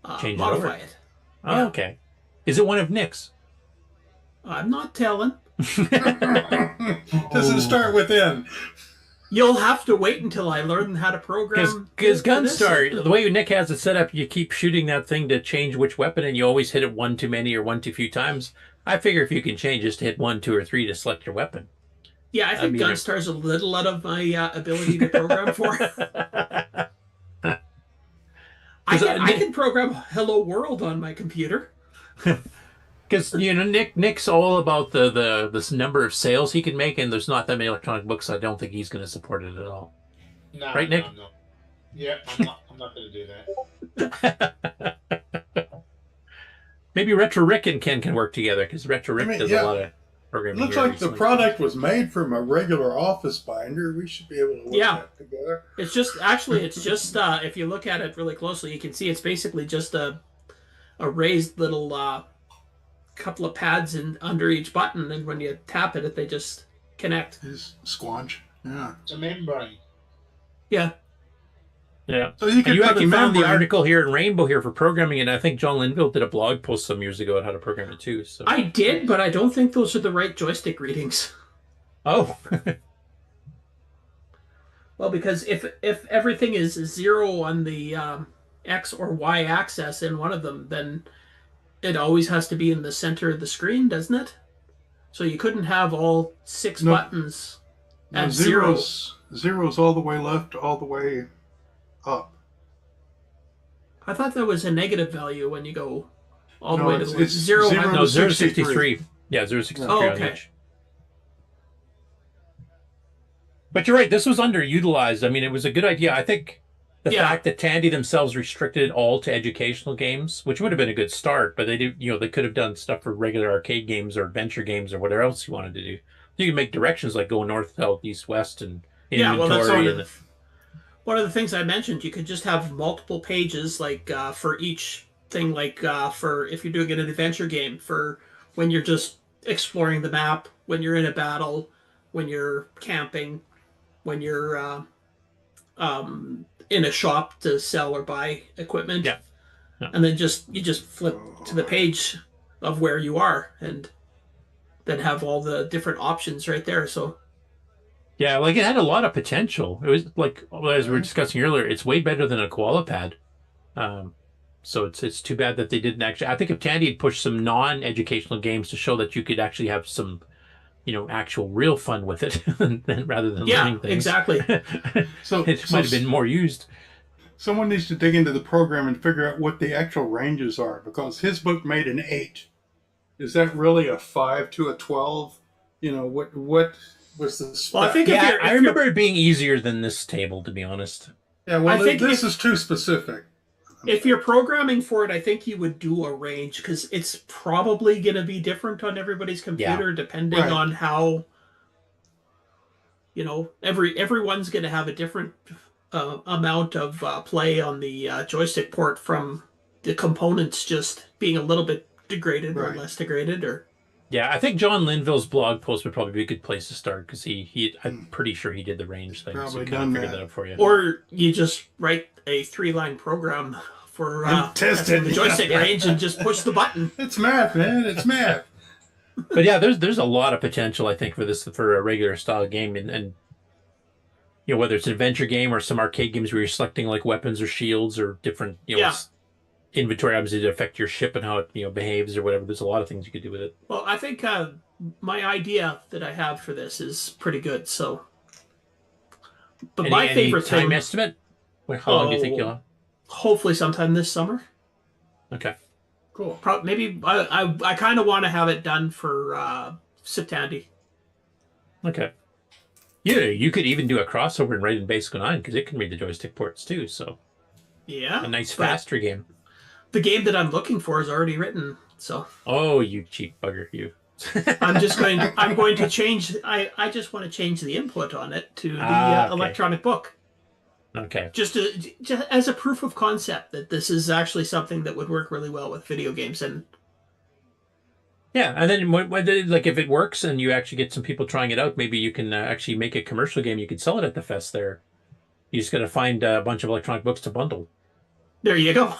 modify it. Oh, okay. Is it one of Nick's? I'm not telling. Does it start with N? You'll have to wait until I learn how to program. Because Gunstar, the way Nick has it set up, you keep shooting that thing to change which weapon, and you always hit it one too many or one too few times. I figure if you can change just to hit 1, 2, or 3 to select your weapon. Yeah, I think Gunstar's a little out of my ability to program for. I can program Hello World on my computer. Because Nick's all about this number of sales he can make, and there's not that many electronic books. So I don't think he's going to support it at all. No, right, Nick? No, I'm not. Yeah, I'm not going to do that. Maybe Retro Rick and Ken can work together, because Retro Rick does a lot of programming. It looks like the product was made from a regular office binder. We should be able to work that together. It's just if you look at it really closely, you can see it's basically just a raised little couple of pads under each button, and when you tap it, they just connect. It's squanch. Yeah. It's a membrane. Yeah. Yeah. So you actually found the article here in Rainbow here for programming, and I think John Linville did a blog post some years ago on how to program it too. So I did, but I don't think those are the right joystick readings. Oh. Well, because if everything is 0 on the X or Y axis in one of them, then it always has to be in the center of the screen, doesn't it? So you couldn't have all 6 buttons at 0. Zero's all the way left, all the way up. I thought that was a negative value when you go all the way to the it's 0. 0 No, to 063. Yeah, 063 Oh, on okay. each. But you're right, this was underutilized. I mean, it was a good idea. I think the fact that Tandy themselves restricted it all to educational games, which would have been a good start, but they did, they could have done stuff for regular arcade games or adventure games or whatever else you wanted to do. You can make directions like go north, south, east, west, and inventory. One of the things I mentioned, you could just have multiple pages, like for each thing, like for if you're doing an adventure game, for when you're just exploring the map, when you're in a battle, when you're camping, when you're in a shop to sell or buy equipment. Yeah. And then you just flip to the page of where you are, and that have all the different options right there. So Yeah, like it had a lot of potential. It was like, as we were discussing earlier, it's way better than a koala pad. So it's too bad that they didn't actually. I think if Tandy had pushed some non-educational games to show that you could actually have some, actual real fun with it, rather than learning things. Exactly. So it might have been more used. Someone needs to dig into the program and figure out what the actual ranges are, because his book made an 8. Is that really a 5 to a 12? What was the spec? Well, I think I remember it being easier than this table, to be honest. Yeah, well, I think this is too specific. If you're programming for it, I think you would do a range, because it's probably going to be different on everybody's computer, depending on how, everyone's going to have a different amount of play on the joystick port from the components just being a little bit degraded or less degraded, or. Yeah, I think John Linville's blog post would probably be a good place to start, because I'm pretty sure he did the range thing. Probably so he done figured that. that out for you. Or you just write a 3-line program for tested the joystick range and just push the button. It's math, man. It's math. But yeah, there's a lot of potential, I think, for a regular style game, and whether it's an adventure game or some arcade games where you're selecting like weapons or shields or different inventory items that affect your ship and how it behaves or whatever. There's a lot of things you could do with it. Well, I think my idea that I have for this is pretty good. So, but my favorite time thing, estimate? How long do you think you'll have? Hopefully, sometime this summer. Okay. Cool. Maybe I kind of want to have it done for Tandy. Okay. Yeah, you could even do a crossover and write in Basic 09, because it can read the joystick ports too. So yeah, a nice faster game. The game that I'm looking for is already written. So. Oh, you cheap bugger, you. I'm going to change. I just want to change the input on it to the electronic book. Okay. Just as a proof of concept that this is actually something that would work really well with video games. And yeah, and then like if it works and you actually get some people trying it out, maybe you can actually make a commercial game. You could sell it at the fest there. You just got to find a bunch of electronic books to bundle. There you go.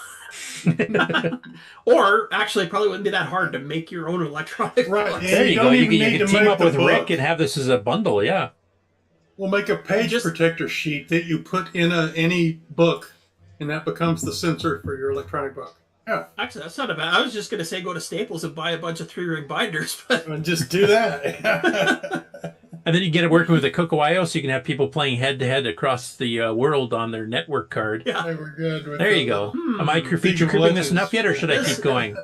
Or actually, it probably wouldn't be that hard to make your own electronic. Right. There you go. You can team up with Rick and have this as a bundle. Yeah. We'll make a page protector sheet that you put in any book, and that becomes the sensor for your electronic book. Yeah. Actually, that's not bad. I was just going to say go to Staples and buy a bunch of 3-ring binders. But and just do that. And then you get it working with the CoCo so you can have people playing head-to-head across the world on their network card. Yeah, we're good. There you go. Am I feature creeping this enough yet, or should I keep going?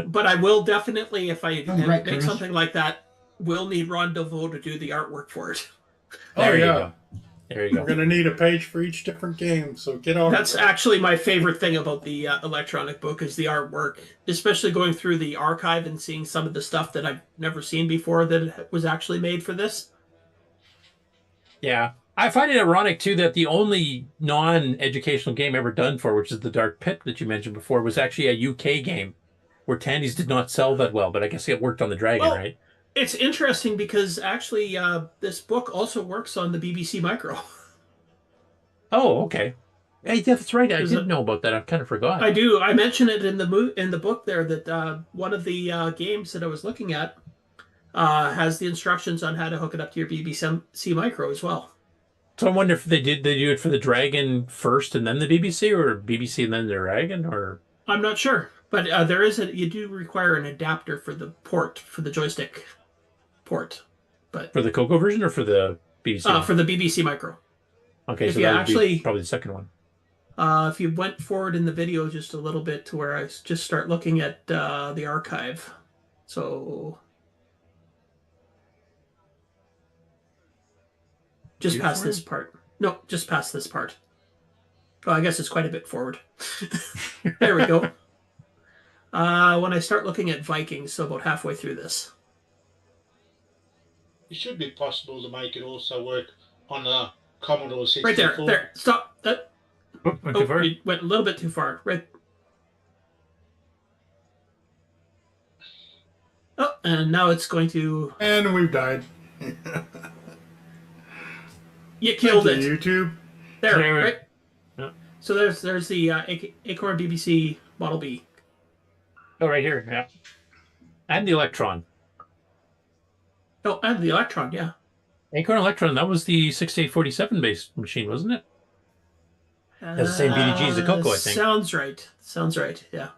But I will definitely, if I make something like that, will need Ron DeVoe to do the artwork for it. There you go. There you go. We're going to need a page for each different game, so get on. That's actually my favorite thing about the electronic book is the artwork, especially going through the archive and seeing some of the stuff that I've never seen before that was actually made for this. Yeah. I find it ironic, too, that the only non-educational game ever done for, which is the Dark Pit that you mentioned before, was actually a UK game where Tandy's did not sell that well, but I guess it worked on the Dragon, right? It's interesting because actually this book also works on the BBC Micro. Oh, okay. Hey, that's right. I didn't know about that. I kind of forgot. I do. I mentioned it in the book there that one of the games that I was looking at has the instructions on how to hook it up to your BBC Micro as well. So I wonder if they do it for the Dragon first and then the BBC, or BBC and then the Dragon, or I'm not sure, but you do require an adapter for the port for the joystick port, but for the CoCo version or for the BBC? For the BBC Micro. Okay, if so you that would actually be probably the second one. If you went forward in the video just a little bit to where I just start looking at the archive, so just past this part. No, just past this part. Oh, I guess it's quite a bit forward. There we go. When I start looking at Vikings, so about halfway through this. It should be possible to make it also work on a Commodore 64. Right there. Stop. Went too far. You went a little bit too far. Right. Oh, and now it's going to... And we've died. You killed it. YouTube. There, right? Yeah. So there's the Acorn BBC Model B. Oh, right here, yeah. And the Electron. Oh, and the Electron, yeah. Acorn Electron, that was the 6847 based machine, wasn't it? Has the same BDG as the CoCo, I think. Sounds right. Sounds right, yeah.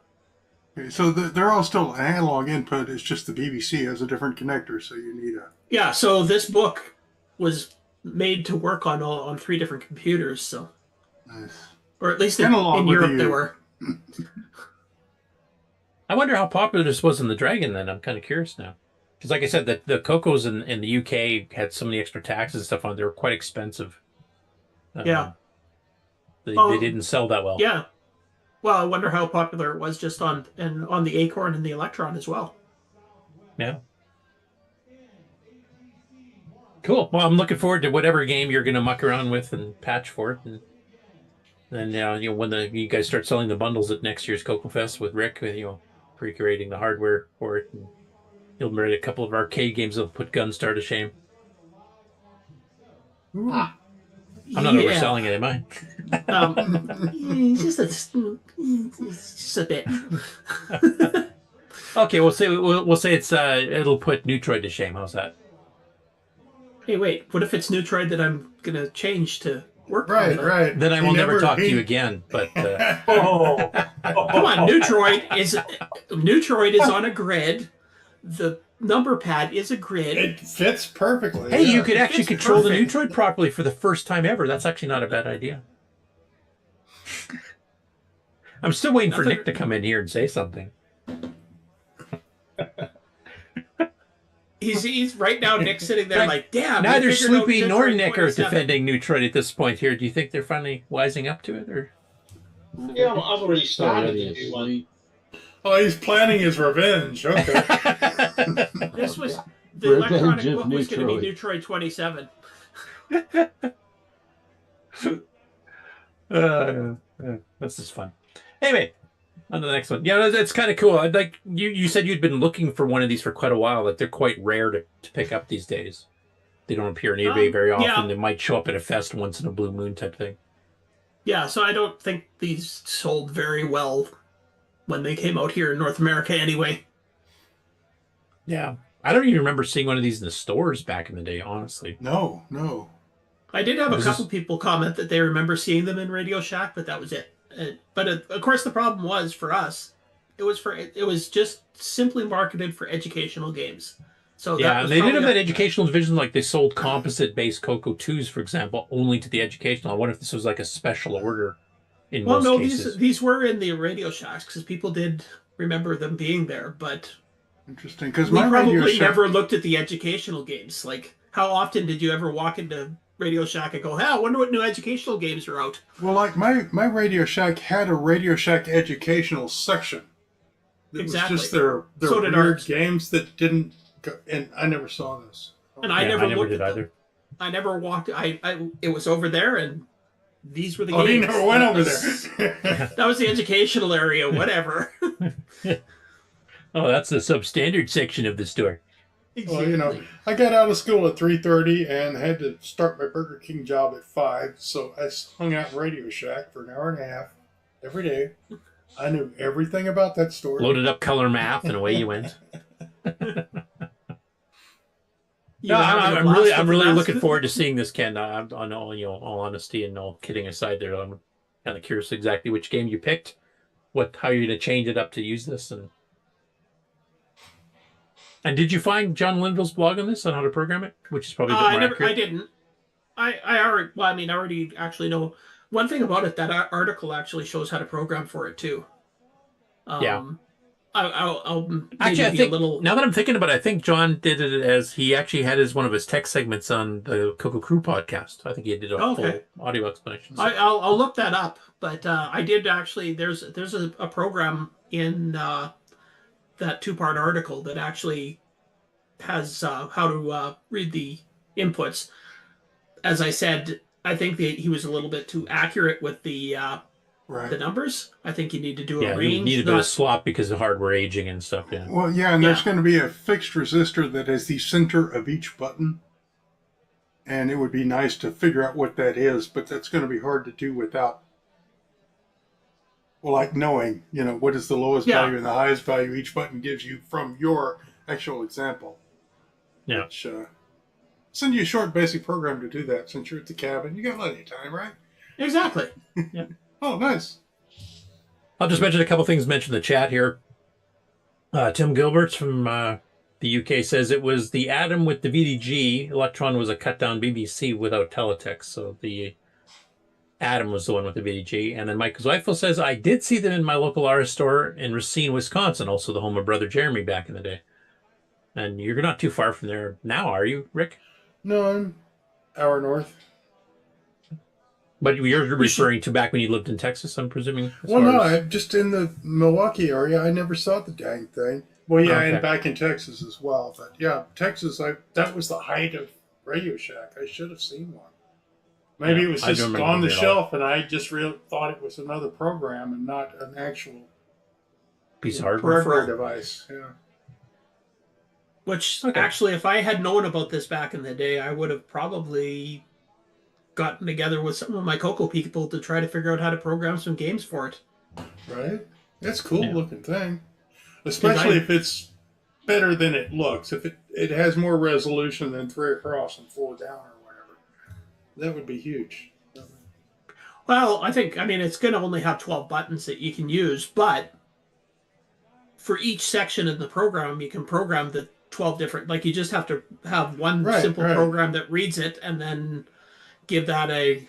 Okay, so they're all still analog input. It's just the BBC has a different connector, so you need a... Yeah, so this book was made to work on 3 different computers, so... Nice. Or at least in Europe they were. I wonder how popular this was in the Dragon then. I'm kind of curious now. Because like I said, the CoCos in the UK had so many extra taxes and stuff on it. They were quite expensive. Yeah. They didn't sell that well. Yeah. Well, I wonder how popular it was just on the Acorn and the Electron as well. Yeah. Cool. Well, I'm looking forward to whatever game you're going to muck around with and patch for it. And then, when you guys start selling the bundles at next year's CoCo Fest with Rick, pre-curating the hardware for it, and you'll write a couple of arcade games that'll put Gunstar to shame. I'm not overselling it, am I? Just a bit. Okay, we'll say it'll put Neutroid to shame. How's that? Hey, wait. What if it's Neutroid that I'm gonna change to work? Right. Then I will never talk to you again. But come on, Neutroid is on a grid. The number pad is a grid. It fits perfectly. Hey, you could actually control the Neutroid properly for the first time ever. That's actually not a bad idea. I'm still waiting for Nick to come in here and say something. He's right now. Nick's sitting there like, damn. Neither Sloopy nor Nick are defending Neutroid at this point here. Do you think they're finally wising up to it, or? Yeah, well, I've already started the new one. Oh, he's planning his revenge. Okay. This was the electronic book was going to be Neutroid 27. This is fun. Anyway, on to the next one. Yeah, that's kind of cool. I'd like you said you'd been looking for one of these for quite a while. Like they're quite rare to pick up these days. They don't appear in eBay very often. Yeah. They might show up at a fest once in a blue moon type thing. Yeah, so I don't think these sold very well when they came out here in North America anyway. Yeah. I don't even remember seeing one of these in the stores back in the day, honestly. No. I did have a couple people comment that they remember seeing them in Radio Shack, but that was it. But of course, the problem was for us, it was just simply marketed for educational games. So yeah, they did have that educational division, like they sold composite-based CoCo 2s, for example, only to the educational. I wonder if this was like a special order in most cases. These were in the Radio Shacks because people did remember them being there, but interesting because we probably never looked at the educational games. Like, how often did you ever walk into Radio Shack and go, "Hey, I wonder what new educational games are out"? Well, like my Radio Shack had a Radio Shack educational section. It was just their weird games that didn't. And I never saw this. And I never looked at them. Either. I never walked. It was over there, and these were the games. Oh, he never went over there. That was the educational area. Whatever. Oh, that's the substandard section of the store. Exactly. Well, I got out of school at 3:30 and had to start my Burger King job at 5. So I hung out in Radio Shack for an hour and a half every day. I knew everything about that store. Loaded up color math, and away you went. No, I'm really looking forward to seeing this, Ken. On all honesty and all kidding aside, there, I'm kind of curious exactly which game you picked, how you're going to change it up to use this, and did you find John Linville's blog on this on how to program it, which is probably a bit more accurate? I didn't. I already actually know one thing about it. That article actually shows how to program for it too. Yeah. I'll actually, I think now that I'm thinking about it, I think John did it as he actually had one of his tech segments on the CoCo Crew podcast. I think he did a full audio explanation. So. I'll look that up, but I did actually. There's a program in that 2-part article that actually has how to read the inputs. As I said, I think he was a little bit too accurate with the numbers. I think you need to do a range. You need a bit of swap because of hardware aging and stuff. Yeah. Well, yeah, and there's going to be a fixed resistor that is the center of each button. And it would be nice to figure out what that is, but that's going to be hard to do without, knowing, what is the lowest value and the highest value each button gives you from your actual example. Yeah. Which, send you a short basic program to do that since you're at the cabin. You got plenty of time, right? Exactly. Yeah. Oh, nice. I'll just mention a couple things mentioned in the chat here. Tim Gilberts from the UK says it was the Atom with the VDG. Electron was a cut-down BBC without teletext. So the Atom was the one with the VDG. And then Mike Zweifel says, I did see them in my local RS store in Racine, Wisconsin, also the home of Brother Jeremy back in the day. And you're not too far from there now, are you, Rick? No, I'm hour north. But you're referring to back when you lived in Texas, I'm presuming? Well, no, I'm just in the Milwaukee area. I never saw the dang thing. Well, yeah, Okay. and back in Texas as well. But yeah, Texas, that was the height of Radio Shack. I should have seen one. Maybe it was just on the shelf, and I just thought it was another program and not an actual piece of hardware peripheral device. Yeah. Which, actually, if I had known about this back in the day, I would have probably gotten together with some of my CoCo people to try to figure out how to program some games for it. Right? That's a cool looking thing. Especially if it's better than it looks. If it has more resolution than 3 across and 4 down or whatever. That would be huge. Well, I mean, it's going to only have 12 buttons that you can use, but for each section in the program, you can program the 12 different, like you just have to have one simple program that reads it and then give that a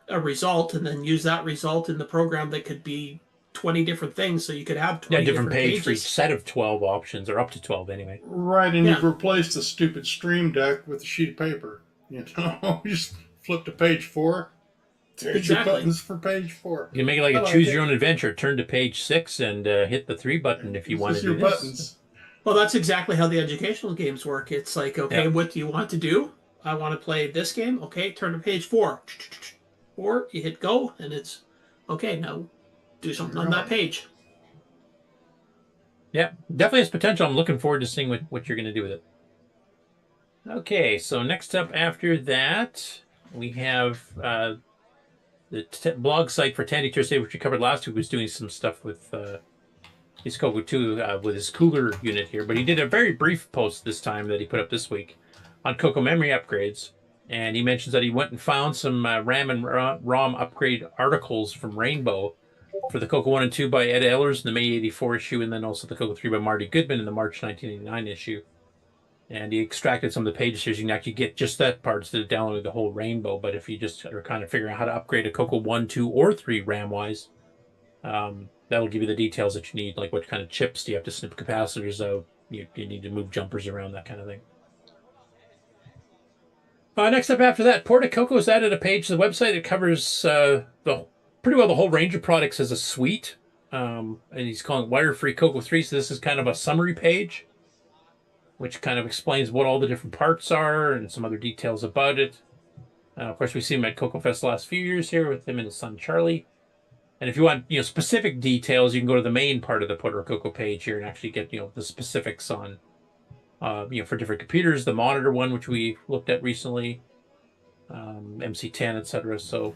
result and then use that result in the program that could be 20 different things. So you could have 20 different page pages. for each set of 12 options, or up to 12 anyway. Right, and you've replaced the stupid Stream Deck with a sheet of paper. You know, you just flip to page 4. There's your buttons for page 4. You can make it like a choose your own adventure. Turn to page 6 and hit the 3 button if you want to do this. Buttons. Well, that's exactly how the educational games work. It's like, okay, what do you want to do? I want to play this game. Okay, turn to page 4. Or you hit go, and it's, okay, now do something on that page. Yeah, definitely has potential. I'm looking forward to seeing what you're going to do with it. Okay, so next up after that, we have the blog site for Tandy TRS-80, which we covered last week, was doing some stuff with his CoCo 2 with his cooler unit here. But he did a very brief post this time that he put up this week on CoCo memory upgrades. And he mentions that he went and found some RAM and ROM upgrade articles from Rainbow for the CoCo 1 and 2 by Ed Ehlers in the May 84 issue, and then also the CoCo 3 by Marty Goodman in the March 1989 issue. And he extracted some of the pages here, so you can actually get just that part instead of downloading the whole Rainbow. But if you just are kind of figuring out how to upgrade a CoCo 1, 2, or 3 RAM-wise, that'll give you the details that you need, like what kind of chips do you have to snip capacitors out, you need to move jumpers around, that kind of thing. Next up after that, Porta CoCo's added a page to the website that covers pretty well the whole range of products as a suite. And he's calling it Wire-Free CoCo 3, so this is kind of a summary page, which kind of explains what all the different parts are and some other details about it. Of course, we see him at CoCo Fest the last few years here with him and his son Charlie. And if you want specific details, you can go to the main part of the Porta CoCo page here and actually get the specifics on for different computers, the monitor one, which we looked at recently, MC10, etc. So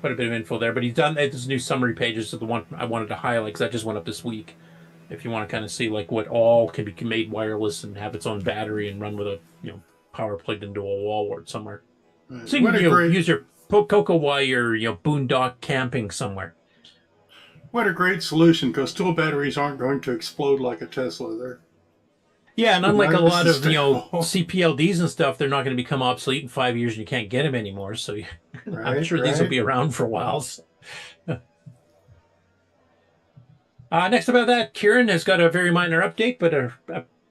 quite a bit of info there. But he's done this new summary pages of the one I wanted to highlight because that just went up this week. If you want to kind of see like what all can be made wireless and have its own battery and run with a power plugged into a wall wart somewhere. Right. So you can use your CoCo while you're boondock camping somewhere. What a great solution, because tool batteries aren't going to explode like a Tesla. They're and unlike a lot of CPLDs and stuff, they're not going to become obsolete in 5 years and you can't get them anymore. So I'm sure these will be around for a while. So. Next about that, Ciaran has got a very minor update, but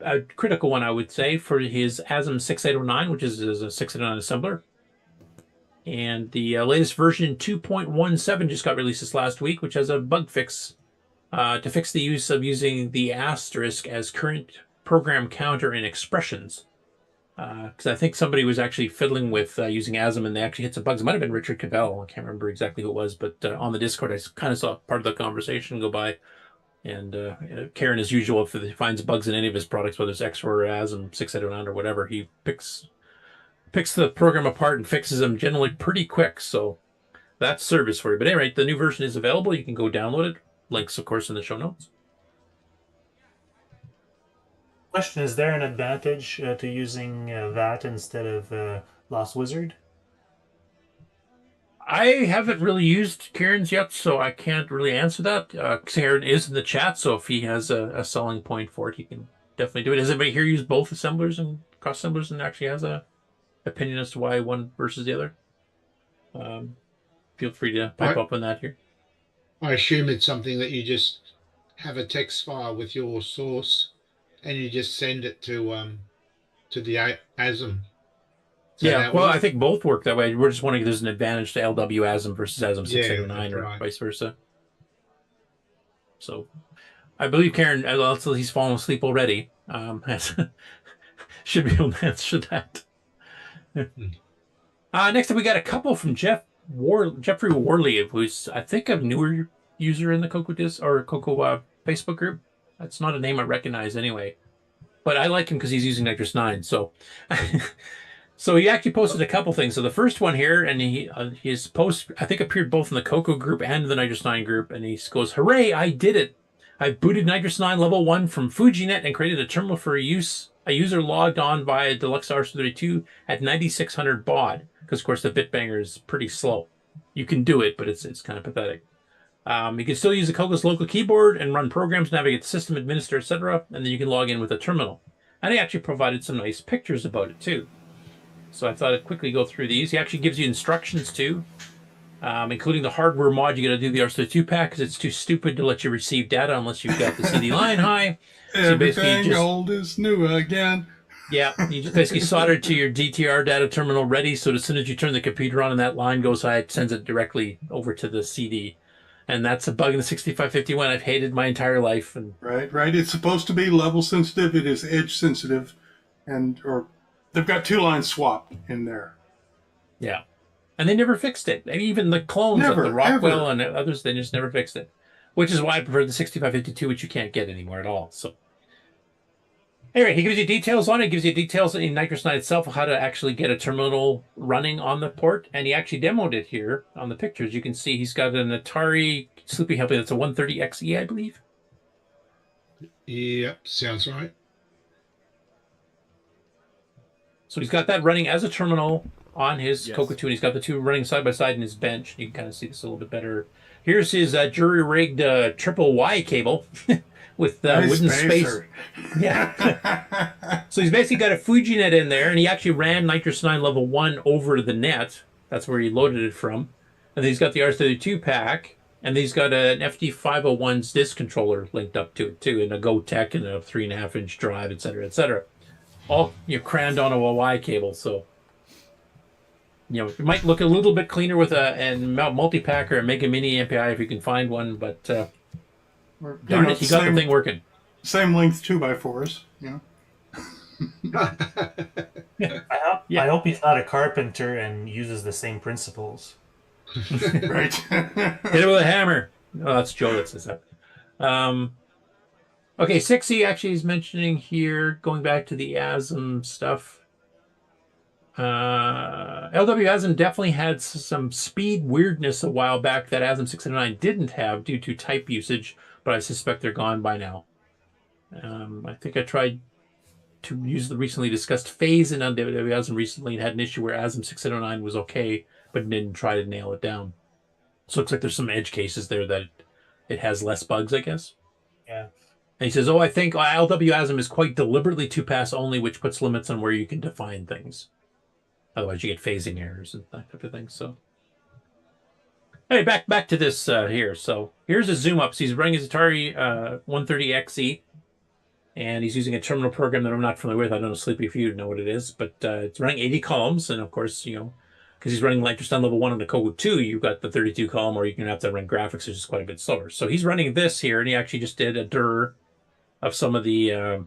a critical one, I would say, for his ASM 6809, which is a 689 assembler. And the latest version 2.17 just got released this last week, which has a bug fix to fix the use of using the asterisk as current program counter in expressions. Because I think somebody was actually fiddling with using ASM and they actually hit some bugs. It might have been Richard Cavell. I can't remember exactly who it was, but on the Discord, I kind of saw part of the conversation go by. And Ciaran, as usual, if he finds bugs in any of his products, whether it's X or ASM 6809 or whatever, he picks the program apart and fixes them generally pretty quick. So that's service for you. But anyway, the new version is available. You can go download it. Links, of course, in the show notes. Question: is there an advantage to using that instead of Lost Wizard? I haven't really used Ciaran's yet, so I can't really answer that. Ciaran is in the chat, so if he has a selling point for it, he can definitely do it. Has anybody here used both assemblers and cross assemblers and actually has a opinion as to why one versus the other? Feel free to pipe up on that here. I assume it's something that you just have a text file with your source, and you just send it to the ASM. Yeah, well, I think both work that way. We're just wondering if there's an advantage to LW ASM versus ASM 609 or vice versa. So, I believe Ciaran, until he's fallen asleep already, should be able to answer that. Next up, we got a couple from Jeffrey Worley, who's, I think, a newer user in the CoCo Facebook group. That's not a name I recognize anyway. But I like him because he's using Nitrous 9, so... So he actually posted a couple things. So the first one here, and his post, I think, appeared both in the CoCo group and the Nitrous 9 group, and he goes, "Hooray, I did it! I've booted Nitrous 9 level 1 from FujiNet and created a terminal for a user logged on via Deluxe RS-32 at 9600 baud, because, of course, the bitbanger is pretty slow. You can do it, but it's kind of pathetic. You can still use the CoCo's local keyboard and run programs, navigate the system, administer, etc., and then you can log in with a terminal." And he actually provided some nice pictures about it, too. So I thought I'd quickly go through these. He actually gives you instructions too, including the hardware mod. You got to do the RS-32 pack because it's too stupid to let you receive data unless you've got the CD line high. So Everything old is new again. Yeah, you just basically solder to your DTR data terminal ready, so as soon as you turn the computer on and that line goes high, it sends it directly over to the CD. And that's a bug in the 6551 I've hated my entire life. And Right. It's supposed to be level sensitive. It is edge sensitive, or they've got two lines swapped in there. Yeah. And they never fixed it. And even the clones of the Rockwell and others, they just never fixed it. Which is why I prefer the 6552, which you can't get anymore at all. So anyway, he gives you details on it. He gives you details in Nitrous 9 itself of how to actually get a terminal running on the port. And he actually demoed it here on the pictures. You can see he's got an Atari Sloopy helping. That's a 130XE, I believe. Yep, sounds right. So he's got that running as a terminal on his CoCo 2, and he's got the two running side by side in his bench. You can kind of see this a little bit better. Here's his jury-rigged triple Y cable with wooden spacer. Yeah. So he's basically got a FujiNet in there, and he actually ran Nitrous 9 level 1 over the net. That's where he loaded it from. And then he's got the RS-32 pack, and he's got an FD501's disk controller linked up to it, too, and a GoTech and a 3.5-inch drive, etc., etc. All crammed on a Y cable, so it might look a little bit cleaner with a multi-pack or a Mega Mini MPI if you can find one, but darn it, he got the thing working. Same length 2x4s, I hope he's not a carpenter and uses the same principles. Right. Hit it with a hammer. Oh, that's Joe that says that. Okay, 6E actually is mentioning here, going back to the ASM stuff. LW ASM definitely had some speed weirdness a while back that ASM 609 didn't have due to type usage, but I suspect they're gone by now. I think I tried to use the recently discussed phase in LW ASM recently and had an issue where ASM 609 was okay, but didn't try to nail it down. So it looks like there's some edge cases there that it has less bugs, I guess. Yeah. And he says, I think LW ASM is quite deliberately two-pass only, which puts limits on where you can define things. Otherwise, you get phasing errors and that type of thing. So, hey, back to this here. So here's a zoom up. So he's running his Atari 130XE, and he's using a terminal program that I'm not familiar with. I don't know, Sleepy, if you know what it is, but it's running 80 columns, and of course, because he's running Nitrous 9 level 1 on the CoCo 2, you've got the 32 column, or you can have to run graphics, which is quite a bit slower. So he's running this here, and he actually just did a dir of some of the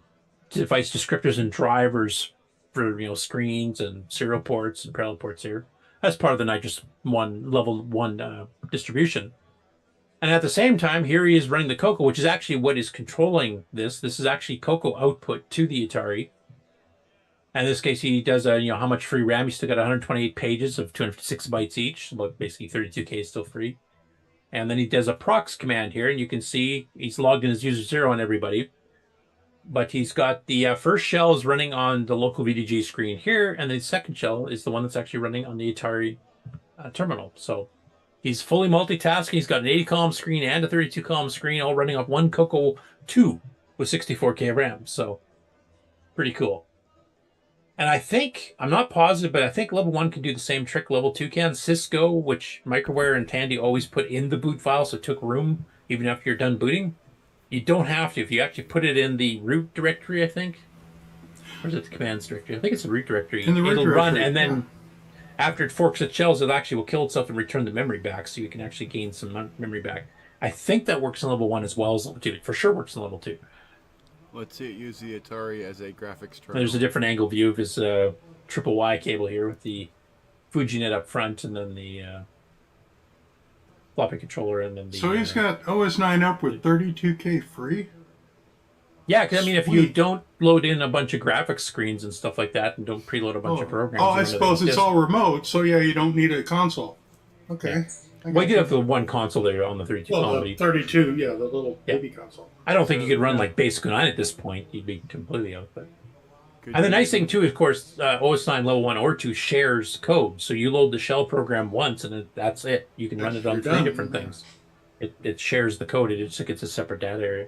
device descriptors and drivers for screens and serial ports and parallel ports here. That's part of the Nitrous 1 level 1 distribution. And at the same time, here he is running the CoCo, which is actually what is controlling this. This is actually CoCo output to the Atari. And in this case, he does how much free RAM. He's still got 128 pages of 256 bytes each, about basically 32K is still free. And then he does a prox command here, and you can see he's logged in as user 0 on everybody. but he's got the first shell is running on the local VDG screen here, and the second shell is the one that's actually running on the Atari terminal. So he's fully multitasking. He's got an 80-column screen and a 32-column screen, all running off one CoCo 2 with 64K RAM. So pretty cool. And I think, I'm not positive, but I think level 1 can do the same trick level 2 can. Cisco, which Microware and Tandy always put in the boot file, so it took room even after you're done booting. You don't have to. If you actually put it in the root directory, I think. Or is it the commands directory? I think it's the root directory. In the root It'll directory, run, and then after it forks its shells, it actually will kill itself and return the memory back, so you can actually gain some memory back. I think that works in level 1 as well as level 2. It for sure works in level 2. Let's see it use the Atari as a graphics terminal. There's a different angle view of his triple Y cable here with the FujiNet up front, and then the floppy controller, and then the... So he's got OS 9 up with 32K free? Yeah, because, I mean, if you don't load in a bunch of graphics screens and stuff like that, and don't preload a bunch of programs... Oh, I suppose it's all remote, so yeah, you don't need a console. Okay. Yeah. Well, you do have the one console there on the 32 Well, the 32, yeah, the little baby console. I don't think you could run like Basic 9 at this point. You'd be completely out. But and the nice thing too, of course, OS 9 level 1 or 2 shares code. So you load the shell program once, and that's it. You can run it on 3 different things. It shares the code. It just gets a separate data area.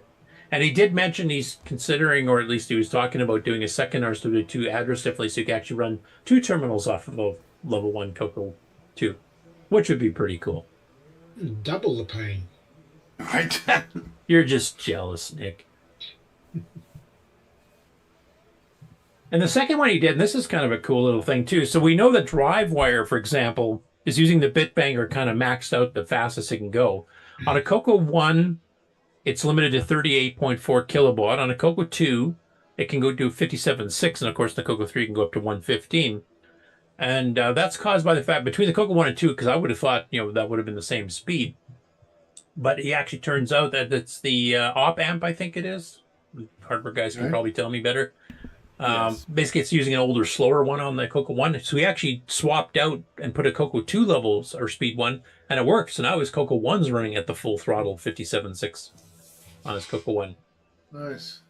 And he did mention he's considering, or at least he was talking about doing a second SWTPC address differently, so you can actually run 2 terminals off of level 1 CoCo 2, which would be pretty cool. Double the pain. Right. You're just jealous, Nick. And the second one he did, and this is kind of a cool little thing too. So we know that DriveWire, for example, is using the bitbanger kind of maxed out the fastest it can go. On a CoCo 1, it's limited to 38.4 kilobaud. On a CoCo 2, it can go to 57.6, and of course the CoCo 3 can go up to 115. And that's caused by the fact between the CoCo 1 and 2, because I would have thought, that would have been the same speed. But it actually turns out that it's the op amp, I think it is. Hardware guys can probably tell me better. Yes. Basically, it's using an older, slower one on the CoCo 1. So we actually swapped out and put a CoCo 2 levels, or speed 1, and it works. So now his CoCo 1's running at the full throttle, 57.6 on his CoCo 1. Nice.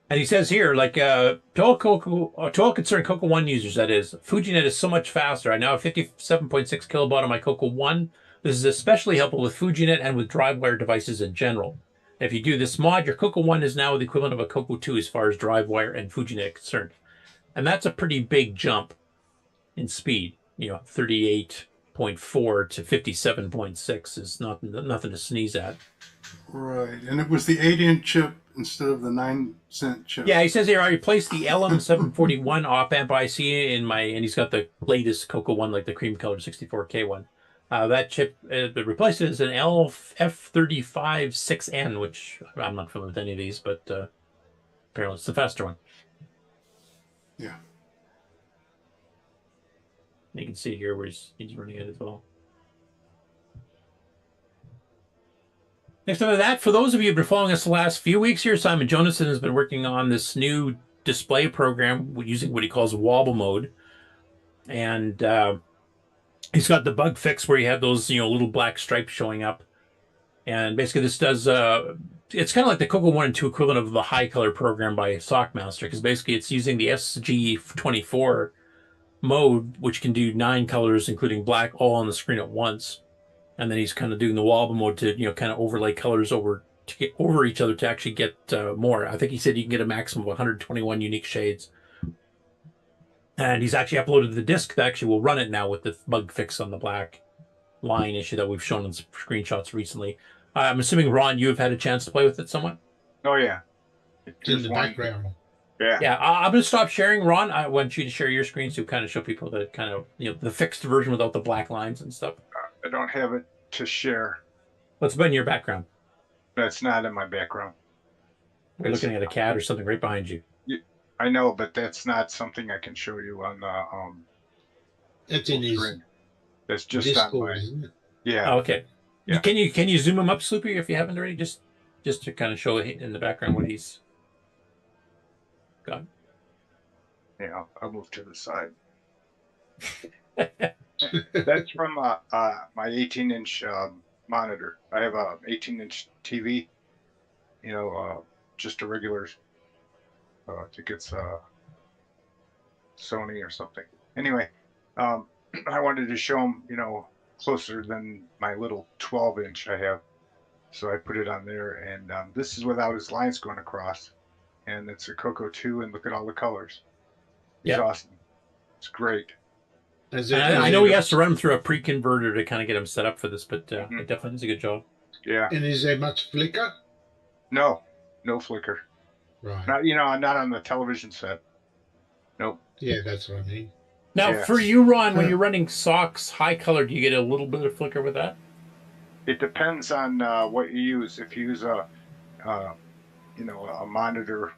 And he says here, like, to all concerned CoCo 1 users, that is, FujiNet is so much faster. I now have 57.6 kilobaud on my CoCo 1. This is especially helpful with FujiNet and with DriveWire devices in general. If you do this mod, your CoCo 1 is now the equivalent of a CoCo 2 as far as DriveWire and FujiNet are concerned. And that's a pretty big jump in speed. 38.4 to 57.6 is nothing to sneeze at. Right, and it was the 8-inch chip instead of the 9-cent chip. Yeah, he says here, I replaced the LM741 op-amp IC and he's got the latest CoCo 1, like the cream-colored 64K one. That chip replaced it as an LF35-6N, which I'm not familiar with any of these, but apparently it's the faster one. Yeah. You can see here where he's running it as well. Next up to that, for those of you who've been following us the last few weeks here, Simon Jonathan has been working on this new display program using what he calls wobble mode. And he's got the bug fix where you have those, little black stripes showing up. And basically this does, it's kind of like the CoCo 1 and 2 equivalent of the high color program by Sockmaster, because basically it's using the SG24 mode, which can do 9 colors, including black, all on the screen at once. And then he's kind of doing the wobble mode to, kind of overlay colors over each other to actually get more. I think he said you can get a maximum of 121 unique shades. And he's actually uploaded the disk that actually will run it now with the bug fix on the black line issue that we've shown in some screenshots recently. I'm assuming, Ron, you have had a chance to play with it somewhat? Oh, yeah. It's in the background. Yeah. Yeah, I'm going to stop sharing, Ron. I want you to share your screen to kind of show people that kind of, the fixed version without the black lines and stuff. I don't have it to share. What's been your background? That's not in my background. You're looking at a cat or something right behind you. I know, but that's not something I can show you on the It's in his screen. That's just Discord, on my. isn't it? Yeah. Oh, okay. Yeah. Can you zoom him up, Sloopy, if you haven't already, just to kind of show in the background what he's got. Yeah, I'll move to the side. That's from my 18-inch monitor. I have a 18-inch TV. Just a regular I think it's Sony or something. Anyway, I wanted to show them, closer than my little 12-inch I have. So I put it on there, and this is without his lines going across. And it's a CoCo 2, and look at all the colors. It's awesome. It's great. I know he has to run through a pre-converter to kind of get him set up for this, but it definitely does a good job. Yeah. And is there much flicker? No flicker. Right. Not on the television set. Nope. Yeah, that's what I mean. Now, for you, Ron, when you're running socks high color, do you get a little bit of flicker with that? It depends on what you use. If you use a monitor,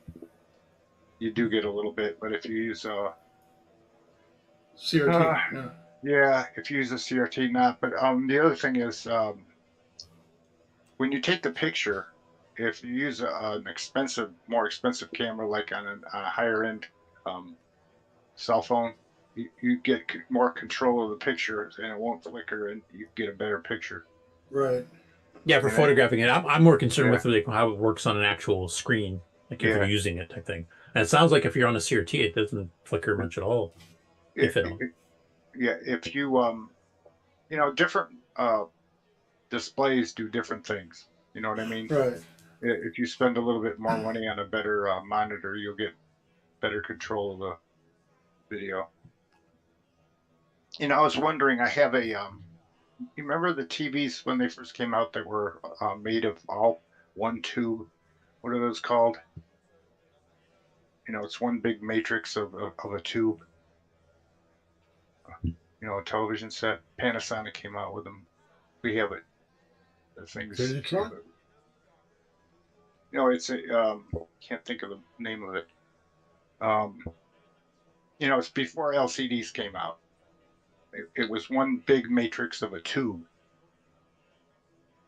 you do get a little bit. But if you use a CRT, if you use a CRT, not. But the other thing is, when you take the picture, if you use more expensive camera, like on a higher end cell phone, you get more control of the picture, and it won't flicker, and you get a better picture. Right. Yeah, for photographing it, I'm more concerned with how it works on an actual screen, like if you're using it type thing. And it sounds like if you're on a CRT, it doesn't flicker much at all. If you different displays do different things. You know what I mean? Right. If you spend a little bit more money on a better monitor, you'll get better control of the video. I was wondering, I have a, you remember the TVs when they first came out that were made of all one tube? What are those called? It's one big matrix of a tube. A television set. Panasonic came out with them. We have it. The things. It's a, can't think of the name of it. It's before LCDs came out. It was one big matrix of a tube.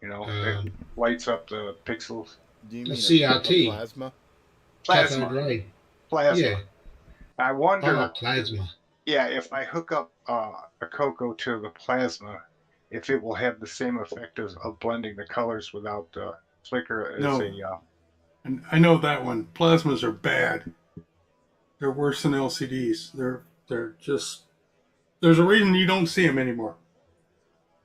It lights up the pixels. Do you mean CRT? Plasma. Yeah. I wonder. Plasma. Yeah, if I hook up a CoCo to the plasma, if it will have the same effect of blending the colors without flicker as And I know that one. Plasmas are bad. They're worse than LCDs. They're just. There's a reason you don't see them anymore.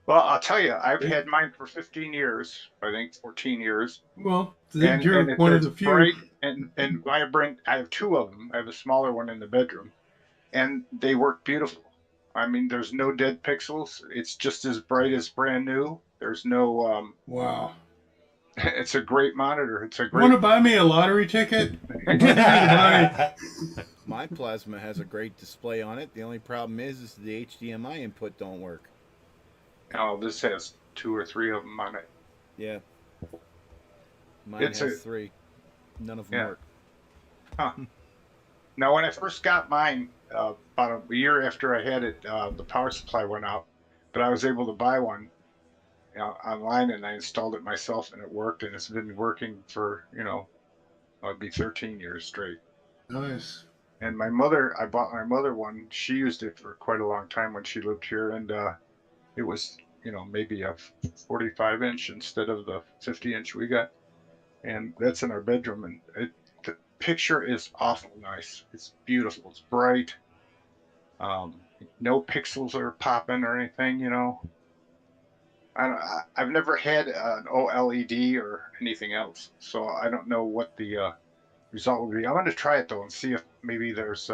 Well, I'll tell you, I've had mine for 15 years. I think 14 years. Well, you're one of the few. Bright and vibrant. I have two of them. I have a smaller one in the bedroom, and they work beautiful. I mean, there's no dead pixels. It's just as bright as brand new. There's no. Wow. It's a great monitor. It's a great. Want to buy me a lottery ticket? My plasma has a great display on it. The only problem is the HDMI input don't work. Oh, this has 2 or 3 of them on it. Yeah. Mine has 3. None of them work. Huh. Now, when I first got mine, about a year after I had it, the power supply went out, but I was able to buy one online, and I installed it myself, and it worked, and it's been working for, it'd be 13 years straight. Nice. And I bought my mother one. She used it for quite a long time when she lived here, and it was, maybe a 45-inch instead of the 50-inch we got. And that's in our bedroom, and the picture is awful nice. It's beautiful. It's bright. No pixels are popping or anything, I've never had an OLED or anything else, so I don't know what the result would be. I'm going to try it, though, and see if maybe there's...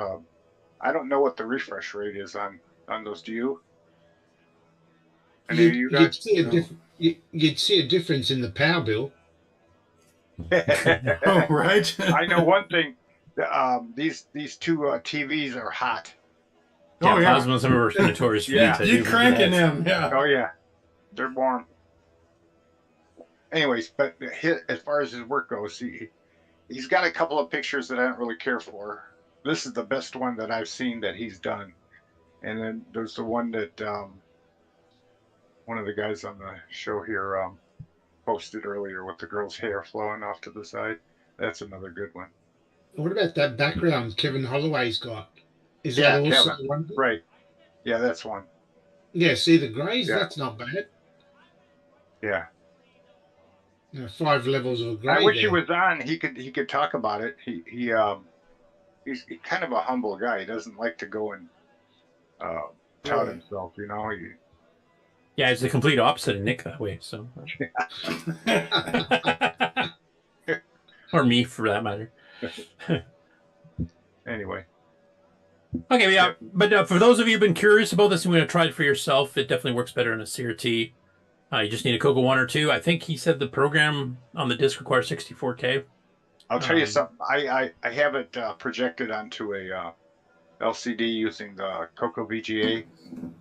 I don't know what the refresh rate is on those. Do you? You'd see a difference in the power bill. Oh, right. I know one thing. These two TVs are hot. Yeah, plasmas are notorious for yeah. You're cranking them. Yeah. Oh yeah, they're warm. Anyways, but as far as his work goes, he's got a couple of pictures that I don't really care for. This is the best one that I've seen that he's done, and then there's the one that one of the guys on the show here posted earlier with the girl's hair flowing off to the side. That's another good one. What about that background Kevin Holloway's got? Is that also one? Right. Yeah, that's one. Yeah, see the greys? Yeah. That's not bad. Yeah. 5 levels of gray. I wish he was on. He could talk about it. He he's kind of a humble guy. He doesn't like to go and tout Really? himself, you know. Yeah, it's the complete opposite of Nick that way. So, or me for that matter. Anyway. Okay, yeah, but for those of you who've been curious about this and want to try it for yourself, it definitely works better in a CRT. You just need a CoCo 1 or 2. I think he said the program on the disc requires 64K. I'll tell you something. I have it projected onto a LCD using the CoCo VGA,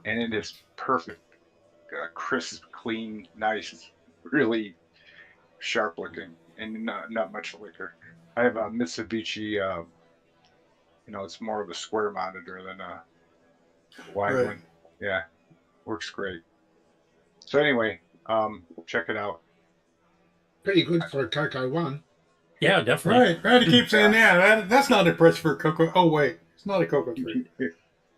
and it is perfect. Crisp, clean, nice, really sharp looking, and not much flicker. I have a Mitsubishi, it's more of a square monitor than a wide one. Yeah, works great. So anyway, check it out. Pretty good for a CoCo 1. Yeah, definitely. Right. I keep saying, that's not impressive for a CoCo. Oh, wait. It's not a CoCo 3.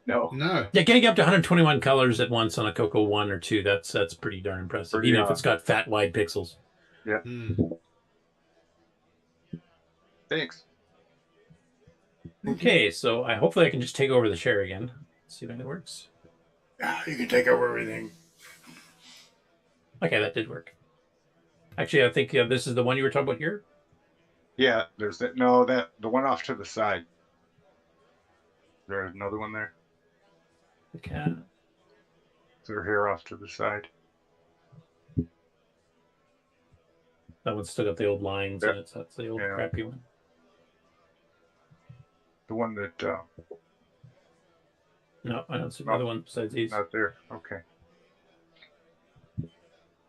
No. Yeah, getting up to 121 colors at once on a CoCo 1 or 2, that's pretty darn impressive, even if it's got fat, wide pixels. Yeah. Thanks. Okay, so hopefully I can just take over the share again. See if that works. You can take over everything. Okay, that did work. Actually, I think this is the one you were talking about here. Yeah, there's that. No, the one off to the side. There's another one there. Okay. Is there hair off to the side? That one's still got the old lines in it. So that's the old crappy one. The one that. No, I don't see another one besides these. Not there. Okay.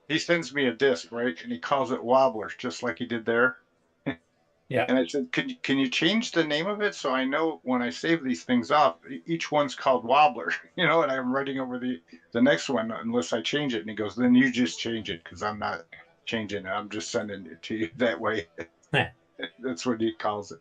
He sends me a disc, right? And he calls it Wobblers, just like he did there. Yeah. And I said, can you change the name of it so I know when I save these things off, each one's called Wobbler, and I'm writing over the next one unless I change it. And he goes, then you just change it because I'm not changing it. I'm just sending it to you that way. That's what he calls it.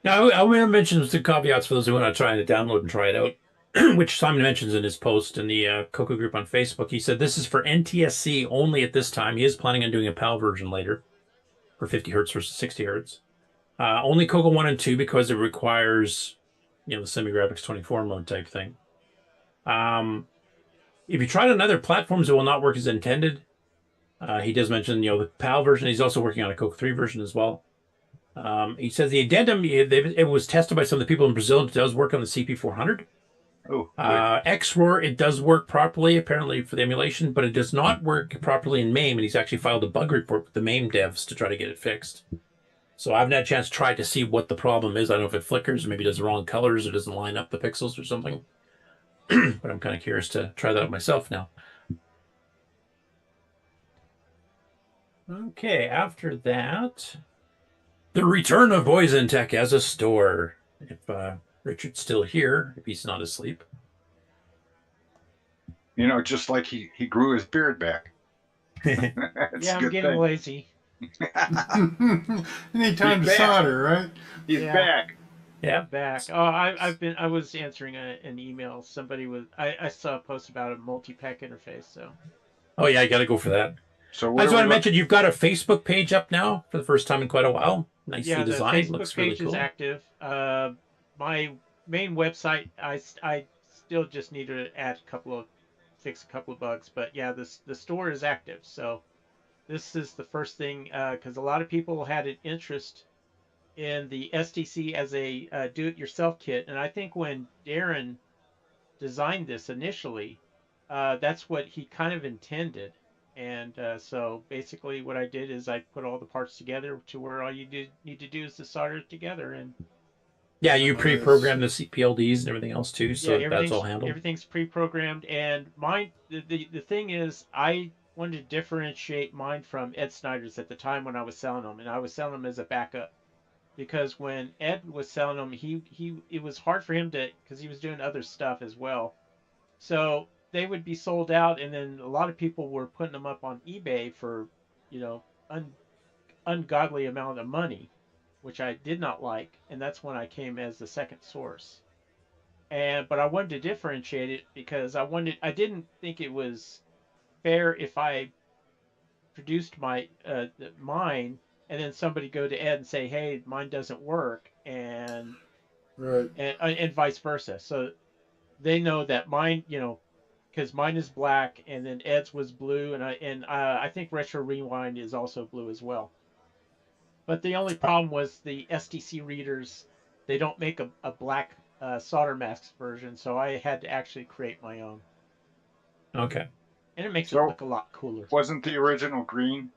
Now, I want to mention the caveats for those who want to try to download and try it out, which Simon mentions in his post in the CoCo group on Facebook. He said this is for NTSC only at this time. He is planning on doing a PAL version later for 50 hertz versus 60 hertz. Only CoCo 1 and 2 because it requires, the semi-graphics 24 mode type thing. If you tried on other platforms, it will not work as intended. He does mention, the PAL version. He's also working on a CoCo 3 version as well. He says the addendum, it was tested by some of the people in Brazil. It does work on the CP400. Oh, XROAR, it does work properly, apparently, for the emulation, but it does not work properly in MAME, and he's actually filed a bug report with the MAME devs to try to get it fixed. So I haven't had a chance to try to see what the problem is. I don't know if it flickers, or maybe it does the wrong colors, or doesn't line up the pixels or something. But I'm kind of curious to try that out myself now. Okay, after that, the return of Boys in Tech as a store. If Richard's still here, if he's not asleep. Just like he grew his beard back. Yeah, I'm getting lazy. You need time to solder, right? He's back. Yeah, back. Oh, I was answering an email. Somebody I saw a post about a multi-pack interface. So. Oh yeah, I got to go for that. So I just want to mention you've got a Facebook page up now for the first time in quite a while. Nicely yeah, designed. The Facebook looks page really cool. is active. My main website, I still just need to fix a couple of bugs, but yeah, the store is active. So this is the first thing because a lot of people had an interest in the STC as a do-it-yourself kit, and I think when Darren designed this initially, that's what he kind of intended. And so basically what I did is I put all the parts together to where all you need to do is to solder it together. And yeah, you pre-programmed the CPLDs and everything else too, so that's all handled. Everything's pre-programmed. And mine, the thing is, I wanted to differentiate mine from Ed Snyder's at the time when I was selling them, and I was selling them as a backup. Because when Ed was selling them, it was hard for him because he was doing other stuff as well. So they would be sold out, and then a lot of people were putting them up on eBay for, ungodly amount of money, which I did not like, and that's when I came as the second source. But I wanted to differentiate it because I didn't think it was fair if I produced mine and then somebody go to Ed and say, hey, mine doesn't work, and Right. And vice versa. So they know that mine, because mine is black, and then Ed's was blue, and I think Retro Rewind is also blue as well. But the only problem was the STC readers. They don't make a black solder masks version, so I had to actually create my own. Okay. And it makes it So, look a lot cooler. wasn't the original green?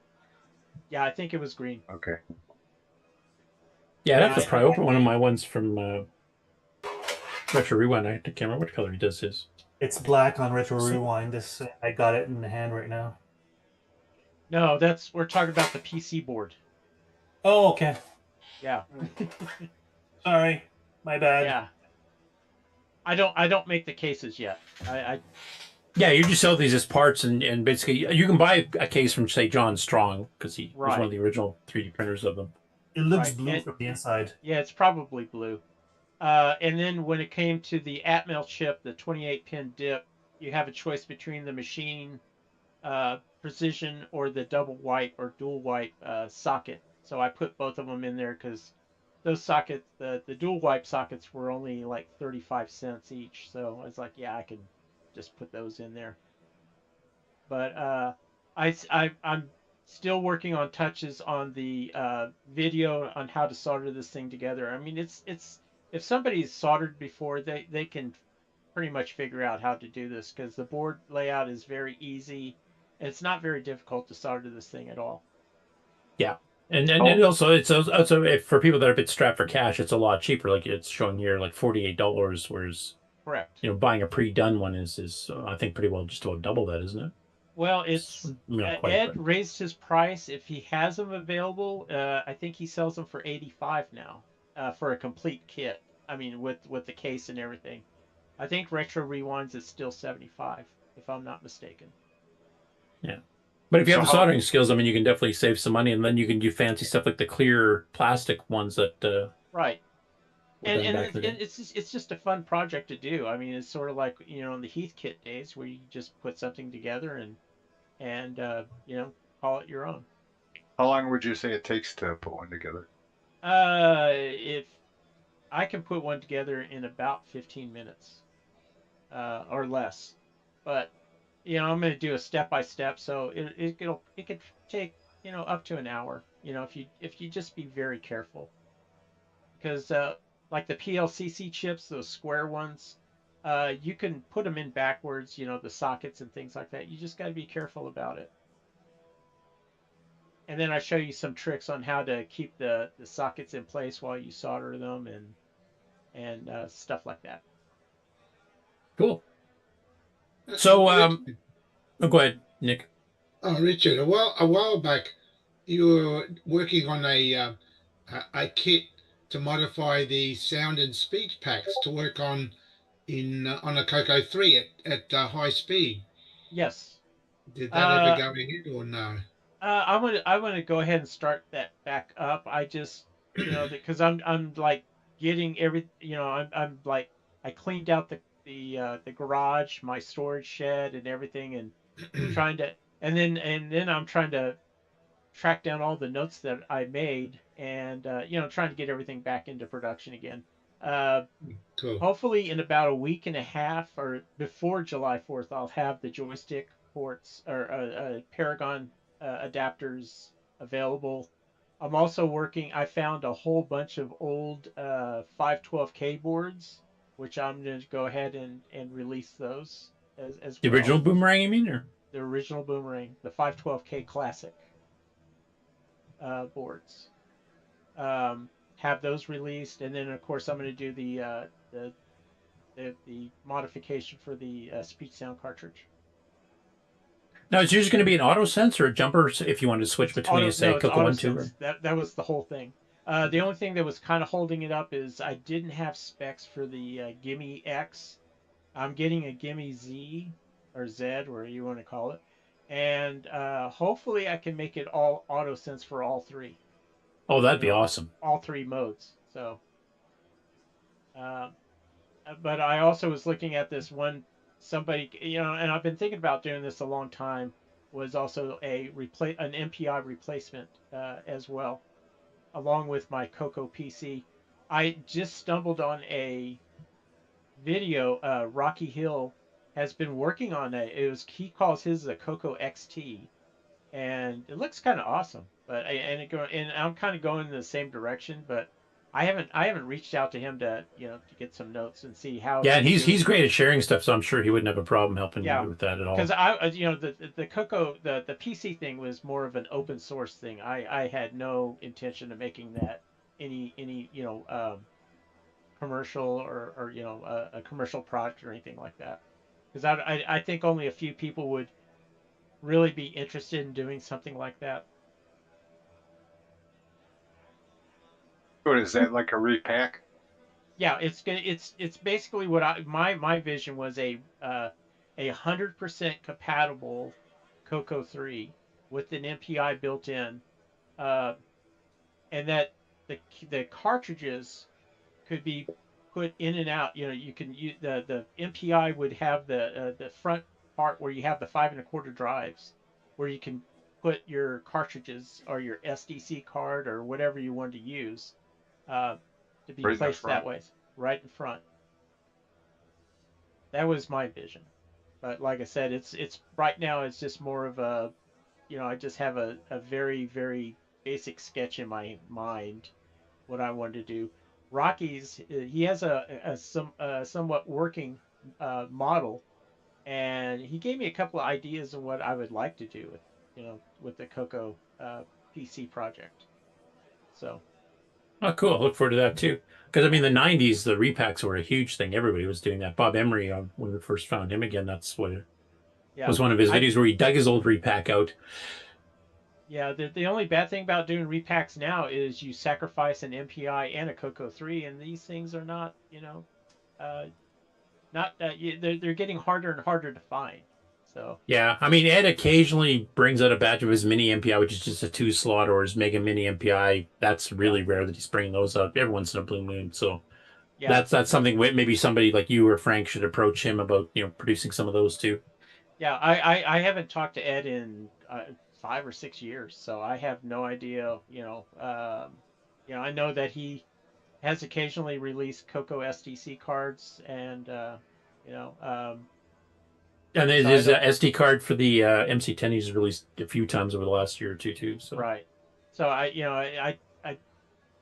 Yeah, I think it was green. Okay. Yeah, I'd have to Yeah, probably open one of my ones from Retro Rewind. I can't remember what color he does his. It's black on Retro Rewind. This I got it in the hand right now. No, we're talking about the PC board. Oh, okay. Yeah. Sorry, my bad. Yeah. I don't make the cases yet. Yeah, you just sell these as parts, and basically you can buy a case from, say, John Strong, because he was one of the original 3D printers of them. It looks blue from the inside. Yeah, it's probably blue. And then when it came to the Atmel chip, the 28-pin dip, you have a choice between the machine precision or the double wipe or dual wipe socket. So I put both of them in there because those sockets, the dual wipe sockets, were only like 35 cents each. So I was like, yeah, I can just put those in there. But I'm still working on touches on the video on how to solder this thing together. I mean, it's if somebody's soldered before, they can pretty much figure out how to do this because the board layout is very easy. It's not very difficult to solder this thing at all. Yeah. And also it's also for people that are a bit strapped for cash, it's a lot cheaper. Like it's showing here like $48, whereas correct. Buying a pre-done one is I think pretty well just about double that, isn't it? Well, it's Not quite, Ed but raised his price. If he has them available, I think he sells them for $85 now for a complete kit. I mean, with the case and everything. I think Retro Rewinds is still $75, if I'm not mistaken. yeah. But if you have the soldering skills, I mean, you can definitely save some money, and then you can do fancy stuff like the clear plastic ones that. Right. And back in the day. it's just a fun project to do. I mean, it's sort of like in the Heath kit days where you just put something together and call it your own. How long would you say it takes to put one together? If I can put one together in about 15 minutes, or less, but I'm going to do a step by step, so it could take up to an hour. If you just be very careful, because like the PLCC chips, those square ones, you can put them in backwards. The sockets and things like that. You just got to be careful about it. And then I show you some tricks on how to keep the sockets in place while you solder them and stuff like that. Cool. So, go ahead, Nick. Oh, Richard, a while back, you were working on a kit to modify the sound and speech packs to work on on a CoCo 3 at high speed. Yes. Did that ever go ahead or no? I'm gonna go ahead and start that back up. I just because I'm like getting I'm like I cleaned out the garage, my storage shed and everything, and trying to and then I'm trying to track down all the notes that I made and trying to get everything back into production again. Cool. Hopefully in about a week and a half or before July 4th, I'll have the joystick ports or Paragon adapters available. I'm also I found a whole bunch of old 512K boards, which I'm going to go ahead and release those as The well. original Boomerang, you mean, or the original Boomerang, the 512K Classic boards. Have those released, and then of course I'm going to do the modification for the speech sound cartridge. now it's usually going to be an auto sense or a jumper if you wanted to switch between, say, CoCo 1, 2. Or... That was the whole thing. The only thing that was kind of holding it up is I didn't have specs for the Gimme X. I'm getting a Gimme Z or Z, whatever you want to call it, and hopefully I can make it all auto sense for all three. Oh, that'd be awesome. All three modes. So, but I also was looking at this one. Somebody, and I've been thinking about doing this a long time. Was also an MPI replacement as well, along with my CoCo PC. I just stumbled on a video. Rocky Hill has been working on he calls his a CoCo XT, and it looks kind of awesome. But and I'm kind of going in the same direction, but I haven't reached out to him to to get some notes and see how Yeah, and he's he's doing. great at sharing stuff, so I'm sure he wouldn't have a problem helping Yeah, you with that at all. because the CoCo the PC thing was more of an open source thing. I had no intention of making that any commercial or a commercial product or anything like that. Because I think only a few people would really be interested in doing something like that. What is that, like a repack? Yeah, it's basically what my vision was a 100% compatible CoCo 3 with an MPI built in, uh, and that the cartridges could be put in and out. You can use the MPI would have the front part where you have the 5 1/4 drives, where you can put your cartridges or your SDC card or whatever you want to use, uh, to be Right in the placed that front. way, right in front. That was my vision, but like I said, it's right now it's just more of a, I just have a very basic sketch in my mind what I wanted to do. Rocky's he has a somewhat working model, and he gave me a couple of ideas on what I would like to do with the CoCo PC project. So Oh, cool. I look forward to that too. Because I mean, the '90s, the repacks were a huge thing. Everybody was doing that. Bob Emery, when we first found him again, that's what it yeah, was one of his videos where he dug his old repack out. yeah. The only bad thing about doing repacks now is you sacrifice an MPI and a CoCo 3, and these things are not, uh, not they're getting harder and harder to find. So Yeah, I mean, Ed occasionally brings out a batch of his mini MPI, which is just a 2 slot, or his Mega Mini MPI. That's really rare that he's bringing those out every once in a blue moon. So yeah, that's something maybe somebody like you or Frank should approach him about, producing some of those too. yeah. I haven't talked to Ed in 5 or 6 years, so I have no idea. I know that he has occasionally released CoCo SDC cards, and you know, um, And so I his don't. SD card for the MC10 he's released a few times over the last year or two too. So Right. So I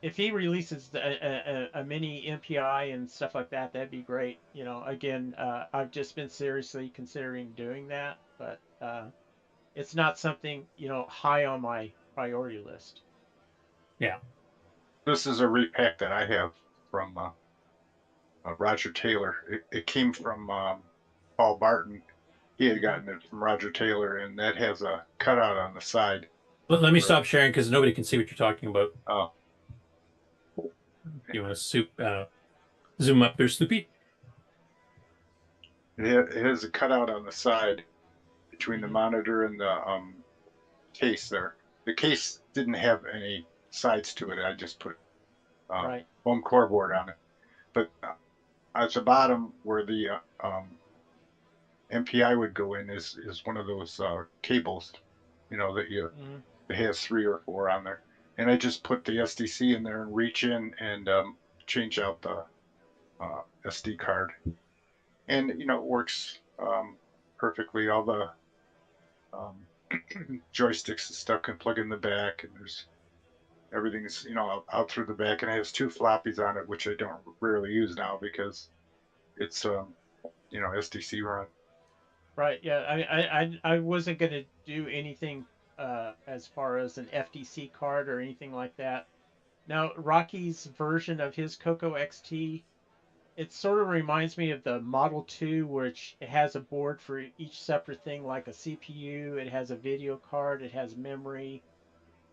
if he releases a mini MPI and stuff like that, that'd be great. Again, I've just been seriously considering doing that, but it's not something, high on my priority list. yeah. This is a repack that I have from Roger Taylor. It came from Paul Barton. He had gotten it from Roger Taylor, and that has a cutout on the side. Let me stop sharing because nobody can see what you're talking about. Oh. You want to zoom up there, Sloopy? It has a cutout on the side between the monitor and the case there. The case didn't have any sides to it. I just put Right. foam core board on it. But at the bottom where the MPI would go in is one of those cables, that it has 3 or 4 on there. And I just put the SDC in there and reach in and change out the SD card. And, it works perfectly. All the joysticks and stuff can plug in the back, and everything's, out through the back. And it has 2 floppies on it, which I don't rarely use now because it's, SDC run. Right. Yeah. I wasn't gonna do anything as far as an FDC card or anything like that. Now, Rocky's version of his CoCo XT, it sort of reminds me of the Model 2, which it has a board for each separate thing, like a CPU. It has a video card. It has memory,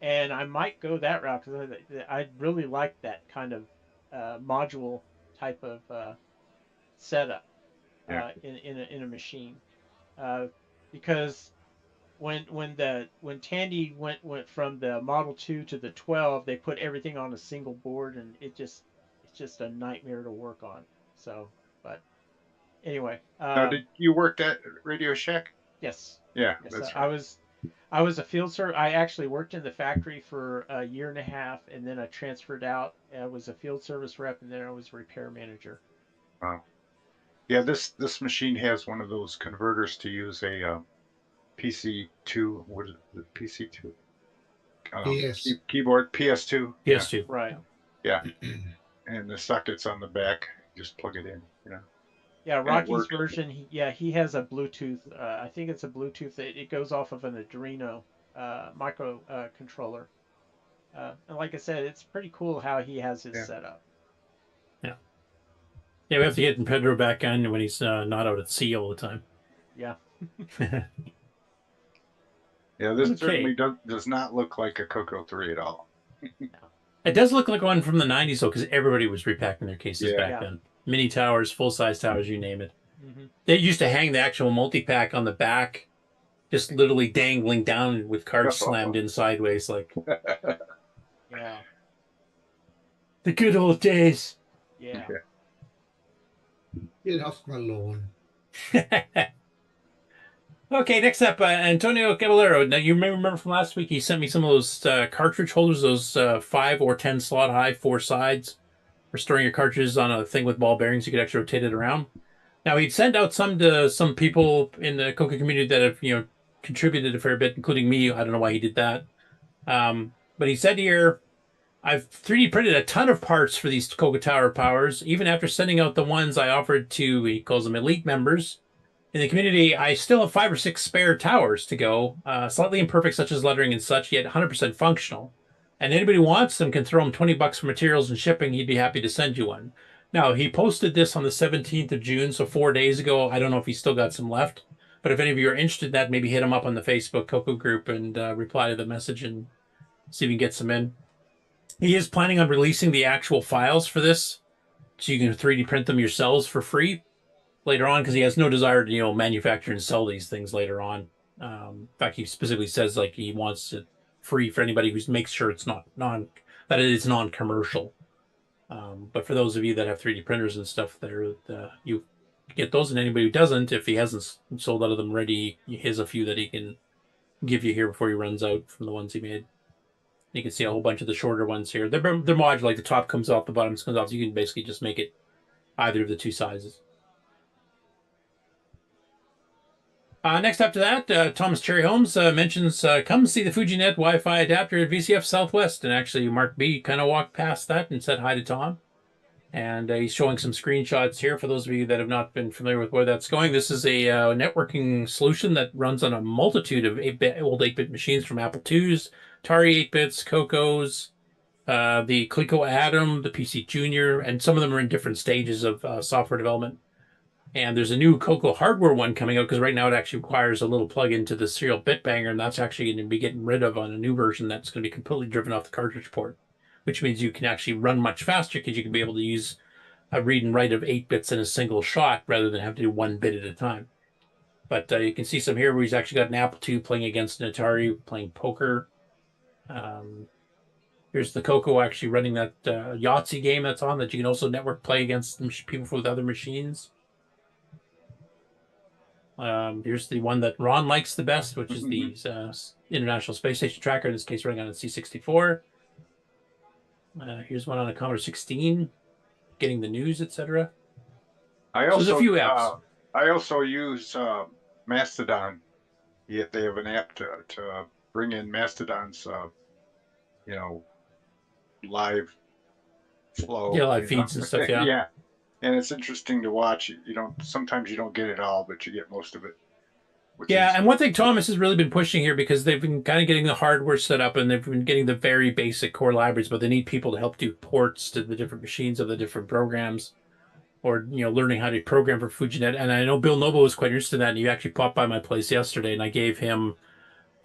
and I might go that route because I really like that kind of module type of setup in a machine, uh, because when Tandy went from the Model 2 to the 12, they put everything on a single board, and it's just a nightmare to work on. So, but anyway, Now, did you work at Radio Shack? yes, Yeah, yes, that's I right. was I was a field server. I actually worked in the factory for a year and a half, and then I transferred out. I was a field service rep, and then I was a repair manager. Wow. Yeah, this machine has one of those converters to use a PC2. What is it? PC2. Yes. Keyboard PS2. PS2. Right. Yeah. And the sockets on the back, just plug it in. Yeah, And it Rocky's works. version. He has a Bluetooth. I think it's a Bluetooth. It goes off of an Arduino micro controller. And like I said, it's pretty cool how he has his setup. Yeah. Yeah, we have to get Pedro back on when he's not out at sea all the time. Yeah. Yeah, this certainly does not look like a CoCo 3 at all. It does look like one from the 90s, though, because everybody was repacking their cases back Yeah. then. Mini towers, full-size towers, you name it. Mhm. They used to hang the actual multi-pack on the back, just literally dangling down with cards slammed in sideways. Like, Yeah. the good old days. Yeah. Get off my lawn. Okay, next up, Antonio Caballero. Now, you may remember from last week, he sent me some of those cartridge holders, those 5 or 10 slot high, 4 sides, for storing your cartridges on a thing with ball bearings. You could actually rotate it around. Now, he'd sent out some to some people in the CoCo community that have, contributed a fair bit, including me. I don't know why he did that. But he said here, I've 3D printed a ton of parts for these CoCo Tower powers. Even after sending out the ones I offered to, he calls them elite members, in the community, I still have 5 or 6 spare towers to go, slightly imperfect, such as lettering and such, yet 100% functional. And anybody who wants them can throw him $20 for materials and shipping. He'd be happy to send you one. Now, he posted this on the 17th of June, so 4 days ago. I don't know if he's still got some left. But if any of you are interested in that, maybe hit him up on the Facebook CoCo group and reply to the message and see if you can get some in. He is planning on releasing the actual files for this, so you can 3D print them yourselves for free later on, because he has no desire to, manufacture and sell these things later on. In fact, he specifically says like he wants it free for anybody who makes sure it's that it is non-commercial. But for those of you that have 3D printers and stuff, you get those, and anybody who doesn't, if he hasn't sold out of them ready, he has a few that he can give you here before he runs out from the ones he made. You can see a whole bunch of the shorter ones here. They're modular, like the top comes off, the bottom comes off. So you can basically just make it either of the 2 sizes. Next after that, Thomas Cherry Holmes mentions, come see the FujiNet Wi-Fi adapter at VCF Southwest. And actually, MarcB kind of walked past that and said hi to Tom. And he's showing some screenshots here for those of you that have not been familiar with where that's going. This is a networking solution that runs on a multitude of old 8-bit machines, from Apple IIs, Atari 8-bits, CoCos, the Coleco Atom, the PC Junior, and some of them are in different stages of software development. And there's a new CoCo hardware one coming out, because right now it actually requires a little plug-in to the serial bit banger, and that's actually going to be getting rid of on a new version that's going to be completely driven off the cartridge port, which means you can actually run much faster, because you can be able to use a read and write of 8 bits in a single shot rather than have to do 1 bit at a time. But you can see some here where he's actually got an Apple II playing against an Atari, playing poker. Here's the CoCo actually running that Yahtzee game that's on, that you can also network play against people with other machines. Here's the one that Ron likes the best, which is the International Space Station Tracker, in this case running on a C64. Here's one on a Commodore 16, getting the news, etc. There's a few apps. I also use Mastodon. Yet they have an app to bring in Mastodon's, live flow. Yeah, live feeds and stuff. Yeah. Yeah. And it's interesting to watch. Sometimes you don't get it all, but you get most of it. Yeah, and one thing Thomas has really been pushing here, because they've been kind of getting the hardware set up and they've been getting the very basic core libraries, but they need people to help do ports to the different machines of the different programs, or learning how to program for FujiNet. And I know Bill Noble was quite interested in that, and he actually popped by my place yesterday, and I gave him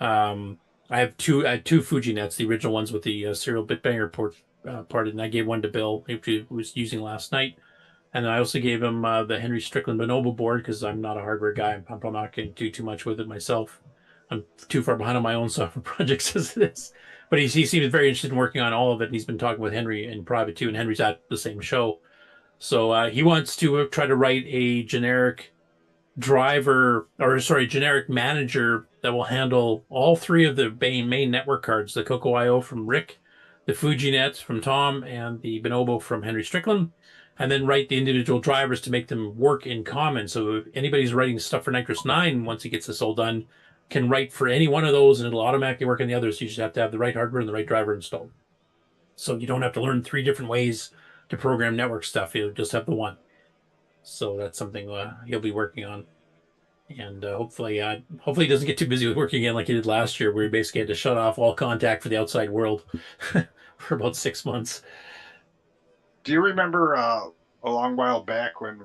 I had two FujiNets, the original ones with the serial bit banger port part, and I gave one to Bill, who was using last night. And I also gave him the Henry Strickland Bonobo board, because I'm not a hardware guy. I'm not going to do too much with it myself. I'm too far behind on my own software projects as it is. But he seems very interested in working on all of it, and he's been talking with Henry in private too, and Henry's at the same show. So he wants to try to write a generic generic manager that will handle all three of the main network cards, the CoCo IO from Rick, the FujiNet from Tom, and the Bonobo from Henry Strickland, and then write the individual drivers to make them work in common. So if anybody's writing stuff for Nitrous 9, once he gets this all done, can write for any one of those, and it'll automatically work on the others. You just have to have the right hardware and the right driver installed. So you don't have to learn 3 different ways to program network stuff. You'll just have the one. So that's something he'll be working on. And hopefully he doesn't get too busy with working again like he did last year, where he basically had to shut off all contact for the outside world for about 6 months. Do you remember a long while back when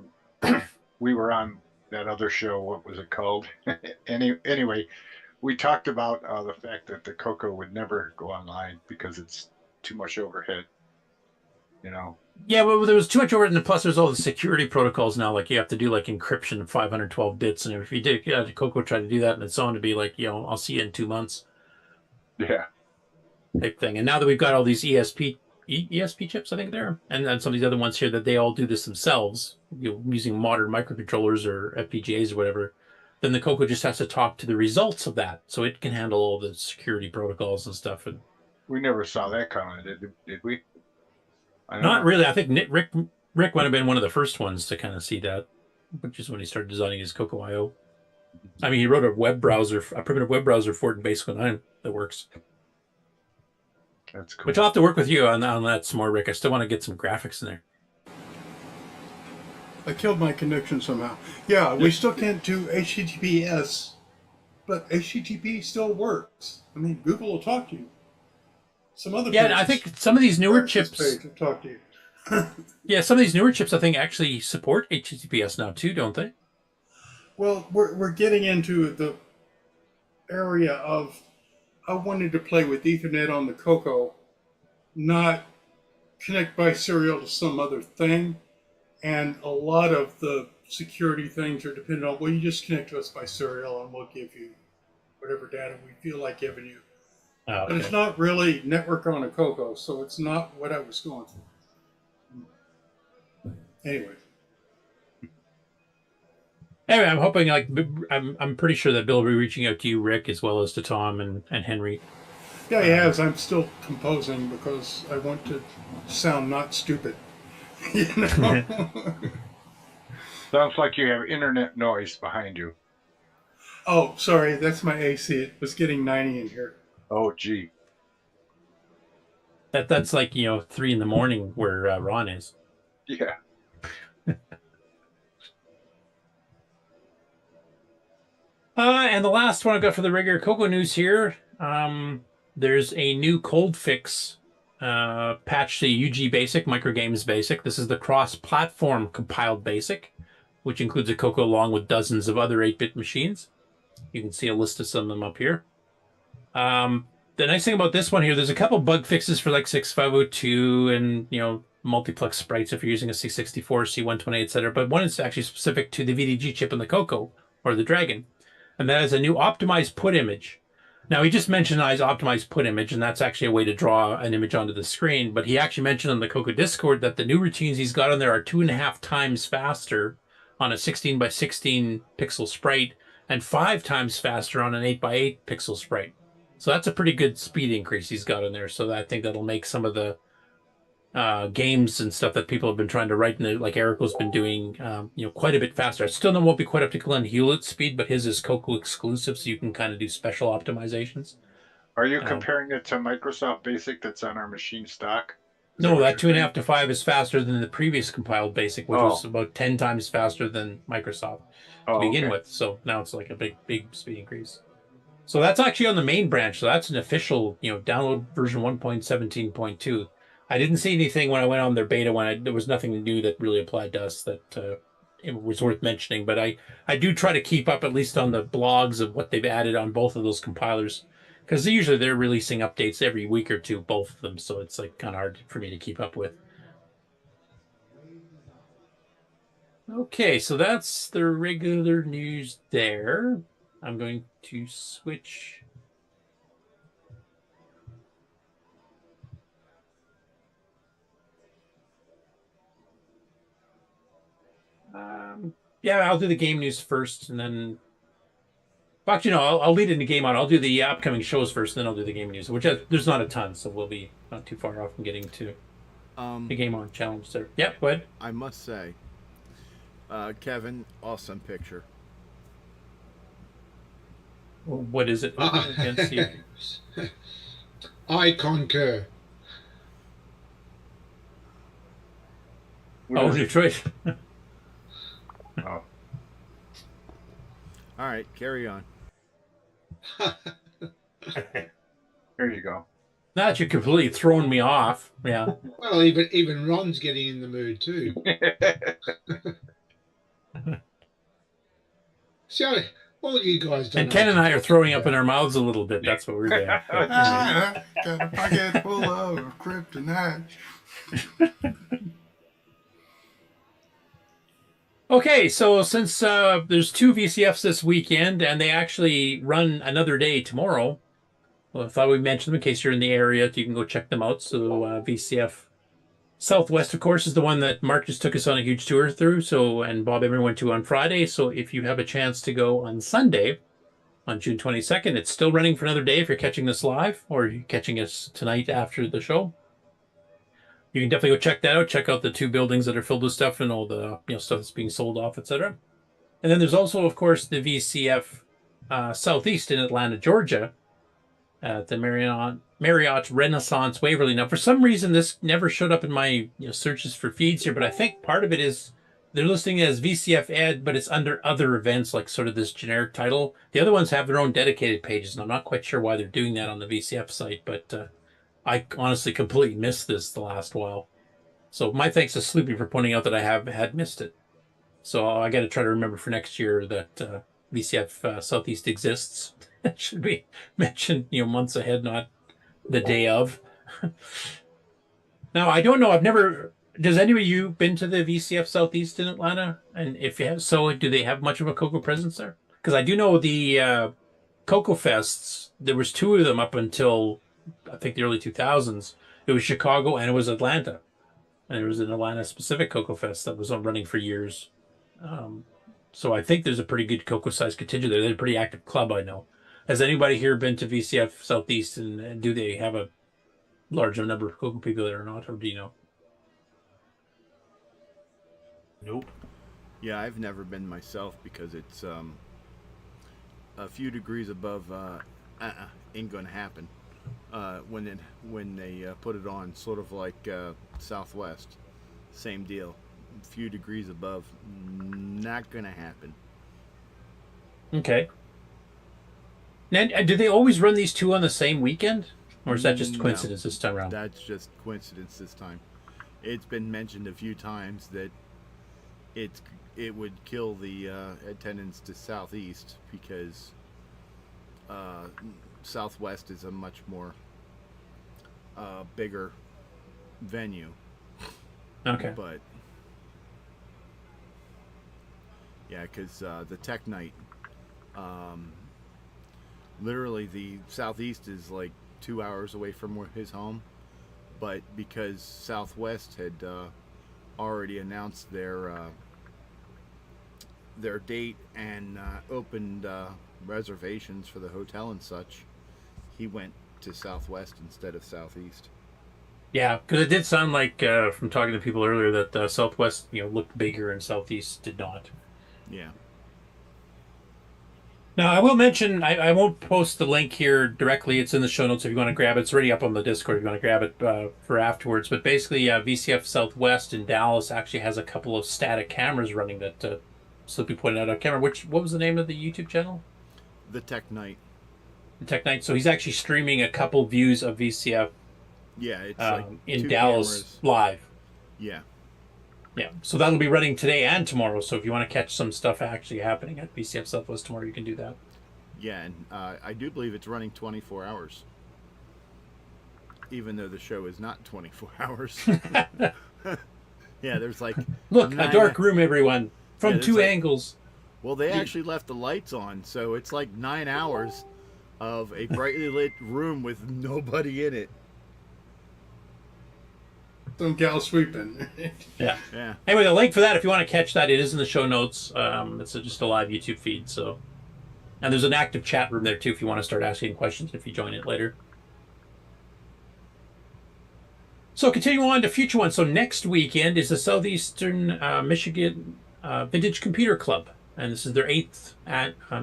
we were on that other show? What was it called? Anyway, we talked about the fact that the CoCo would never go online because it's too much overhead. Yeah, well, there was too much overhead, and plus there's all the security protocols now. Like you have to do like encryption of 512 bits, and if you did CoCo try to do that, and it's on to be like, I'll see you in 2 months. Yeah. Type thing. And now that we've got all these ESP chips, I think there, and some of these other ones here that they all do this themselves, using modern microcontrollers or FPGAs or whatever, then the CoCo just has to talk to the results of that, so it can handle all the security protocols and stuff. And we never saw that coming, did we? Not really. I think Rick might have been one of the first ones to kind of see that, which is when he started designing his CoCo IO. I mean, he wrote a primitive web browser for it in Basic 9 that works. That's cool. Which I'll have to work with you on that some more, Rick. I still want to get some graphics in there. I killed my connection somehow. Yeah, we still can't do HTTPS, but HTTP still works. I mean, Google will talk to you. Some other I think some of these newer chips will talk to you. Yeah, some of these newer chips I think actually support HTTPS now too, don't they? Well, we're getting into the area of I wanted to play with Ethernet on the CoCo, not connect by serial to some other thing. And a lot of the security things are dependent on, well, you just connect to us by serial and we'll give you whatever data we feel like giving you. Oh, okay. But it's not really network on a CoCo, so it's not what I was going for. Anyway, I'm hoping, I'm pretty sure that Bill will be reaching out to you, Rick, as well as to Tom and Henry. Yeah, he has. I'm still composing because I want to sound not stupid. Sounds like you have internet noise behind you. Oh, sorry, that's my AC. It was getting 90 in here. Oh, gee. That's like 3 a.m. where Ron is. Yeah. And the last one I've got for the regular CoCo news here. There's a new cold fix patch to UG Basic, Microgames Basic. This is the cross-platform compiled Basic, which includes a CoCo along with dozens of other 8-bit machines. You can see a list of some of them up here. The nice thing about this one here, there's a couple bug fixes for like 6502 and, multiplex sprites if you're using a C64, C128, etc. But one is actually specific to the VDG chip in the CoCo, or the Dragon. And that is a new optimized put image. Now, he just mentioned optimized put image, and that's actually a way to draw an image onto the screen. But he actually mentioned on the CoCo Discord that the new routines he's got on there are 2.5 times faster on a 16 by 16 pixel sprite and 5 times faster on an 8 by 8 pixel sprite. So that's a pretty good speed increase he's got in there. So I think that'll make some of the games and stuff that people have been trying to write, like Erico's been doing, quite a bit faster. I still won't be quite up to Glenn Hewlett's speed, but his is CoCo exclusive, so you can kind of do special optimizations. Are you comparing it to Microsoft Basic that's on our machine stock? No, that 2.5 to 5 is faster than the previous compiled Basic, which was about 10 times faster than Microsoft to begin with. So now it's like a big speed increase. So that's actually on the main branch. So that's an official, download version 1.17.2. I didn't see anything when I went on their beta there was nothing new that really applied to us that it was worth mentioning. But I do try to keep up at least on the blogs of what they've added on both of those compilers, because usually they're releasing updates every week or two, both of them. So it's like kind of hard for me to keep up with. Okay, so that's the regular news there. I'm going to switch. Yeah, I'll do the game news first, and then. Well, actually, no, I'll lead into game on. I'll do the upcoming shows first, then I'll do the game news, which there's not a ton, so we'll be not too far off from getting to the game on challenge there. Yeah, go ahead. I must say, Kevin, awesome picture. What is it? I concur. Oh, Detroit. Oh. All right, carry on. There you go. Now that you're completely throwing me off. Yeah. Well, even Ron's getting in the mood too. So, all you guys done. And Ken and I are throwing up in our mouths a little bit. That's what we're doing. Got a pocket full of kryptonite. Okay, so since there's 2 VCFs this weekend, and they actually run another day tomorrow, well, I thought we'd mention them in case you're in the area, so you can go check them out. So VCF Southwest, of course, is the one that Mark just took us on a huge tour through, so and Bob Emery went to on Friday. So if you have a chance to go on Sunday, on June 22nd, it's still running for another day if you're catching this live, or you're catching us tonight after the show. You can definitely go check that out. Check out the 2 buildings that are filled with stuff and all the stuff that's being sold off, etc. And then there's also, of course, the VCF Southeast in Atlanta, Georgia, at the Marriott Renaissance Waverly. Now, for some reason, this never showed up in my searches for feeds here, but I think part of it is they're listing it as VCF Ed, but it's under other events, like sort of this generic title. The other ones have their own dedicated pages, and I'm not quite sure why they're doing that on the VCF site, but I honestly completely missed this the last while. So my thanks to Sloopy for pointing out that I had missed it. So I got to try to remember for next year that VCF Southeast exists. It should be mentioned, months ahead, not the day of. Now, I don't know. Does any of you been to the VCF Southeast in Atlanta? And if you have, so do they have much of a CoCo presence there? Because I do know the CoCo Fests, there was 2 of them up until I think the early 2000s. It was Chicago and it was Atlanta. And there was an Atlanta-specific CoCo Fest that was running for years. So I think there's a pretty good CoCo-sized contingent there. They're a pretty active club, I know. Has anybody here been to VCF Southeast, and do they have a larger number of CoCo people there or not, or do you know? Nope. Yeah, I've never been myself because it's a few degrees above. Ain't gonna happen. When they put it on, sort of like Southwest, same deal. A few degrees above, not gonna happen. Okay. Now, do they always run these 2 on the same weekend, or is that just coincidence this time around? That's just coincidence this time. It's been mentioned a few times that it would kill the attendance to Southeast because Southwest is a much more bigger venue. Okay. But yeah, because the Tech Night, literally the Southeast is like 2 hours away from his home, but because Southwest had already announced their date and opened reservations for the hotel and such, he went to Southwest instead of Southeast. Yeah, because it did sound like from talking to people earlier that Southwest looked bigger and Southeast did not. Yeah. Now, I will mention, I won't post the link here directly. It's in the show notes if you want to grab it. It's already up on the Discord if you want to grab it for afterwards. But basically, VCF Southwest in Dallas actually has a couple of static cameras running that Sloopy pointed out. I can't remember what was the name of the YouTube channel? The Tech Night. The Tech Night. So he's actually streaming a couple views of VCF it's like in Dallas cameras. live. Yeah. Yeah, so that'll be running today and tomorrow. So if you want to catch some stuff actually happening at VCF Southwest tomorrow, you can do that. Yeah, and I do believe it's running 24 hours. Even though the show is not 24 hours. Yeah, there's like... Look, a dark room, everyone, from 2 angles. Well, they actually left the lights on, so it's like 9 hours of a brightly lit room with nobody in it. some gal sweeping. Yeah. Yeah. Anyway, the link for that, if you want to catch that, it is in the show notes. It's just a live YouTube feed. So, and there's an active chat room there too if you want to start asking questions if you join it later. So continue on to future ones. So next weekend is the Southeastern Michigan Vintage Computer Club. And this is their 8th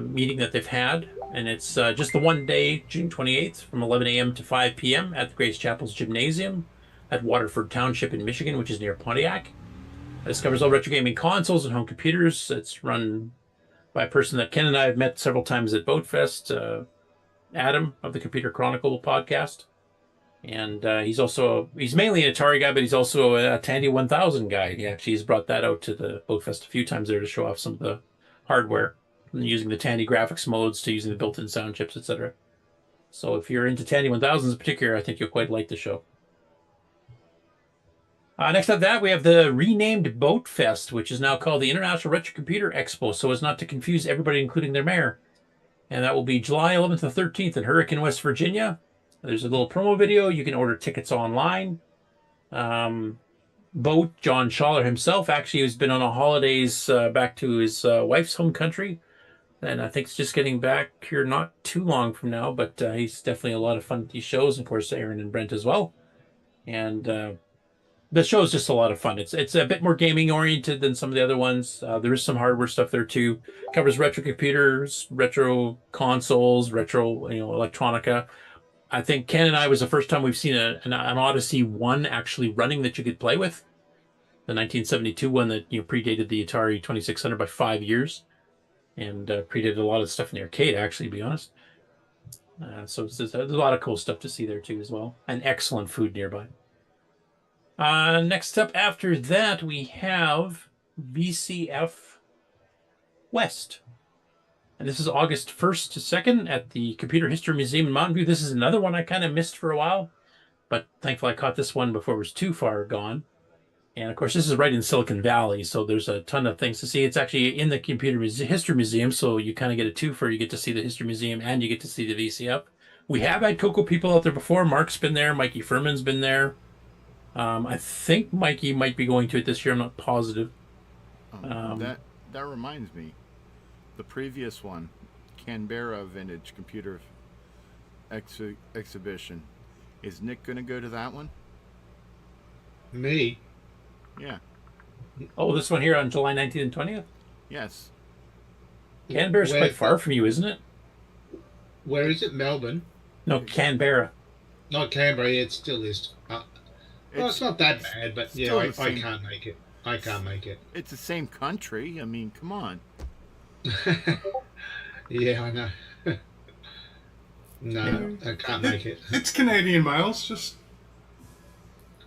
meeting that they've had. And it's just the one day, June 28th, from 11 a.m. to 5 p.m. at the Grace Chapel's Gymnasium at Waterford Township in Michigan, which is near Pontiac. This covers all retro gaming consoles and home computers. It's run by a person that Ken and I have met several times at BoatFest, Adam of the Computer Chronicle podcast. And he's mainly an Atari guy, but he's also a Tandy 1000 guy. He actually has brought that out to the BoatFest a few times there to show off some of the hardware, from using the Tandy graphics modes to using the built-in sound chips, etc. So if you're into Tandy 1000s in particular, I think you'll quite like the show. Next up that, we have the renamed BoatFest, which is now called the International Retro Computer Expo, so as not to confuse everybody, including their mayor. And that will be July 11th and 13th in Hurricane, West Virginia. There's a little promo video. You can order tickets online. Boat, John Schaller himself, actually has been on a holidays back to his wife's home country. And I think it's just getting back here not too long from now, but he's definitely a lot of fun at these shows. Of course, Aaron and Brent as well. And the show is just a lot of fun. It's a bit more gaming oriented than some of the other ones. There is some hardware stuff there too. Covers retro computers, retro consoles, retro electronica. I think Ken and I was the first time we've seen an Odyssey 1 actually running that you could play with. The 1972 one that predated the Atari 2600 by 5 years, and predated a lot of stuff in the arcade, actually, to be honest. So there's a lot of cool stuff to see there too as well, and excellent food nearby. Next up after that, we have VCF West. And this is August 1st to 2nd at the Computer History Museum in Mountain View. This is another one I kind of missed for a while, but thankfully I caught this one before it was too far gone. And of course, this is right in Silicon Valley, so there's a ton of things to see. It's actually in the Computer History Museum, so you kind of get a twofer. You get to see the History Museum and you get to see the VCF. We have had CoCo people out there before. Mark's been there. Mikey Furman's been there. I think Mikey might be going to it this year. I'm not positive. That reminds me. The previous one, Canberra Vintage Computer Exhibition. Is Nick going to go to that one? Me? Yeah. Oh, this one here on July 19th and 20th? Yes. Canberra's quite far from you, isn't it? Where is it? Melbourne? No, Canberra. Not Canberra, it still is. It's not that bad, but yeah, I can't make it. I can't make it. It's the same country. I mean, come on. Yeah, I know. No, I can't make it. It's Canadian miles, just...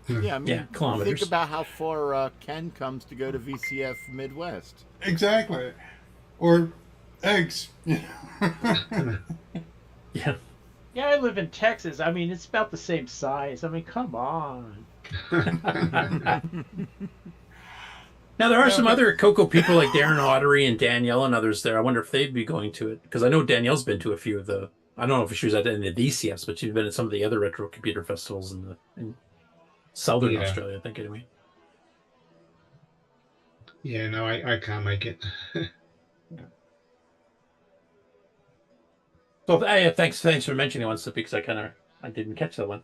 Yeah, I mean, kilometers. Think about how far Ken comes to go to VCF Midwest. Exactly. Or eggs. Yeah. Yeah, I live in Texas. I mean, it's about the same size. I mean, come on. Now, there are some other CoCo people like Darren Ottery and Danielle and others there. I wonder if they'd be going to it. Because I know Danielle's been to a few of the... I don't know if she was at any of the VCFs, but she's been at some of the other retro computer festivals in Southern Australia, I think, anyway. Yeah, no, I can't make it. So, thanks for mentioning one, Slippy, because I didn't catch that one.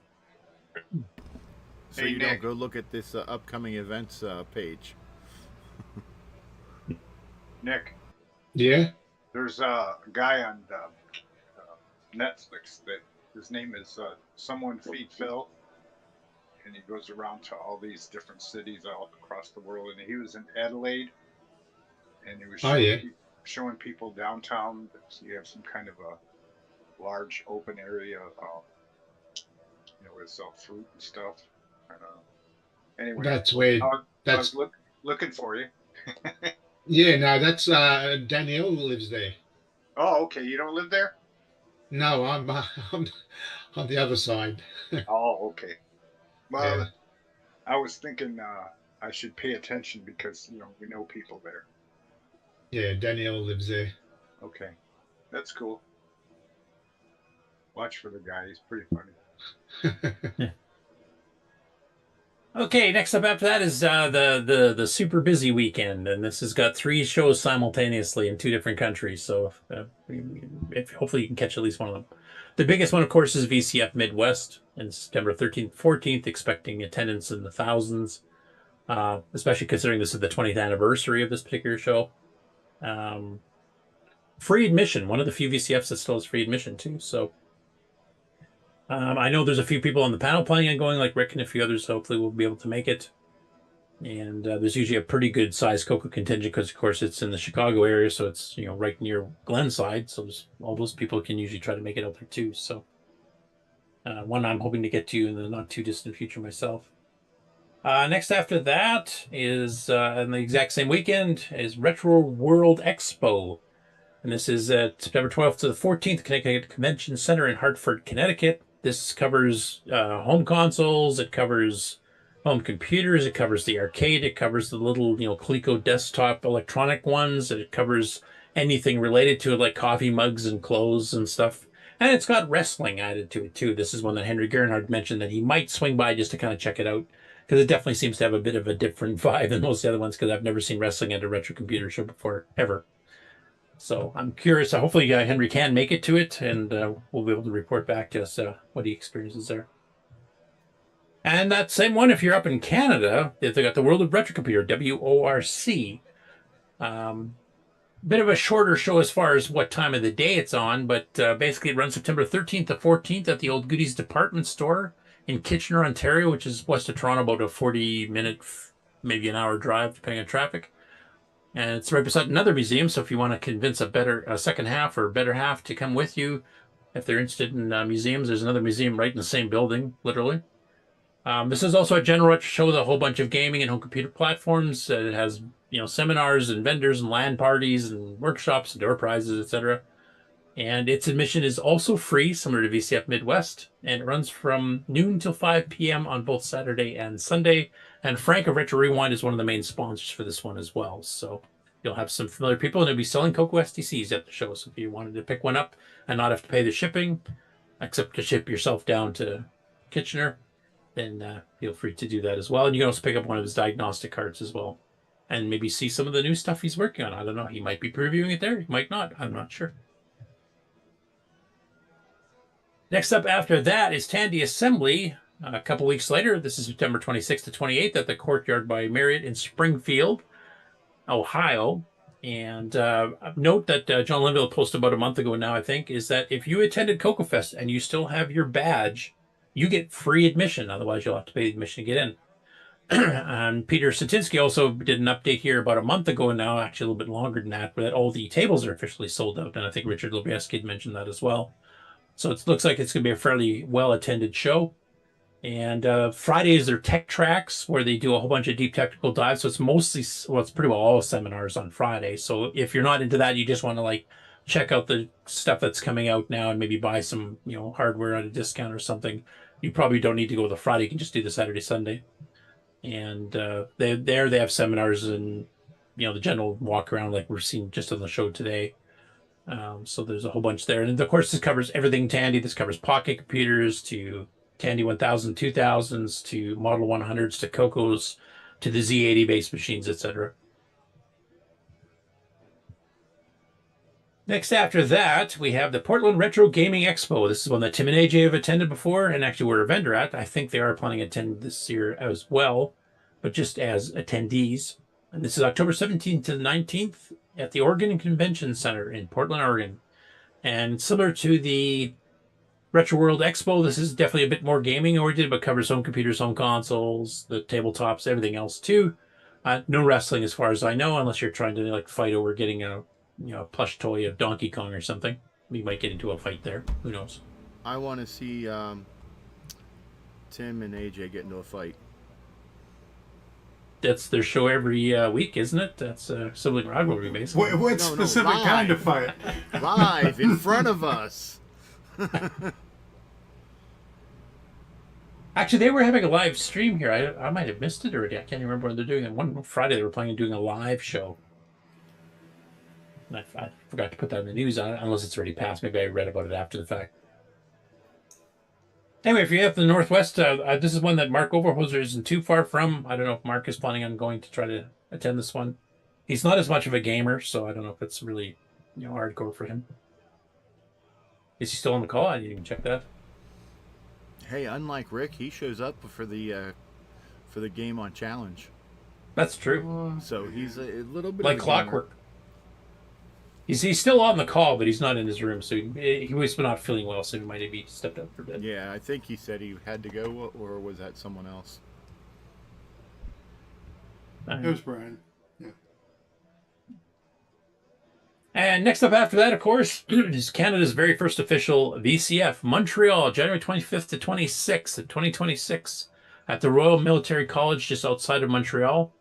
So you don't go look at this upcoming events page. Nick. Yeah? There's a guy on Netflix that his name is Someone Feed Phil, and he goes around to all these different cities all across the world. And he was in Adelaide, and he was showing people downtown that you have some kind of a large open area, with fruit and stuff. Anyway, that's where I was looking for you. Yeah, no, that's Danielle lives there. Oh, okay. You don't live there? No, I'm on the other side. Oh, okay. Well, Yeah. I was thinking I should pay attention because we know people there. Yeah, Danielle lives there. Okay, that's cool. Watch for the guy; he's pretty funny. Okay, next up after that is the super busy weekend, and this has got 3 shows simultaneously in 2 different countries. So if hopefully you can catch at least one of them. The biggest one, of course, is VCF Midwest, and September 13th, 14th, expecting attendance in the thousands, especially considering this is the 20th anniversary of this particular show. Free admission, one of the few VCFs that still has free admission too. So I know there's a few people on the panel planning on going, like Rick and a few others. Hopefully we'll be able to make it. And there's usually a pretty good sized CoCo contingent because, of course, it's in the Chicago area, so it's right near Glenside. So all those people can usually try to make it out there too. So one I'm hoping to get to in the not too distant future myself. Next after that is on the exact same weekend is Retro World Expo. And this is September 12th to the 14th, Connecticut Convention Center in Hartford, Connecticut. This covers home consoles, it covers home computers, it covers the arcade, it covers the little, Coleco desktop electronic ones, it covers anything related to it, like coffee mugs and clothes and stuff. And it's got wrestling added to it, too. This is one that Henry Gernhardt mentioned that he might swing by just to kind of check it out, because it definitely seems to have a bit of a different vibe than most of the other ones, because I've never seen wrestling at a retro computer show before, ever. So I'm curious. Hopefully Henry can make it to it, and we'll be able to report back to us what he experiences there. And that same one, if you're up in Canada, they got the World of Retro Computer, WORC. Bit of a shorter show as far as what time of the day it's on, but basically it runs September 13th to 14th at the Old Goodies Department Store in Kitchener, Ontario, which is west of Toronto, about a 40-minute, maybe an hour drive, depending on traffic. And it's right beside another museum, so if you want to convince a second half or better half to come with you, if they're interested in museums, there's another museum right in the same building, literally. This is also a general retro show with a whole bunch of gaming and home computer platforms. It has, seminars and vendors and LAN parties and workshops and door prizes, etc. And its admission is also free, similar to VCF Midwest, and it runs from noon till 5 p.m. on both Saturday and Sunday. And Frank of Retro Rewind is one of the main sponsors for this one as well. So you'll have some familiar people, and they'll be selling CoCo STCs at the show. So if you wanted to pick one up and not have to pay the shipping, except to ship yourself down to Kitchener, then feel free to do that as well. And you can also pick up one of his diagnostic cards as well, and maybe see some of the new stuff he's working on. I don't know. He might be previewing it there. He might not. I'm not sure. Next up after that is Tandy Assembly. A couple weeks later, this is September 26th to 28th at the Courtyard by Marriott in Springfield, Ohio. And note that John Linville posted about a month ago now, I think, is that if you attended CoCo Fest and you still have your badge, you get free admission. Otherwise, you'll have to pay admission to get in. And Peter Satinsky also did an update here about a month ago now, actually a little bit longer than that, but all the tables are officially sold out. And I think Richard Lubieski had mentioned that as well. So it looks like it's going to be a fairly well-attended show. And Friday is their Tech Tracks, where they do a whole bunch of deep technical dives. So it's mostly, well, it's pretty well all seminars on Friday. So if you're not into that, you just want to check out the stuff that's coming out now and maybe buy some, hardware at a discount or something, you probably don't need to go the Friday. You can just do the Saturday, Sunday. And they have seminars and, the general walk around like we're seeing just on the show today. So there's a whole bunch there. And of course, this covers everything Tandy. This covers pocket computers to Tandy 1000, 2000s, to Model 100s, to CoCos, to the Z80 base machines, etc. Next after that, we have the Portland Retro Gaming Expo. This is one that Tim and AJ have attended before and actually were a vendor at. I think they are planning to attend this year as well, but just as attendees. And this is October 17th to the 19th at the Oregon Convention Center in Portland, Oregon. And similar to the Retro World Expo, this is definitely a bit more gaming oriented, but covers home computers, home consoles, the tabletops, everything else too. No wrestling as far as I know, unless you're trying to fight over getting a plush toy of Donkey Kong or something. We might get into a fight there. Who knows? I want to see Tim and AJ get into a fight. That's their show every week, isn't it? That's sibling rivalry, basically. What specific kind of fight? Live in front of us. Actually, they were having a live stream here. I might have missed it already. I can't remember when they're doing it. One Friday they were planning on doing a live show. And I forgot to put that in the news, unless it's already passed. Maybe I read about it after the fact. Anyway, if you have the Northwest, this is one that Mark Overhoser isn't too far from. I don't know if Mark is planning on going to try to attend this one. He's not as much of a gamer, so I don't know if it's really hardcore for him. Is he still on the call? I didn't even check that. Hey, unlike Rick, he shows up for the game on challenge. That's true. So he's a little bit like of a clockwork. He's still on the call, but he's not in his room, so he was not feeling well, so he might have stepped out for a bit. Yeah, I think he said he had to go, or was that someone else? It was Brian. Yeah. And next up after that, of course, is Canada's very first official VCF Montreal, January 25th to 26th of 2026 at the Royal Military College just outside of Montreal.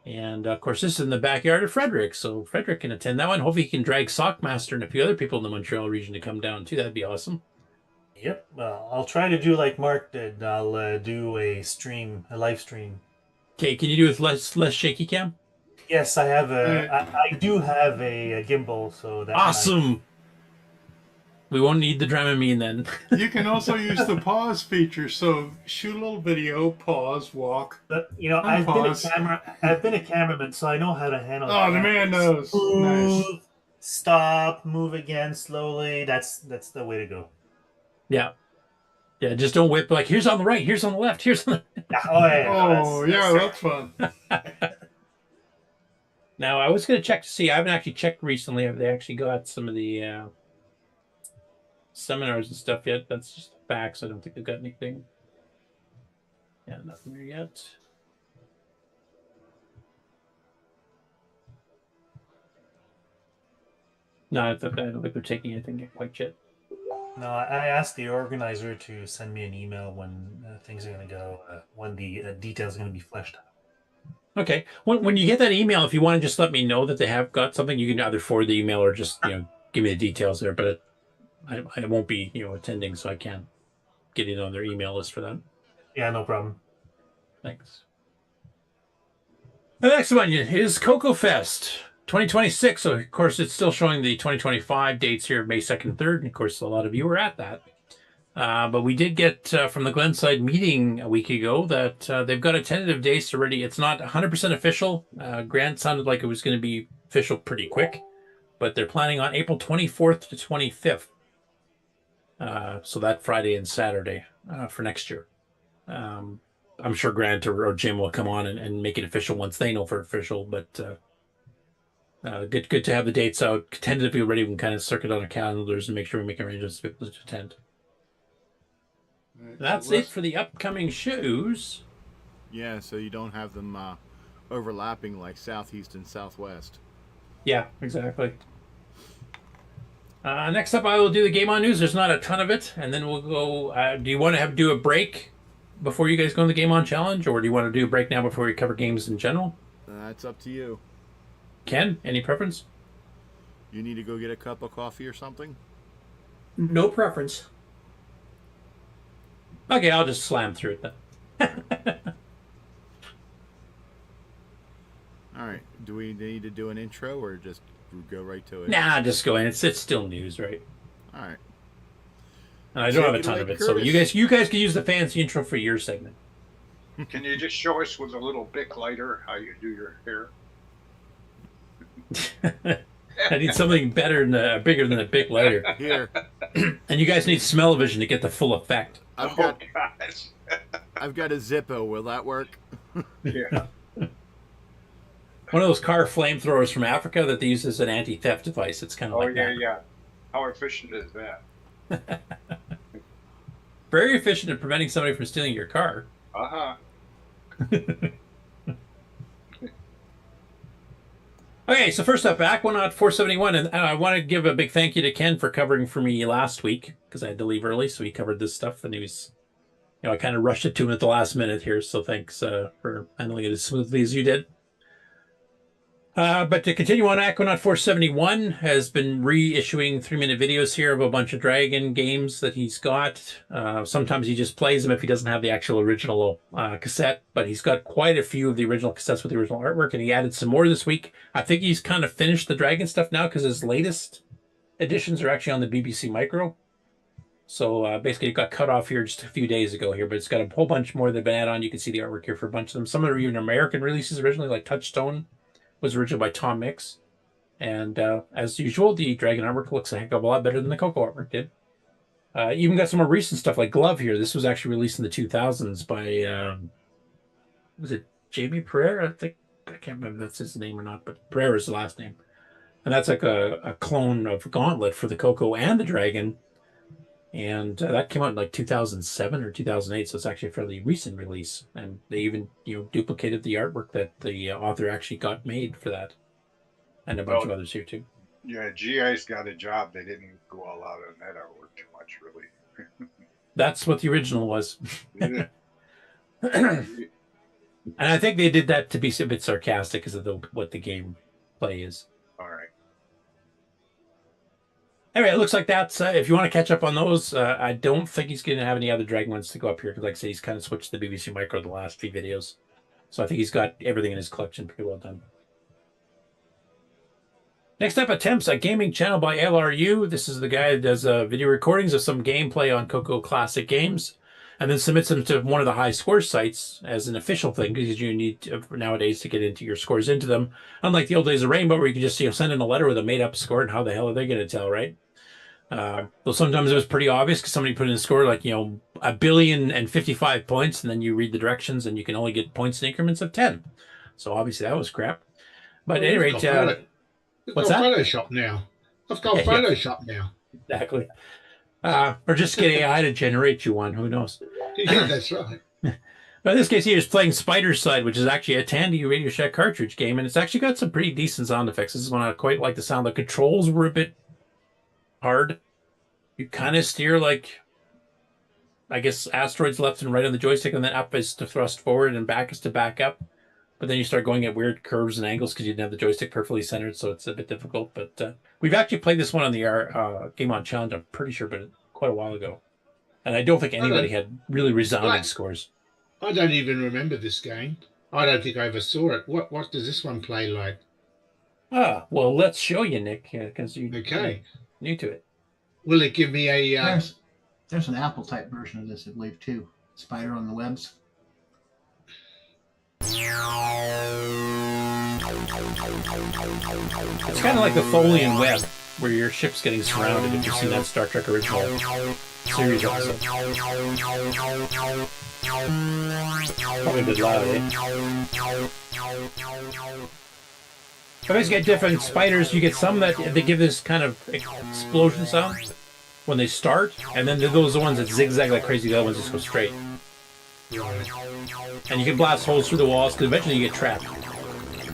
And, of course, this is in the backyard of Frederick, so Frederick can attend that one. Hopefully he can drag Sockmaster and a few other people in the Montreal region to come down, too. That'd be awesome. Yep. I'll try to do like Mark did. I'll do a live stream. Okay, can you do it with less shaky cam? Yes, I have I do have a gimbal, so that awesome. We won't need the Dramamine then. You can also use the pause feature. So shoot a little video, pause, walk. But I've been a cameraman, so I know how to handle. Oh, the man knows. Move, Nice. Stop, move again slowly. That's the way to go. Yeah. Yeah, just don't whip like here's on the right, here's on the left, here's on the That's fun. Now I was gonna check to see. I haven't actually checked recently if they actually got some of the seminars and stuff yet. That's just facts. I don't think they've got anything. Yeah, nothing there yet. No, I don't think they're taking anything quite yet. No, I asked the organizer to send me an email when things are going to go, when the details are going to be fleshed out. Okay. When you get that email, if you want to just let me know that they have got something, you can either forward the email or just give me the details there. But I won't be attending, so I can't get in on their email list for that. Yeah, no problem. Thanks. The next one is CoCo Fest 2026. So, of course, it's still showing the 2025 dates here, May 2nd, 3rd. And, of course, a lot of you were at that. But we did get from the Glenside meeting a week ago that they've got a tentative date already. It's not 100% official. Grant sounded like it was going to be official pretty quick. But they're planning on April 24th to 25th. So that Friday and Saturday for next year. I'm sure Grant or Jim will come on and make it official once they know for official. But good to have the dates out. Tentatively ready. We can kind of circuit on our calendars and make sure we make arrangements to be able to attend. That's it for the upcoming shows. Yeah, so you don't have them overlapping like Southeast and Southwest. Yeah, exactly. Next up, I will do the Game On News. There's not a ton of it. And then we'll go... do you want to do a break before you guys go in the Game On Challenge? Or do you want to do a break now before we cover games in general? That's up to you. Ken, any preference? You need to go get a cup of coffee or something? No preference. Okay, I'll just slam through it then. All right. Do we need to do an intro or just go right to it? Nah, just go in. It's still news, right? All right. And I don't have a ton of it, so you guys can use the fancy intro for your segment. Can you just show us with a little Bic lighter how you do your hair? I need something better than bigger than a Bic lighter. Here. And you guys need smell-o-vision to get the full effect. I've got a Zippo. Will that work? Yeah. One of those car flamethrowers from Africa that they use as an anti-theft device. It's kind of like that. Yeah. How efficient is that? Very efficient at preventing somebody from stealing your car. Uh-huh. Okay, so first up, Aquanaut 471, and I want to give a big thank you to Ken for covering for me last week, because I had to leave early, so he covered this stuff, and he was, I kind of rushed it to him at the last minute here, so thanks for handling it as smoothly as you did. But to continue on, Aquanaut 471 has been reissuing 3-minute videos here of a bunch of Dragon games that he's got. Sometimes he just plays them if he doesn't have the actual original cassette, but he's got quite a few of the original cassettes with the original artwork, and he added some more this week. I think he's kind of finished the Dragon stuff now because his latest editions are actually on the BBC Micro. So basically, it got cut off here just a few days ago here, but it's got a whole bunch more that have been added on. You can see the artwork here for a bunch of them. Some of them are even American releases originally, like Touchstone was originally by Tom Mix. And as usual, the Dragon artwork looks a heck of a lot better than the CoCo artwork did. Even got some more recent stuff like Glove here. This was actually released in the 2000s by, was it Jamie Pitre? I can't remember if that's his name or not, but Pitre is the last name. And that's like a clone of Gauntlet for the CoCo and the Dragon. And that came out in like 2007 or 2008, so it's actually a fairly recent release. And they even, duplicated the artwork that the author actually got made for that. And a bunch of others here too. Yeah, GI's got a job. They didn't go all out on that artwork too much, really. That's what the original was. Yeah. And I think they did that to be a bit sarcastic because of what the game play is. All right. Anyway, it looks like that's, if you want to catch up on those, I don't think he's going to have any other Dragon ones to go up here. Because like I say, he's kind of switched to the BBC Micro the last few videos. So I think he's got everything in his collection pretty well done. Next up, Attempts, a gaming channel by LRU. This is the guy that does video recordings of some gameplay on CoCo classic games, and then submits them to one of the high score sites as an official thing, because you need to, nowadays to get into your scores into them. Unlike the old days of Rainbow, where you could just send in a letter with a made-up score, and how the hell are they going to tell, right? Though sometimes it was pretty obvious because somebody put in a score like, 1,055 points, and then you read the directions, and you can only get points in increments of 10. So obviously that was crap. But at any rate... What's that? Photoshop now. I've got Photoshop now. Exactly. Or just get AI to generate you one. Who knows? Yeah, that's right. But in this case, he is playing Spider Side, which is actually a Tandy Radio Shack cartridge game, and it's actually got some pretty decent sound effects. This is one I quite like the sound. The controls were a bit hard. You kind of steer like, I guess, asteroids left and right on the joystick, and then up is to thrust forward and back is to back up. But then you start going at weird curves and angles because you didn't have the joystick perfectly centered, so it's a bit difficult. But we've actually played this one on the Game On Challenge, I'm pretty sure, but quite a while ago. And I don't think anybody had really resounding scores. I don't even remember this game. I don't think I ever saw it. What does this one play like? Well, let's show you, Nick, because you're new to it. Will it give me a... There's an Apple-type version of this, I believe, too. Spider on the Webs. It's kind of like the Tholian Web, where your ship's getting surrounded, if you've seen that Star Trek original series episode. Probably a bit loud, eh? But basically, get different spiders. You get some that they give this kind of explosion sound when they start, and then those are the ones that zigzag like crazy. The other ones just go straight. And you can blast holes through the walls, because eventually you get trapped.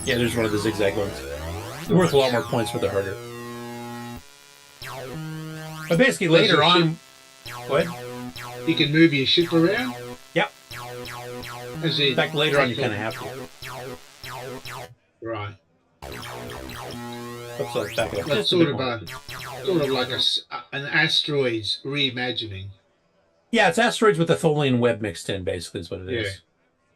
Yeah, there's one of the zigzag ones. They're worth a lot more points, but they're harder. But basically, later on... What? You can move your ship around? Yep. In fact, later on you kind of have to. Right. Oops, sorry, back it up. That's sort of like an asteroids reimagining. Yeah, it's asteroids with the Tholian Web mixed in, basically, is what it is.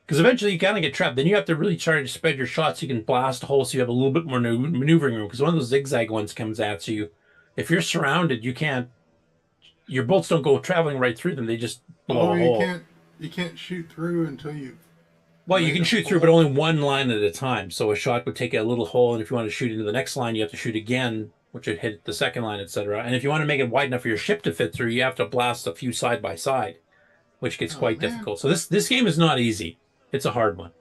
Because eventually you kind of get trapped. Then you have to really try to spread your shots. You can blast a hole so you have a little bit more maneuvering room. Because one of those zigzag ones comes at you. If you're surrounded, you can't... Your bolts don't go traveling right through them. They just blow a hole. You can't shoot through until you... Well, you can shoot through, but only one line at a time. So a shot would take a little hole, and if you want to shoot into the next line, you have to shoot again, which would hit the second line, etc. And if you want to make it wide enough for your ship to fit through, you have to blast a few side by side, which gets quite difficult. So this game is not easy. It's a hard one.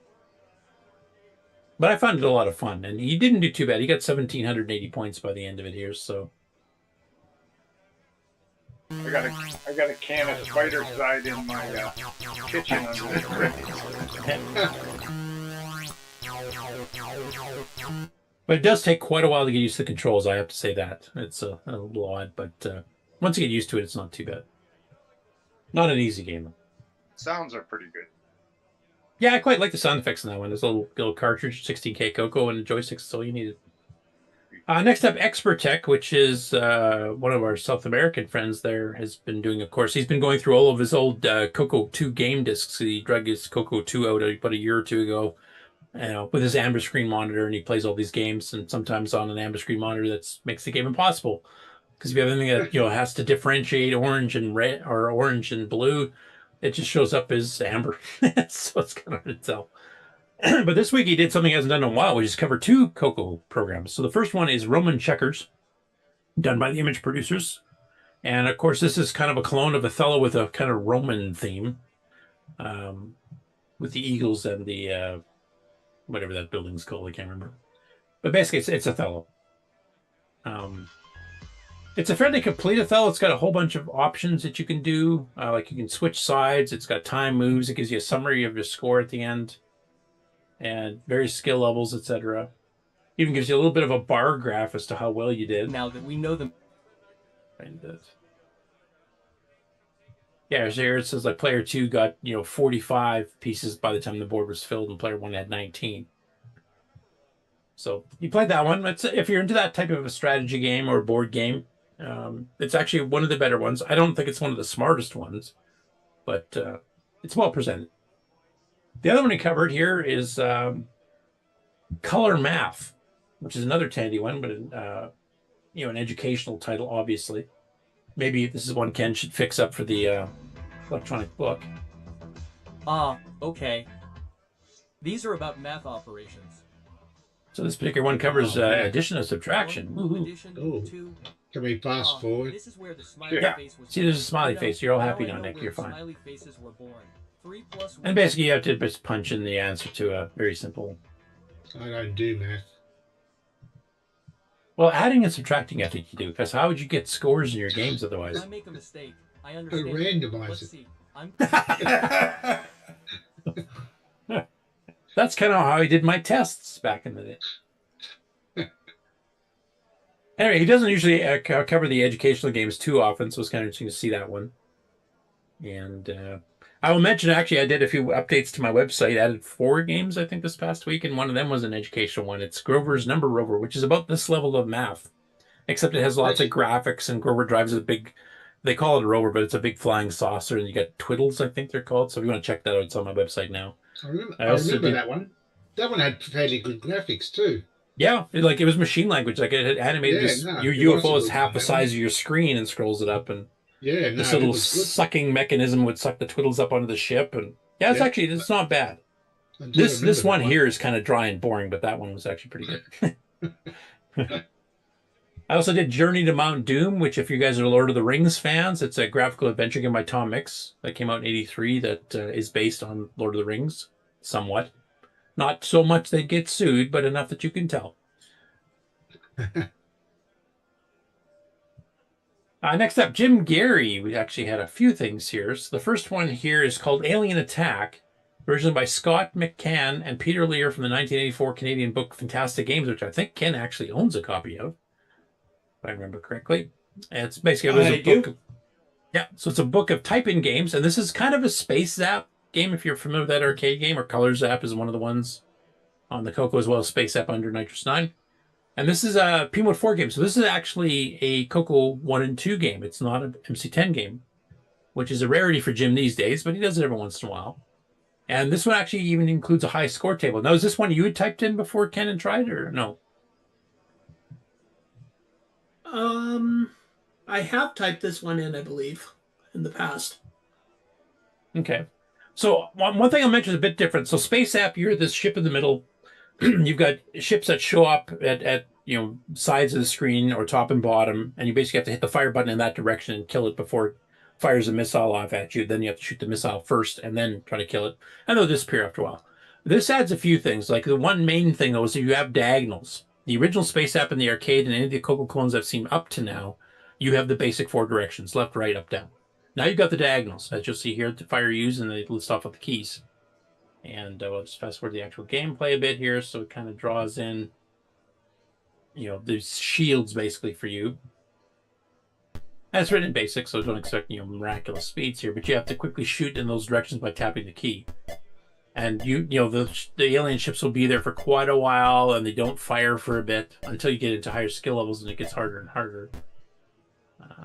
But I found it a lot of fun, and he didn't do too bad. He got 1,780 points by the end of it here, so... I got a can of Spider Side in my kitchen under the fridge. But it does take quite a while to get used to the controls, I have to say that. It's a little odd, but once you get used to it, it's not too bad. Not an easy game. Sounds are pretty good. Yeah, I quite like the sound effects in that one. There's a little cartridge, 16K CoCo, and a joystick, that's all you needed. Next up, Expertech, which is one of our South American friends there, has been doing, of course, he's been going through all of his old CoCo 2 game discs. He drug his CoCo 2 out about a year or two ago, with his amber screen monitor, and he plays all these games, and sometimes on an amber screen monitor that makes the game impossible. Because if you have anything that has to differentiate orange and red or orange and blue, it just shows up as amber. So it's kind of hard to tell. But this week he did something he hasn't done in a while, which is cover 2 CoCo programs. So the first one is Roman Checkers, done by the Image producers. And of course, this is kind of a clone of Othello with a kind of Roman theme, with the eagles and the whatever that building's called, I can't remember. But basically, it's Othello. It's a fairly complete Othello. It's got a whole bunch of options that you can do. Like you can switch sides. It's got time moves. It gives you a summary of your score at the end. And various skill levels, etc. Even gives you a little bit of a bar graph as to how well you did. Now that we know them. Yeah, so here it says like player 2 got 45 pieces by the time the board was filled, and player 1 had 19. So you played that one. If you're into that type of a strategy game or board game, it's actually one of the better ones. I don't think it's one of the smartest ones, but it's well presented. The other one we covered here is Color Math, which is another Tandy one, but an educational title, obviously. Maybe this is one Ken should fix up for the electronic book. Okay. These are about math operations. So this particular one covers addition and subtraction. Ooh. Can we fast forward? This is where the smiley face was. See, there's a smiley face. You're all happy now, Nick. You're fine. Smiley faces were born. 3 + 1. And basically, you have to just punch in the answer to a very simple. I don't do math. Well, adding and subtracting, I think you do, because how would you get scores in your games otherwise? I make a mistake. I understand. Randomize Let's it. see. I'm. That's kind of how I did my tests back in the day. Anyway, he doesn't usually cover the educational games too often, so it's kind of interesting to see that one. And I will mention, actually, I did a few updates to my website, added 4 games, I think, this past week, and one of them was an educational one. It's Grover's Number Rover, which is about this level of math, except it has lots of graphics, and Grover drives a big, they call it a rover, but it's a big flying saucer, and you got twiddles, I think they're called. So if you want to check that out, it's on my website now. I remember that one. That one had fairly good graphics, too. Yeah, it was machine language. Like it had animated your UFO is half the size of your screen and scrolls it up, and this little sucking mechanism would suck the twiddles up onto the ship. And it's not bad. This one here is kind of dry and boring, but that one was actually pretty good. I also did Journey to Mount Doom, which if you guys are Lord of the Rings fans, it's a graphical adventure game by Tom Mix that came out in '83 that is based on Lord of the Rings, somewhat. Not so much they'd get sued, but enough that you can tell. Next up, Jim Gary. We actually had a few things here. So the first one here is called Alien Attack, originally by Scott McCann and Peter Lear from the 1984 Canadian book Fantastic Games, which I think Ken actually owns a copy of, if I remember correctly. And it's basically a book. So it's a book of type-in games, and this is kind of a Space Zap game, if you're familiar with that arcade game, or Color Zap is one of the ones on the CoCo, as well as Space Zap under Nitrous 9. And this is a P-Mode 4 game, so this is actually a CoCo 1 and 2 game. It's not an MC10 game, which is a rarity for Jim these days, but he does it every once in a while. And this one actually even includes a high score table. Now, is this one you had typed in before Ken and tried, or no? I have typed this one in, I believe, in the past. Okay. So one thing I'll mention is a bit different. So Space App, you're this ship in the middle. You've got ships that show up at sides of the screen or top and bottom, and you basically have to hit the fire button in that direction and kill it before it fires a missile off at you. Then you have to shoot the missile first and then try to kill it, and they'll disappear after a while. This adds a few things. Like the one main thing, though, is that you have diagonals. The original Space App in the arcade and any of the CoCo clones I've seen up to now, you have the basic 4 directions, left, right, up, down. Now you've got the diagonals, as you'll see here, to fire use, and they list off with the keys. And we'll just fast forward the actual gameplay a bit here, so it kind of draws in, there's shields basically for you. And it's written in basic, so don't expect miraculous speeds here, but you have to quickly shoot in those directions by tapping the key. And the alien ships will be there for quite a while, and they don't fire for a bit until you get into higher skill levels, and it gets harder and harder.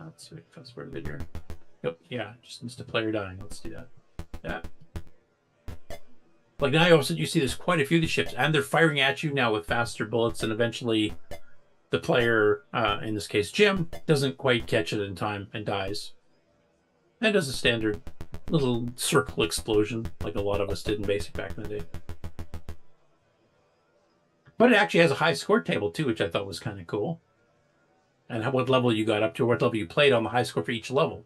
Let's see, fast forward a bit here. Yep, yeah, just missed a player dying. Let's do that. Yeah. Like now, all of a sudden, you see there's quite a few of these ships, and they're firing at you now with faster bullets, and eventually, the player, in this case Jim, doesn't quite catch it in time and dies. And does a standard little circle explosion like a lot of us did in BASIC back in the day. But it actually has a high score table too, which I thought was kind of cool. And what level you got up to, what level you played on, the high score for each level.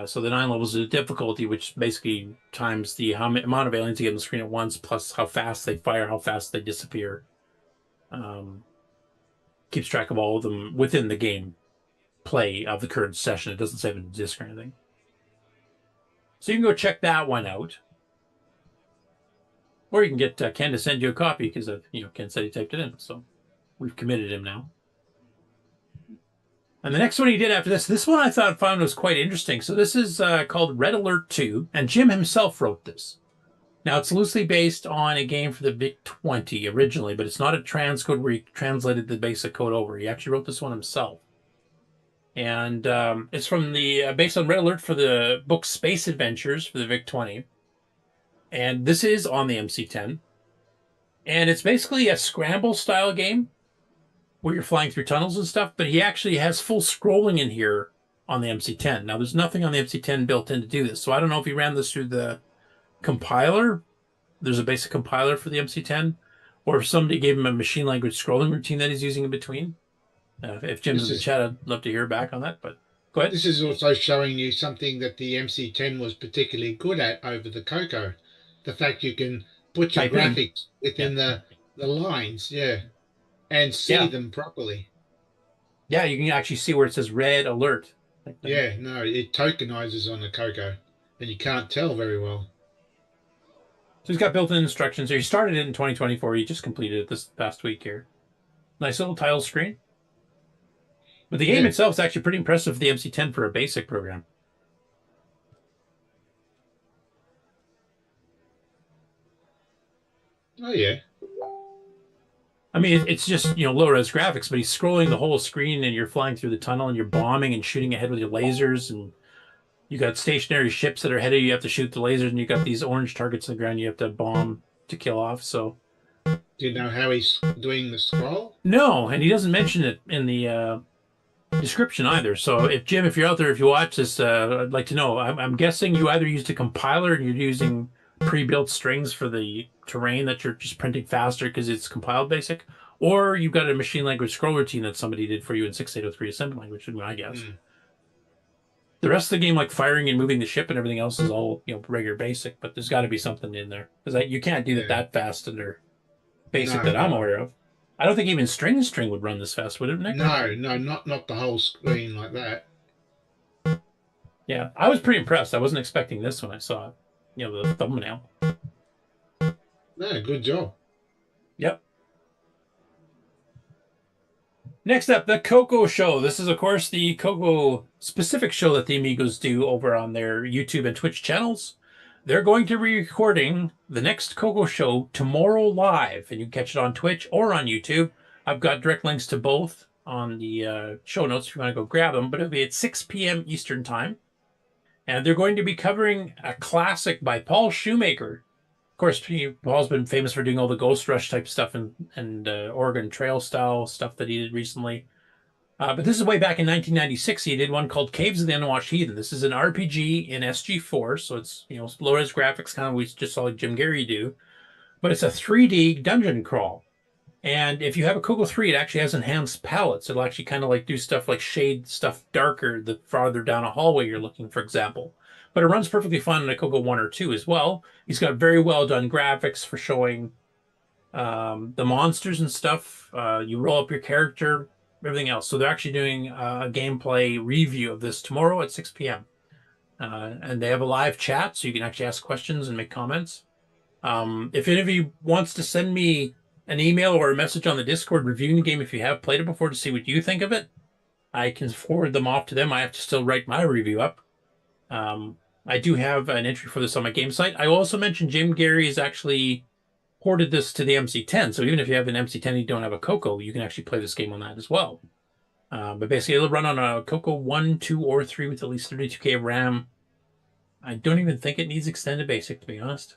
So the 9 levels of difficulty, which basically times the amount of aliens you get on the screen at once, plus how fast they fire, how fast they disappear. Keeps track of all of them within the game play of the current session. It doesn't save it in disk or anything. So you can go check that one out. Or you can get Ken to send you a copy, because Ken said he typed it in, so we've committed him now. And the next one he did after this one I found was quite interesting. So this is called Red Alert 2, and Jim himself wrote this. Now, it's loosely based on a game for the VIC-20 originally, but it's not a transcode where he translated the basic code over. He actually wrote this one himself. And it's from based on Red Alert for the book Space Adventures for the VIC-20. And this is on the MC-10. And it's basically a scramble-style game where you're flying through tunnels and stuff, but he actually has full scrolling in here on the MC-10. Now, there's nothing on the MC-10 built in to do this, so I don't know if he ran this through the compiler. There's a basic compiler for the MC-10, or if somebody gave him a machine language scrolling routine that he's using in between. If Jim's in the chat, I'd love to hear back on that, but go ahead. This is also showing you something that the MC-10 was particularly good at over the CoCo. The fact you can put your graphics within the lines, and see them properly. Yeah, you can actually see where it says Red Alert. Yeah, no, it tokenizes on the CoCo, and you can't tell very well. So he's got built-in instructions here. He started it in 2024. He just completed it this past week here. Nice little title screen. But the game itself is actually pretty impressive for the MC-10 for a basic program. Oh, yeah. I mean, it's just, low-res graphics, but he's scrolling the whole screen, and you're flying through the tunnel, and you're bombing and shooting ahead with your lasers, and you got stationary ships that are ahead of you. You have to shoot the lasers, and you got these orange targets on the ground you have to bomb to kill off, so... Do you know how he's doing the scroll? No, and he doesn't mention it in the description either. So if you're out there, if you watch this, I'd like to know. I'm guessing you either used a compiler and you're using pre-built strings for the terrain that you're just printing faster because it's compiled basic, or you've got a machine language scroll routine that somebody did for you in 6803 assembly language, would be my guess. The rest of the game, like firing and moving the ship and everything else, is all regular basic, but there's got to be something in there, because you can't do that fast under basic that I'm aware of. I don't think even string would run this fast, would it, Nick? No, not the whole screen like that. Yeah, I was pretty impressed. I wasn't expecting this when I saw it. The thumbnail. No, good job. Yep. Next up, the CoCo show. This is, of course, the CoCo specific show that the Amigos do over on their YouTube and Twitch channels. They're going to be recording the next CoCo show tomorrow live, and you can catch it on Twitch or on YouTube. I've got direct links to both on the show notes if you want to go grab them, but it'll be at 6 p.m. Eastern Time. And they're going to be covering a classic by Paul Shoemaker. Of course, Paul's been famous for doing all the Ghost Rush type stuff and Oregon Trail style stuff that he did recently. But this is way back in 1996. He did one called Caves of the Unwashed Heathen. This is an RPG in SG4, so it's low-res graphics, kind of we just saw Jim Gary do. But it's a 3D dungeon crawl. And if you have a CoCo 3, it actually has enhanced palettes. It'll actually kind of do stuff like shade stuff darker the farther down a hallway you're looking, for example. But it runs perfectly fine in a CoCo 1 or 2 as well. He's got very well done graphics for showing the monsters and stuff. You roll up your character, everything else. So they're actually doing a gameplay review of this tomorrow at 6 p.m. And they have a live chat, so you can actually ask questions and make comments. If any of you wants to send me an email or a message on the Discord reviewing the game if you have played it before to see what you think of it, I can forward them off to them. I have to still write my review up. I do have an entry for this on my game site. I also mentioned Jim Gary has actually ported this to the MC-10, so even if you have an MC-10 and you don't have a CoCo, you can actually play this game on that as well. But basically, it'll run on a CoCo 1, 2, or 3 with at least 32K of RAM. I don't even think it needs extended basic, to be honest.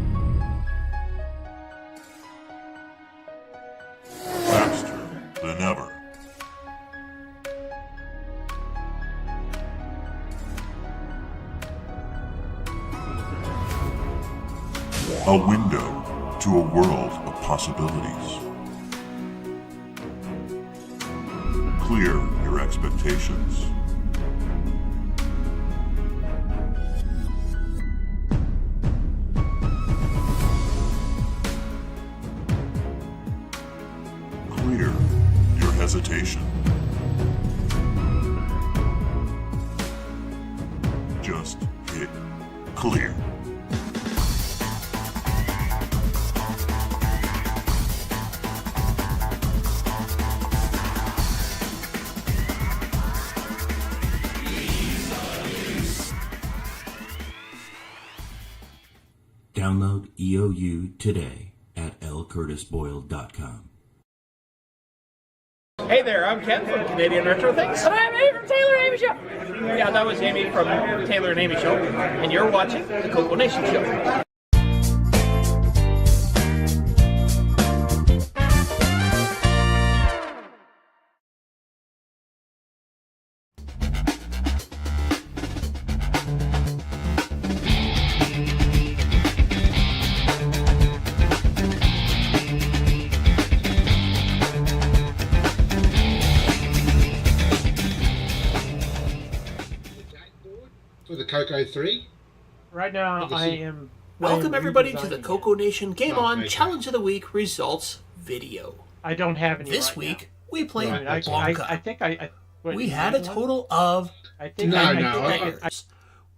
A window to a world of possibilities. Clear your expectations. Clear your hesitation. Just hit clear. Download EOU today at lcurtisboyle.com. Hey there, I'm Ken from Canadian Retro Things. And I'm Amy from Taylor and Amy Show. Yeah, that was Amy from Taylor and Amy Show. And you're watching the CoCoNation Show. For the CoCo 3? Right now, I am... Welcome everybody to the CoCoNation Game On okay. Challenge of the Week results video. I don't have any This right week, now. we played I Blanca. think what, We had a total of... I think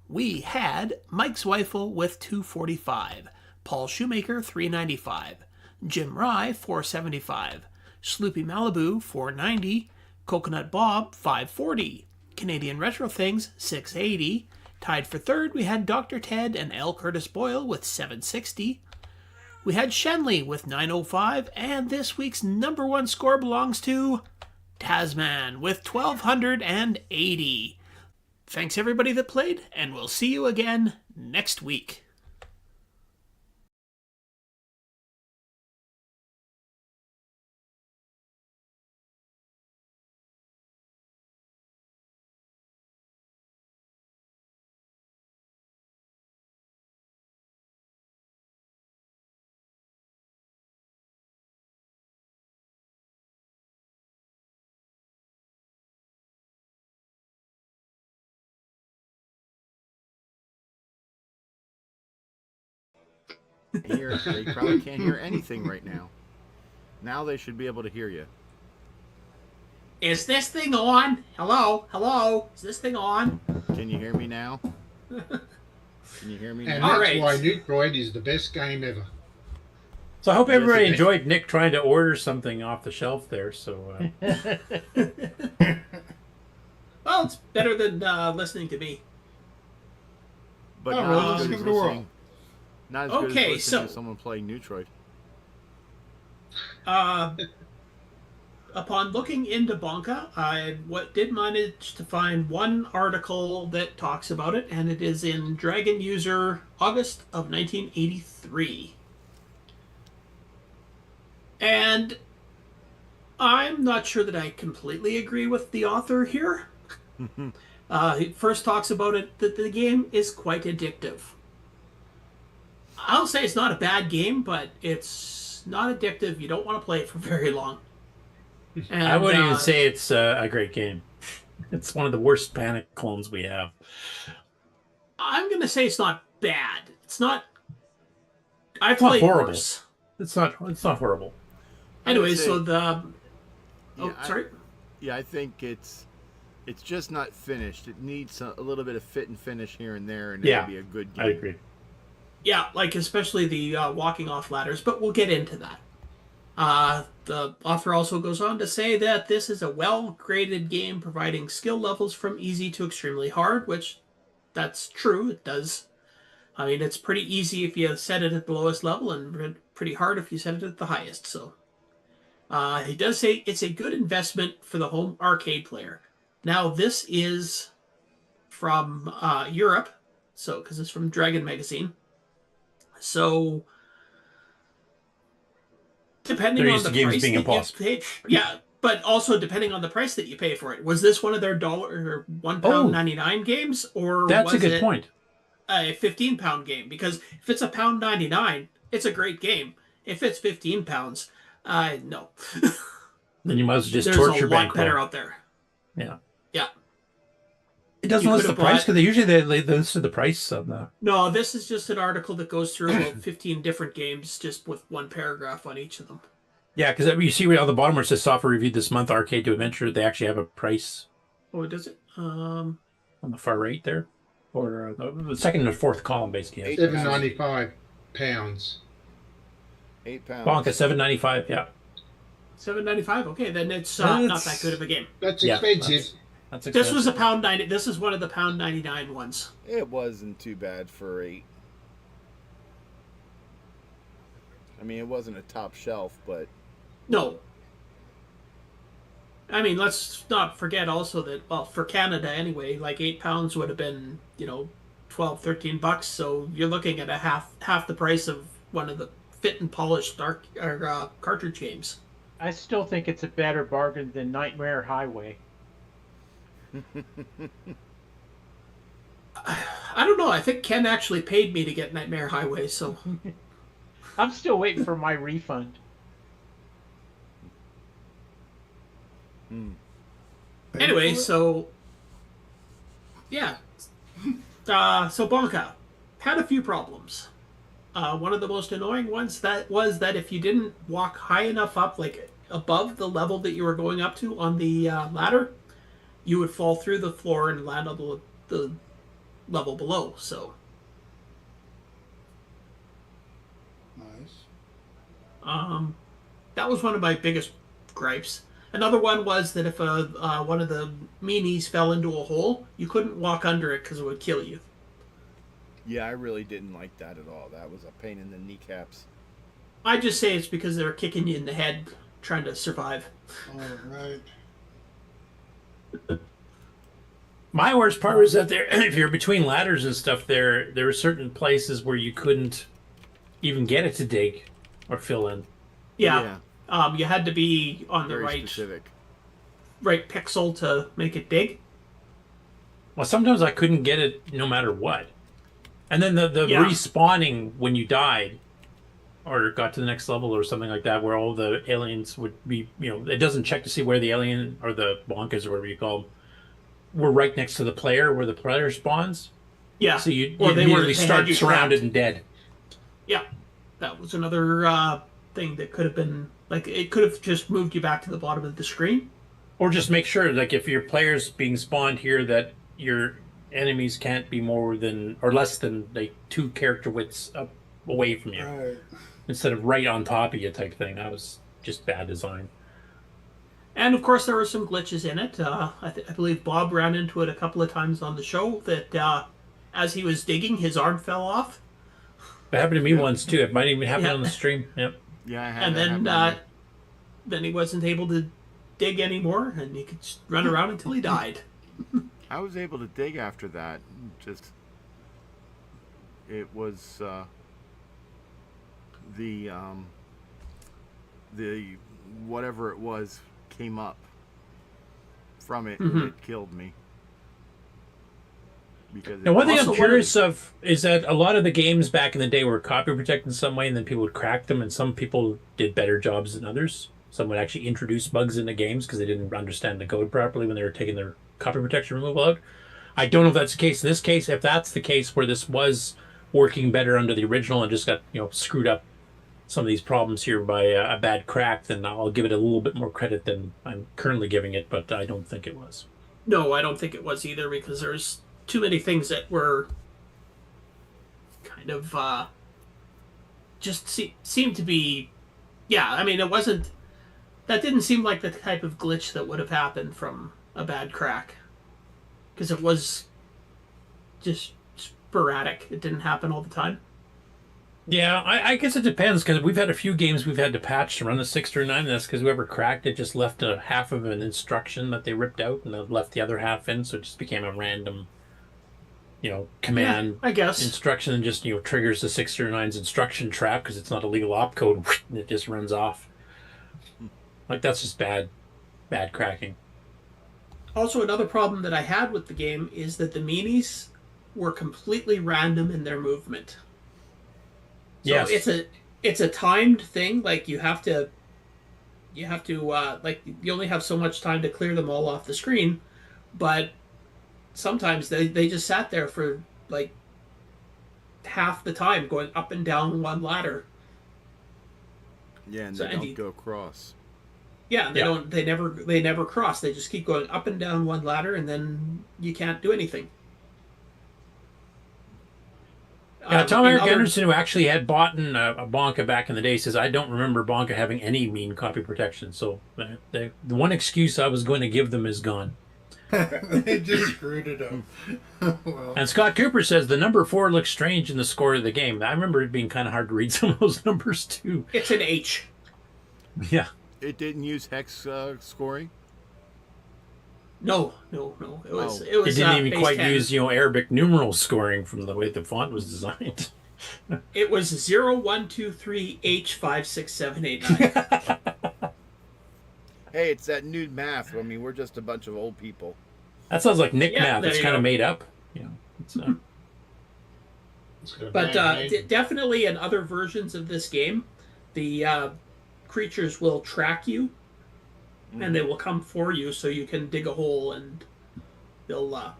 We had Mike Zweifel with 245, Paul Shoemaker 395, Jim Rye 475, Sloopy Malibu 490, Coconut Bob 540, Canadian Retro Things 680. Tied for third, we had Dr. Ted and L Curtis Boyle with 760. We had Shenley with 905, and this week's number one score belongs to Tasman with 1280. Thanks everybody that played, and we'll see you again next week. They probably can't hear anything right now. Now they should be able to hear you. Is this thing on? Hello? Hello? Is this thing on? Can you hear me now? Can you hear me And now? that's why Neutroid is the best game ever. So I hope Yes, everybody it is. enjoyed Nick trying to order something off the shelf there. So Well, it's better than listening to me. But Oh, not well, as let's good give as it a whirl. listening. Not as good as Okay, listening to so- someone playing Neutroid. Upon looking into Bonka, I did manage to find one article that talks about it, and it is in Dragon User, August of 1983. And I'm not sure that I completely agree with the author here. He first talks about it that the game is quite addictive. I'll say it's not a bad game, but it's not addictive. You don't want to play it for very long. And, I wouldn't even say it's a great game. It's one of the worst Panic clones we have. I'm going to say it's not bad. It's not... I've It's not played horrible. worse. It's not horrible. Anyway, say- so the... sorry? I think it's just not finished. It needs a little bit of fit and finish here and there, and Yeah, it'll be a good game. I agree. Yeah, like especially the walking off ladders, but we'll get into that. The author also goes on to say that this is a well-graded game providing skill levels from easy to extremely hard, which that's true, it does. I mean, it's pretty easy if you set it at the lowest level and pretty hard if you set it at the highest, so. He does say it's a good investment for the home arcade player. Now, this is from Europe, so because it's from Dragon Magazine. So, depending They're on used the to games price being that impossible. you pay, yeah, but also depending on the price that you pay for it. Was this one of their £1.99 games, or That's was a good it point. a £15 game? Because if it's a £1.99, it's a great game. If it's 15 pounds, no. Then you might as well just There's torture a lot bankroll. better out there. Yeah. Yeah. It doesn't You list the could've price bought- because usually they list the price of the. No, this is just an article that goes through about 15 different games, just with one paragraph on each of them. Yeah, because you see on the bottom where it says software reviewed this month, Arcade to Adventure, they actually have a price. Oh, does it? On the far right there, or the second and fourth column basically. has £7.95. £8. Bonk at $7.95. Yeah. $7.95. Okay, then it's That's- not that good of a game. That's Yeah, expensive. That's This was expensive. £1.90. This is one of the £1.99 ones. It wasn't too bad for 8. I mean, it wasn't a top shelf, but No. I mean, let's not forget also that, well, for Canada anyway, like £8 would have been, $12, $13. So you're looking at a half the price of one of the fit and polished cartridge games. I still think it's a better bargain than Nightmare Highway. I don't know. I think Ken actually paid me to get Nightmare Highway, so I'm still waiting for my refund. anyway, so yeah. So Bonka had a few problems. One of the most annoying ones was that if you didn't walk high enough up, like above the level that you were going up to on the ladder, you would fall through the floor and land on the level below. So Nice. that was one of my biggest gripes. Another one was that if one of the meanies fell into a hole, you couldn't walk under it because it would kill you. yeah, I really didn't like that at all. That was a pain in the kneecaps. I just say it's because they were kicking you in the head trying to survive. All right. My worst part was that if you're between ladders and stuff, there were certain places where you couldn't even get it to dig or fill in. Yeah. You had to be on the Very right specific. right pixel to make it dig. Well, sometimes I couldn't get it no matter what. And then the Yeah. respawning when you died or got to the next level or something like that, where all the aliens would be, it doesn't check to see where the alien or the bonkas or whatever you call them were right next to the player where the player spawns. Yeah. So you Or they immediately had start you surrounded trapped. and dead. Yeah. That was another thing that could have been, like, it could have just moved you back to the bottom of the screen. Or just make sure, like, if your player's being spawned here, that your enemies can't be more than, or less than, like, 2 character widths up away from you. Right. Instead of right on top of you type thing. That was just bad design. And of course, there were some glitches in it. I believe Bob ran into it a couple of times on the show that as he was digging, his arm fell off. It happened to me once, too. It might even happen on the stream. Yep. Yeah, I had And that happen. then he wasn't able to dig anymore, and he could just run around until he died. I was able to dig after that. Just it was the whatever it was came up from it and it killed me. Because Now, one thing I'm Also, curious of is that a lot of the games back in the day were copy protected in some way, and then people would crack them, and some people did better jobs than others. Some would actually introduce bugs into games because they didn't understand the code properly when they were taking their copy protection removal out. I don't know if that's the case in this case. If that's the case where this was working better under the original and just got screwed up some of these problems here by a bad crack, then I'll give it a little bit more credit than I'm currently giving it, but I don't think it was. No, I don't think it was either, because there's too many things that were kind of just seemed to be, yeah, I mean, that didn't seem like the type of glitch that would have happened from a bad crack, because it was just sporadic. It didn't happen all the time. Yeah, I guess it depends, because we've had a few games we've had to patch to run the 6 or 9, and that's because whoever cracked it just left a half of an instruction that they ripped out and they left the other half in, so it just became a random, command I guess. instruction, and just, triggers the 6 or 9's instruction trap because it's not a legal opcode, and it just runs off. Like, that's just bad cracking. Also, another problem that I had with the game is that the meanies were completely random in their movement. So Yes. it's a timed thing. Like you have to like you only have so much time to clear them all off the screen, but sometimes they just sat there for like half the time going up and down one ladder. Yeah, and So, they and don't you- go across. Yeah, they never cross. They just keep going up and down one ladder, and then you can't do anything. Yeah, Tom in Eric other- Anderson, who actually had bought a Bonka back in the day, says, I don't remember Bonka having any mean copy protection. So the one excuse I was going to give them is gone. They just screwed it up. Well, And Scott Cooper says the number 4 looks strange in the score of the game. I remember it being kind of hard to read some of those numbers, too. It's an H. Yeah. It didn't use hex scoring? No. It was. Oh. It was. It didn't even base quite 10. use, Arabic numeral scoring from the way the font was designed. It was 0, 1, 2, 3, H 5 6 7 8 9. Hey, it's that nude math. I mean, we're just a bunch of old people. That sounds like Nick Yeah, math. there It's you kind go. of made up. It's, But definitely in other versions of this game, the creatures will track you, and they will come for you, so you can dig a hole and they'll.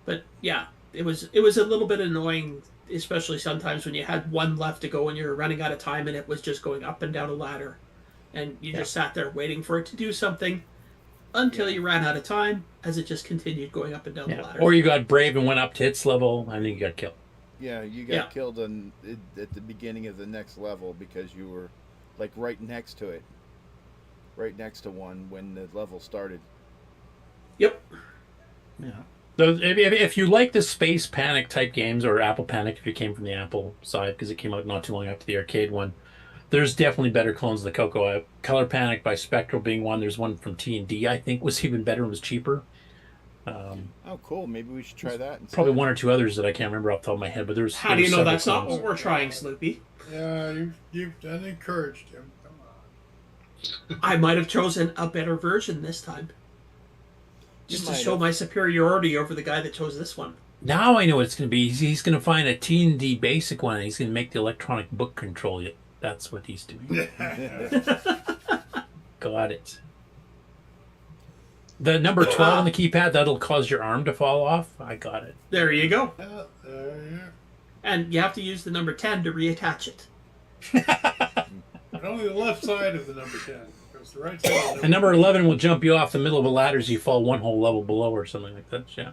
But yeah, it was a little bit annoying, especially sometimes when you had one left to go and you're running out of time, and it was just going up and down a ladder, and you just sat there waiting for it to do something until you ran out of time, as it just continued going up and down the ladder. Or you got brave and went up to its level, and then you got killed. Yeah, you got killed at the beginning of the next level because you were like right next to it. Right next to one when the level started. Yep. Yeah. So if you like the Space Panic type games, or Apple Panic if you came from the Apple side, because it came out not too long after the arcade one, there's definitely better clones of the CoCo. Color Panic by Spectral being one. There's one from T&D, I think, was even better and was cheaper. Oh, cool. Maybe we should try that. Instead. Probably one or two others that I can't remember off the top of my head, but there's. How do you know that's not what we're trying, Sloopy? yeah, you've done encouraged him. Come on. I might have chosen a better version this time. Just to might show have. my superiority over the guy that chose this one. Now I know what it's going to be. He's going to find a T&D basic one, and he's going to make the electronic book control it. That's what he's doing. Got it. The number 12 on the keypad, that'll cause your arm to fall off. I got it. There you go. Yeah. And you have to use the number 10 to reattach it. But only the left side of the number 10. Because the right side of the And number 11 will jump you off the middle of a ladder as you fall one whole level below or something like that. Yeah.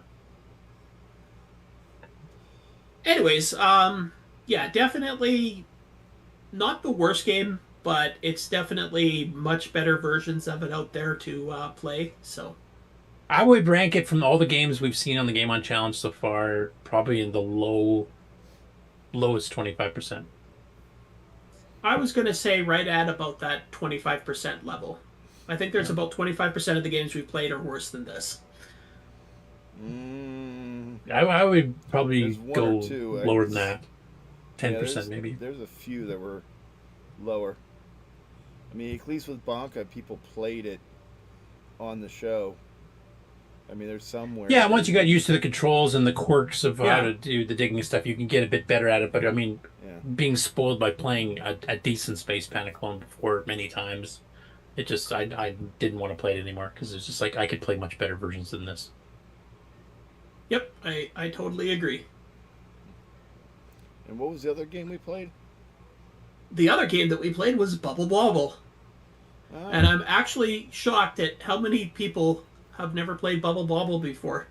Anyways, yeah, definitely not the worst game, but it's definitely much better versions of it out there to play. So I would rank it from all the games we've seen on the Game On Challenge so far, probably in the lowest 25%. I was going to say right at about that 25% level. I think there's about 25% of the games we played are worse than this. I would probably There's one go or two, lower than that. 10% there's- maybe. There's a few that were lower. I mean, at least with Bonka, people played it on the show. I mean, there's somewhere. Yeah, once you got used to the controls and the quirks of how to do the digging stuff, you can get a bit better at it. But I mean, being spoiled by playing a decent Space Panic clone before many times, it just I didn't want to play it anymore because it's just like I could play much better versions than this. Yep, I totally agree. And what was the other game we played? The other game that we played was Bubble Bobble. Ah. And I'm actually shocked at how many people have never played Bubble Bobble before.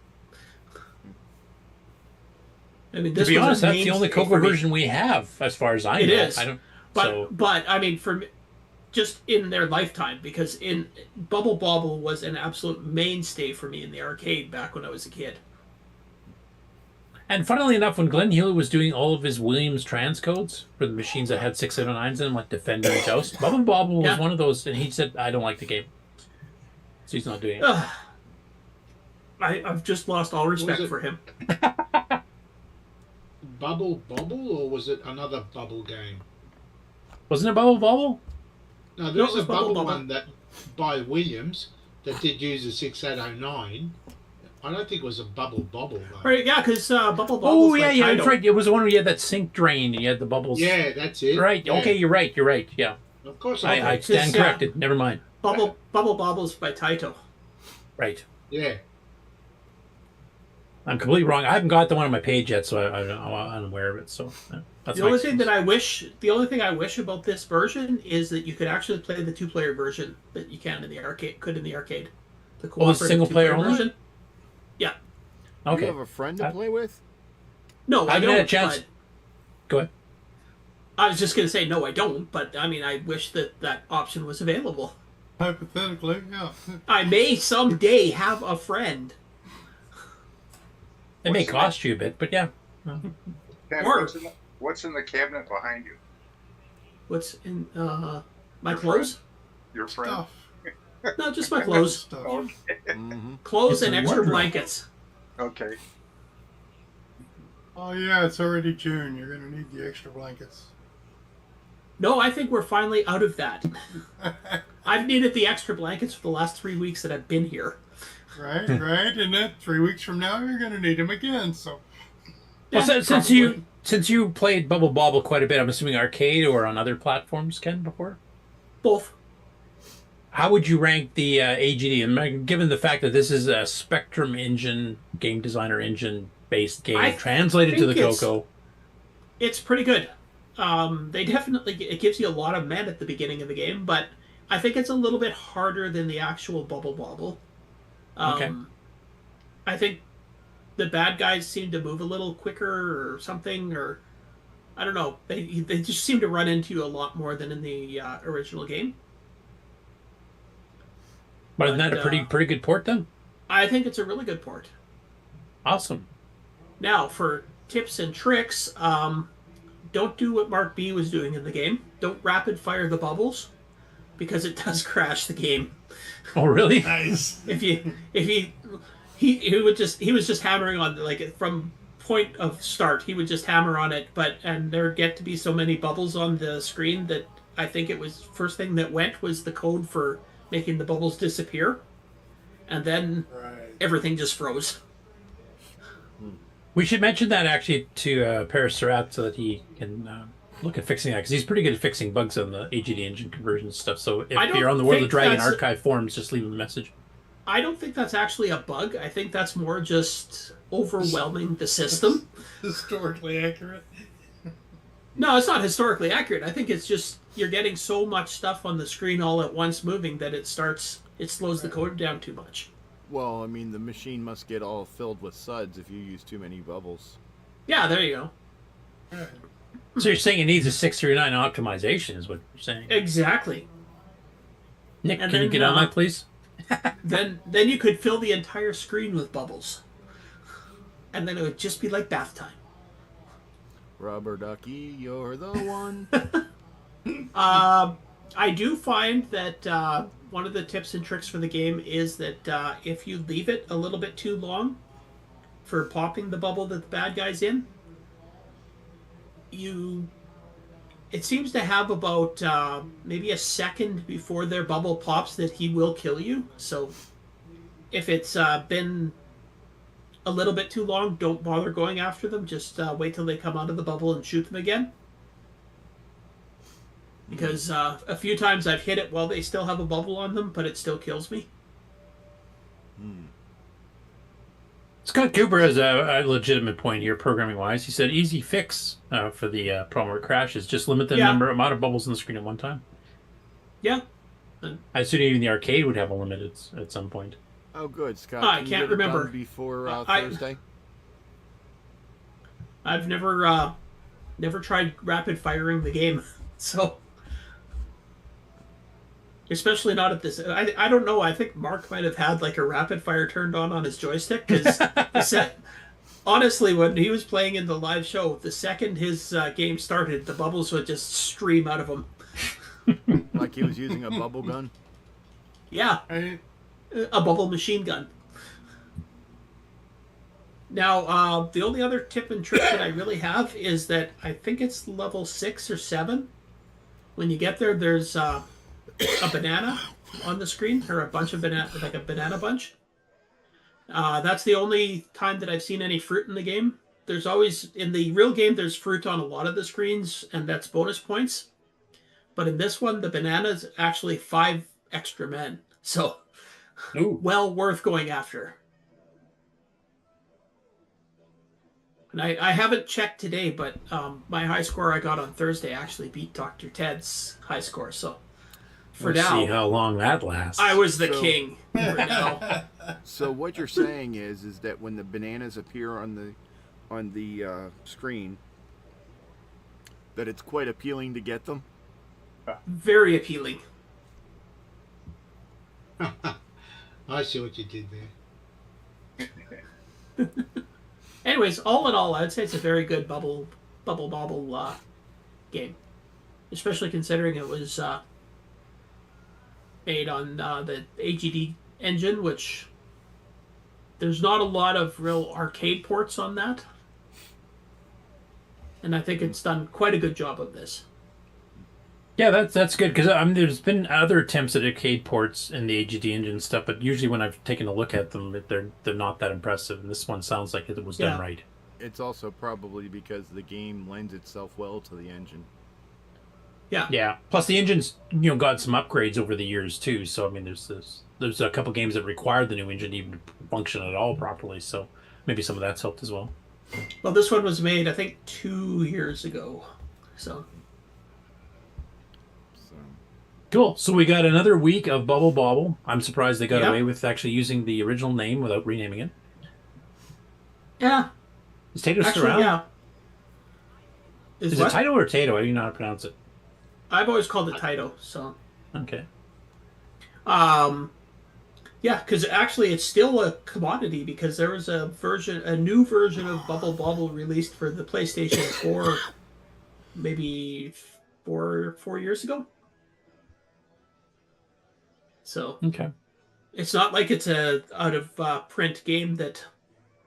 I mean, this To be was honest, a that's the only mainstay CoCo for me. version we have, as far as I know. It is. I don't. But I mean, just in their lifetime, because in Bubble Bobble was an absolute mainstay for me in the arcade back when I was a kid. And funnily enough, when Glenn Healy was doing all of his Williams transcodes for the machines that had 609s in them, like Defender and Joust, Bubble Bobble was one of those, and he said, I don't like the game. So he's not doing it. I've just lost all respect it? for him. Bubble Bobble, or was it another bubble game? Wasn't it Bubble Bobble? No, No, there's it was a bubble Bubble one that by Williams that did use a 6809 I don't think it was a bubble bobble though. Right, yeah, because Bubble Bobbles. Oh yeah, by yeah, Taito. that's right. It was the one where you had that sink drain and you had the bubbles. Yeah, that's it. Right. Yeah. Okay, you're right. You're right. Yeah. Of course, I stand corrected. Never mind. Bubble Bobbles by Taito. Right. Yeah. I'm completely wrong. I haven't got the one on my page yet, so I'm unaware of it. So that's The only thing I wish about this version is that you could actually play the 2-player version that you can in the arcade. The cooperative single player 2-player only? version. Yeah. Okay. Do you have a friend to play with? No, I haven't don't. had a chance. But Go ahead. I was just going to say no, I don't. But I mean, I wish that option was available. Hypothetically, yeah. I may someday have a friend. It may cost you a bit, but yeah. Ken, Or- what's in the cabinet behind you? What's in my clothes? Your friend? No, just my clothes. Okay. Clothes It's and a extra wardrobe. blankets. Okay. Oh yeah, it's already June. You're gonna need the extra blankets. No, I think we're finally out of that. I've needed the extra blankets for the last 3 weeks that I've been here. Right, right. And then 3 weeks from now, you're gonna need them again. So. Well, Yeah, since you played Bubble Bobble quite a bit, I'm assuming arcade or on other platforms, Ken, before. Both. How would you rank the AGD? And given the fact that this is a Spectrum engine, game designer engine based game I translated to the think CoCo. It's pretty good. They definitely, it gives you a lot of men at the beginning of the game, but I think it's a little bit harder than the actual Bubble Bobble. Okay. I think the bad guys seem to move a little quicker or something, or I don't know. They just seem to run into you a lot more than in the original game. But isn't that a pretty good port then? I think it's a really good port. Awesome. Now, for tips and tricks, don't do what MarcB was doing in the game. Don't rapid fire the bubbles, because it does crash the game. Oh, really? Nice. He was just hammering on, like, from point of start, he would just hammer on it, and there'd get to be so many bubbles on the screen that I think it was first thing that went was the code for making the bubbles disappear, and then everything just froze. We should mention that actually to Paris Surratt so that he can look at fixing that, because he's pretty good at fixing bugs on the AGD engine conversion stuff. So if you're on the World of Dragon archive forums, just leave him a message. I don't think that's actually a bug. I think that's more just overwhelming the system. Historically accurate. No, it's not historically accurate. I think it's just you're getting so much stuff on the screen all at once moving that it slows the code down too much. Well, I mean, the machine must get all filled with suds if you use too many bubbles. Yeah, there you go. So you're saying it needs a 639 optimization is what you're saying? Exactly. Nick, And can you then, get on that, please? Then you could fill the entire screen with bubbles. And then it would just be like bath time. Rubber ducky, you're the one. I do find that one of the tips and tricks for the game is that if you leave it a little bit too long for popping the bubble that the bad guy's in, it seems to have about maybe a second before their bubble pops that he will kill you. So if it's been a little bit too long, don't bother going after them. Just wait till they come out of the bubble and shoot them again. Because a few times I've hit it while they still have a bubble on them, but it still kills me. Scott Cooper has a legitimate point here, programming-wise. He said easy fix for the problem where it crashes. Just limit the amount of bubbles on the screen at one time. Yeah. I assume even the arcade would have a limit at some point. Oh, good, Scott. I Can you can't get it done remember. before Thursday. I've never tried rapid firing the game, so especially not at this. I don't know. I think Mark might have had like a rapid fire turned on his joystick because honestly, when he was playing in the live show, the second his game started, the bubbles would just stream out of him. Like he was using a bubble gun. Yeah, a bubble machine gun. Now, the only other tip and trick that I really have is that I think it's level 6 or 7. When you get there, there's a banana on the screen, or a bunch of banana, like a banana bunch. That's the only time that I've seen any fruit in the game. There's always, in the real game, there's fruit on a lot of the screens, and that's bonus points. But in this one, the banana's actually 5 extra men. So, well worth going after. And I haven't checked today, but my high score I got on Thursday actually beat Dr. Ted's high score. So, for Let's now, see how long that lasts. I was the king for now. So what you're saying is that when the bananas appear on the screen, that it's quite appealing to get them? Very appealing. I see what you did there. Anyways, all in all, I'd say it's a very good bubble bobble game, especially considering it was made on the AGD engine, which there's not a lot of real arcade ports on that, and I think it's done quite a good job of this. Yeah, that's good, because there's been other attempts at arcade ports in the AGD engine stuff, but usually when I've taken a look at them, they're not that impressive, and this one sounds like it was done right. It's also probably because the game lends itself well to the engine. Yeah. Yeah. Plus the engine's got some upgrades over the years too. So I mean, there's a couple games that require the new engine even to function at all properly. So maybe some of that's helped as well. Well, this one was made I think 2 years ago. So. Cool. So we got another week of Bubble Bobble. I'm surprised they got away with actually using the original name without renaming it. Yeah. Is Tato still Actually, around? yeah. Is it Tato or Tato? I don't know how to pronounce it. I've always called it Taito, so. Okay. Yeah, because actually it's still a commodity because there was a new version of Bubble Bobble released for the PlayStation 4 maybe 4 years ago. So okay, it's not like it's a out of print game that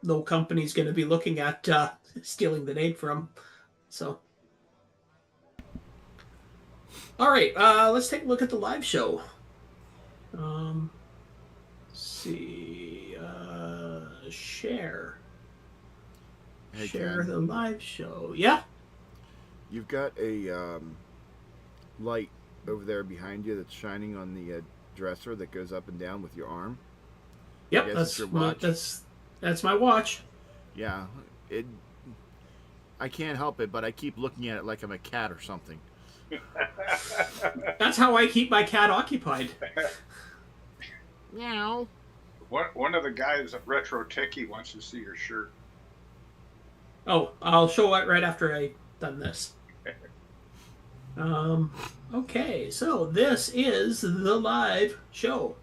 no company's going to be looking at stealing the name from. So, all right, let's take a look at the live show. Let's see, share Ken, the live show. Yeah, you've got a light over there behind you that's shining on the dresser that goes up and down with your arm. Yep, that's my watch. Yeah, I can't help it, but I keep looking at it like I'm a cat or something. That's how I keep my cat occupied. Meow. One of the guys at Retro Techie wants to see your shirt. Oh, I'll show it right after I done this. Okay, so this is the live show.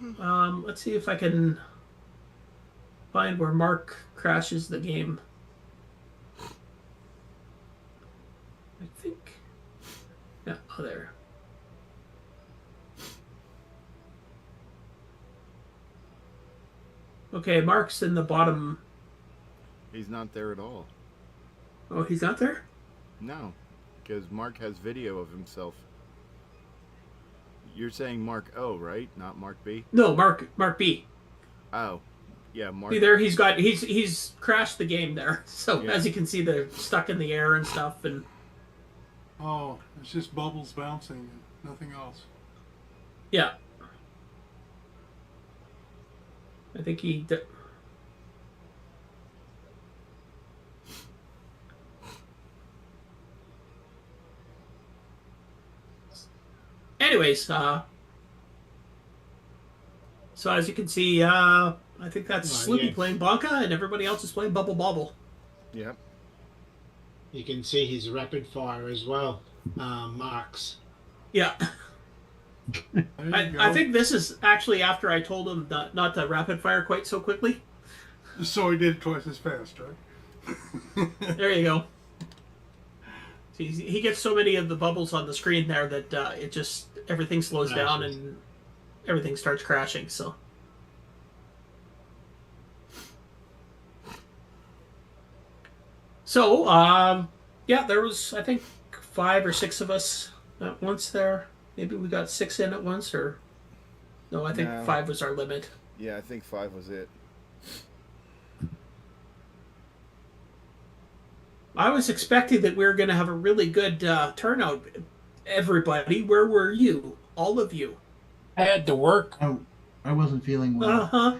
Let's see if I can find where Mark crashes the game. I think. Yeah, oh, there. Okay, Mark's in the bottom. He's not there at all. Oh, he's not there? No, because Mark has video of himself. You're saying Mark O, right? Not Mark B? No, Mark B. Oh, yeah, Mark. See there, he's crashed the game there. So Yeah. as you can see, they're stuck in the air and stuff, and Oh, it's just bubbles bouncing, nothing else. yeah. I think anyways, so as you can see, I think that's Sloopy playing Blanca, and everybody else is playing Bubble Bobble. Yep. You can see his rapid fire as well, Mark's. Yeah. I think this is actually after I told him not to rapid fire quite so quickly. So he did it twice as fast, right? There you go. See, he gets so many of the bubbles on the screen there that it just everything slows down and everything starts crashing. So. So, yeah, there was, I think, 5 or 6 of us at once there. Maybe we got 6 in at once, or... No, I think No. 5 was our limit. Yeah, I think 5 was it. I was expecting that we were going to have a really good turnout. Everybody, where were you? All of you. I had to work. I wasn't feeling well. Uh-huh.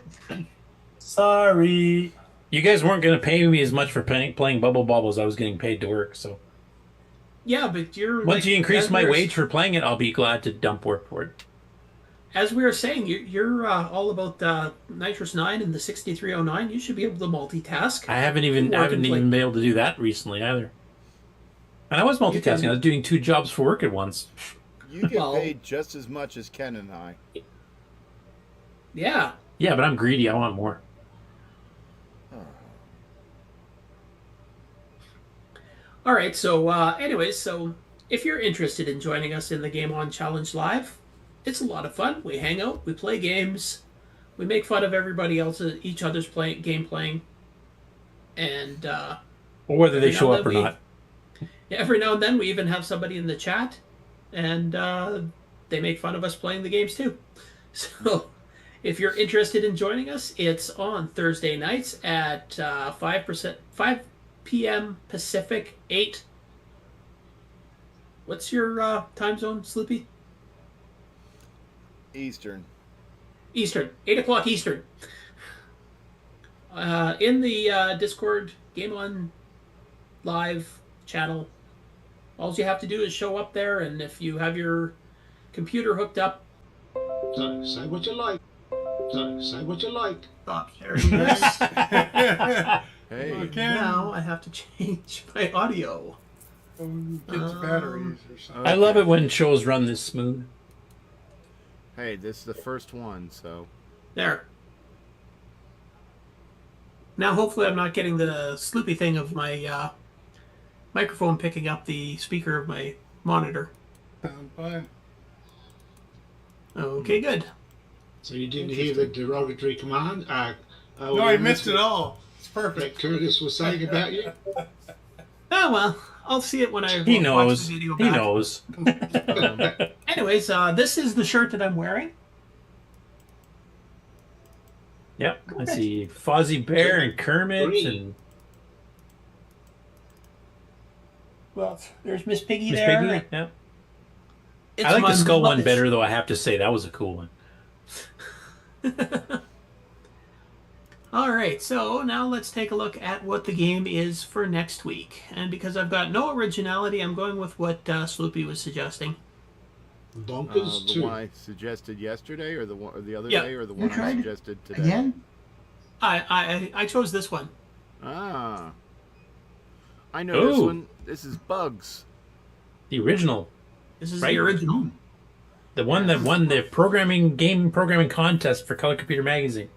Sorry. You guys weren't going to pay me as much for playing Bubble Bobble as I was getting paid to work, so... Yeah, but you're... Once you increase as my we were- wage for playing it, I'll be glad to dump work for it. As we were saying, you're all about Nitrous 9 and the 6309. You should be able to multitask. I haven't even been able to do that recently either. And I was multitasking. I was doing 2 jobs for work at once. You get paid just as much as Ken and I. Yeah. Yeah, but I'm greedy. I want more. All right, so anyways, so if you're interested in joining us in the Game On Challenge Live, it's a lot of fun. We hang out, we play games, we make fun of everybody else, each other's game playing, and Or whether they every show now up and or then not. Yeah, every now and then we even have somebody in the chat, and they make fun of us playing the games too. So if you're interested in joining us, it's on Thursday nights at 5 p.m. Pacific, 8. What's your time zone, Sloopy? Eastern. Eastern. 8 o'clock Eastern. In the Discord Game On Live channel, all you have to do is show up there, and if you have your computer hooked up... So, say what you like. So, say what you like. Stop sharing this. Hey. Okay. Now I have to change my audio. Get the batteries or something. I love it when shows run this smooth. Hey, this is the first one, so... There. Now hopefully I'm not getting the Sloopy thing of my microphone picking up the speaker of my monitor. Fine. Okay, good. So you didn't hear the derogatory command? No, I missed it all. It's perfect. Curtis was saying about you? Oh, well, I'll see it when I He watch knows. the video He back. knows. Anyways, this is the shirt that I'm wearing. Yep. I see Fozzie Bear and Kermit and Well, there's Miss Piggy Miss there. Piggy. Yeah. It's I like my the skull one Muppets. better, though. I have to say that was a cool one. All right, so now let's take a look at what the game is for next week. And because I've got no originality, I'm going with what Sloopy was suggesting. Bonkers the 2. one I suggested yesterday, or the other Yeah. day, or the You one I tried it suggested today? again? I chose this one. Ah. I know this Ooh. one. This is Bugs. The original. This is Right. the original. The one that won the game programming contest for Color Computer Magazine.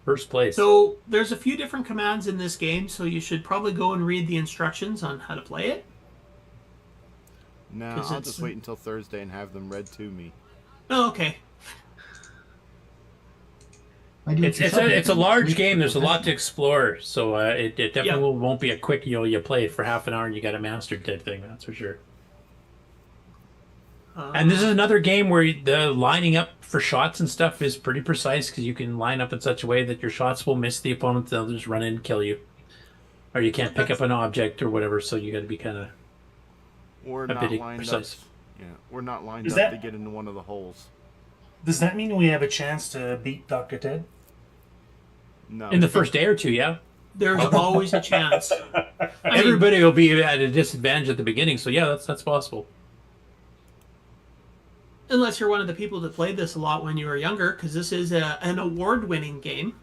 First place. So there's a few different commands in this game, so you should probably go and read the instructions on how to play it. No, 'Cause I'll it's- just wait until Thursday and have them read to me. Oh, okay. It's a large game. There's a lot to explore, so it definitely won't be a quick. You play it for half an hour and you got a mastered type thing. That's for sure. And this is another game where the lining up for shots and stuff is pretty precise because you can line up in such a way that your shots will miss the opponent. They'll just run in and kill you, or you can't pick up an object or whatever. So you got to be kind of We're a not bit lined precise. up. Yeah, we're not lined Is up that- to get into one of the holes. Does that mean we have a chance to beat Dr. Ted? No. In the first day or two, yeah. There's always a chance. Everybody will be at a disadvantage at the beginning, so yeah, that's possible. Unless you're one of the people that played this a lot when you were younger, because this is an award-winning game.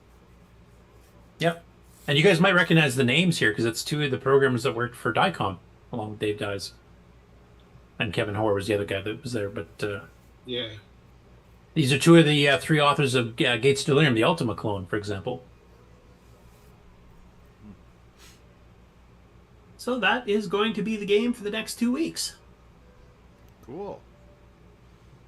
Yep. And you guys might recognize the names here because it's 2 of the programmers that worked for DICOM, along with Dave Dyes. And Kevin Hoare was the other guy that was there, but Yeah. these are 2 of the 3 authors of Gates Delirium, the Ultima clone, for example. So that is going to be the game for the next 2 weeks. Cool.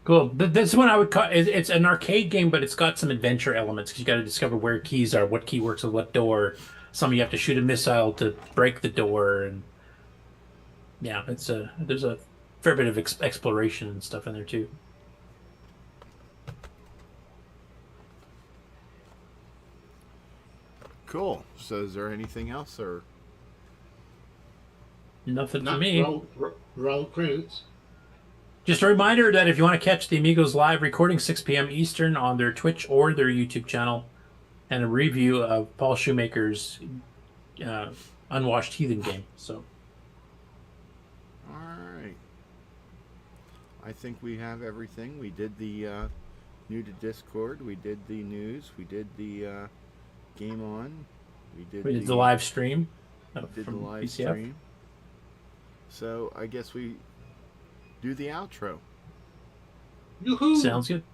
Cool. This one I would call it's an arcade game, but it's got some adventure elements because you got to discover where keys are, what key works with what door. Some of you have to shoot a missile to break the door, and yeah, there's a fair bit of exploration and stuff in there too. Cool. So is there anything else, or? Nothing for me. Roll credits. Just a reminder that if you want to catch the Amigos live recording 6 p.m. Eastern on their Twitch or their YouTube channel, and a review of Paul Shoemaker's Unwashed Heathen game. So, all right. I think we have everything. We did the new to Discord. We did the news. We did the game on. We did the live stream. Did the from live VCF. stream. So I guess we do the outro. Yoo-hoo. Sounds good.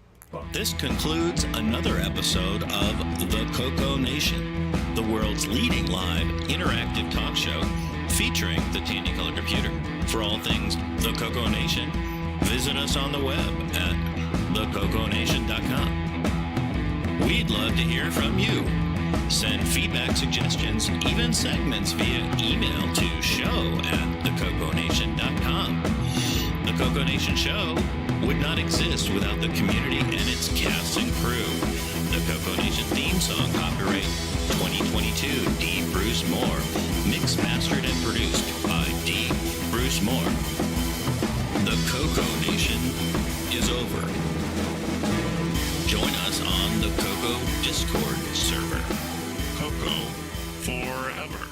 This concludes another episode of the CoCoNation, the world's leading live interactive talk show featuring the Tandy Color Computer. For all things the CoCoNation, visit us on the web at thecoconation.com. We'd love to hear from you. Send feedback, suggestions, even segments via email to show@thecoconation.com. The CoCoNation show would not exist without the community and its cast and crew. The CoCoNation theme song, copyright 2022, D. Bruce Moore, mixed, mastered, and produced by D. Bruce Moore. The CoCoNation is over. Join us on the CoCo Discord server. CoCo forever.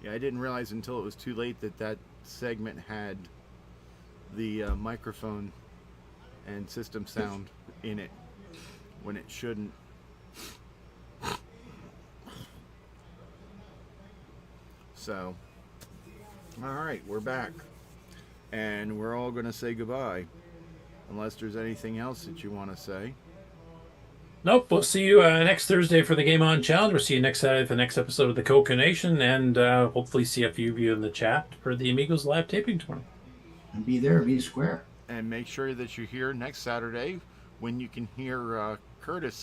Yeah, I didn't realize until it was too late that segment had the microphone and system sound in it when it shouldn't. So, all right, we're back. And we're all going to say goodbye. Unless there's anything else that you want to say. Nope. We'll see you next Thursday for the Game On Challenge. We'll see you next Saturday for the next episode of the CoCoNation, and hopefully see a few of you in the chat for the Amigos live taping tomorrow. And be there, be square. And make sure that you're here next Saturday when you can hear Curtis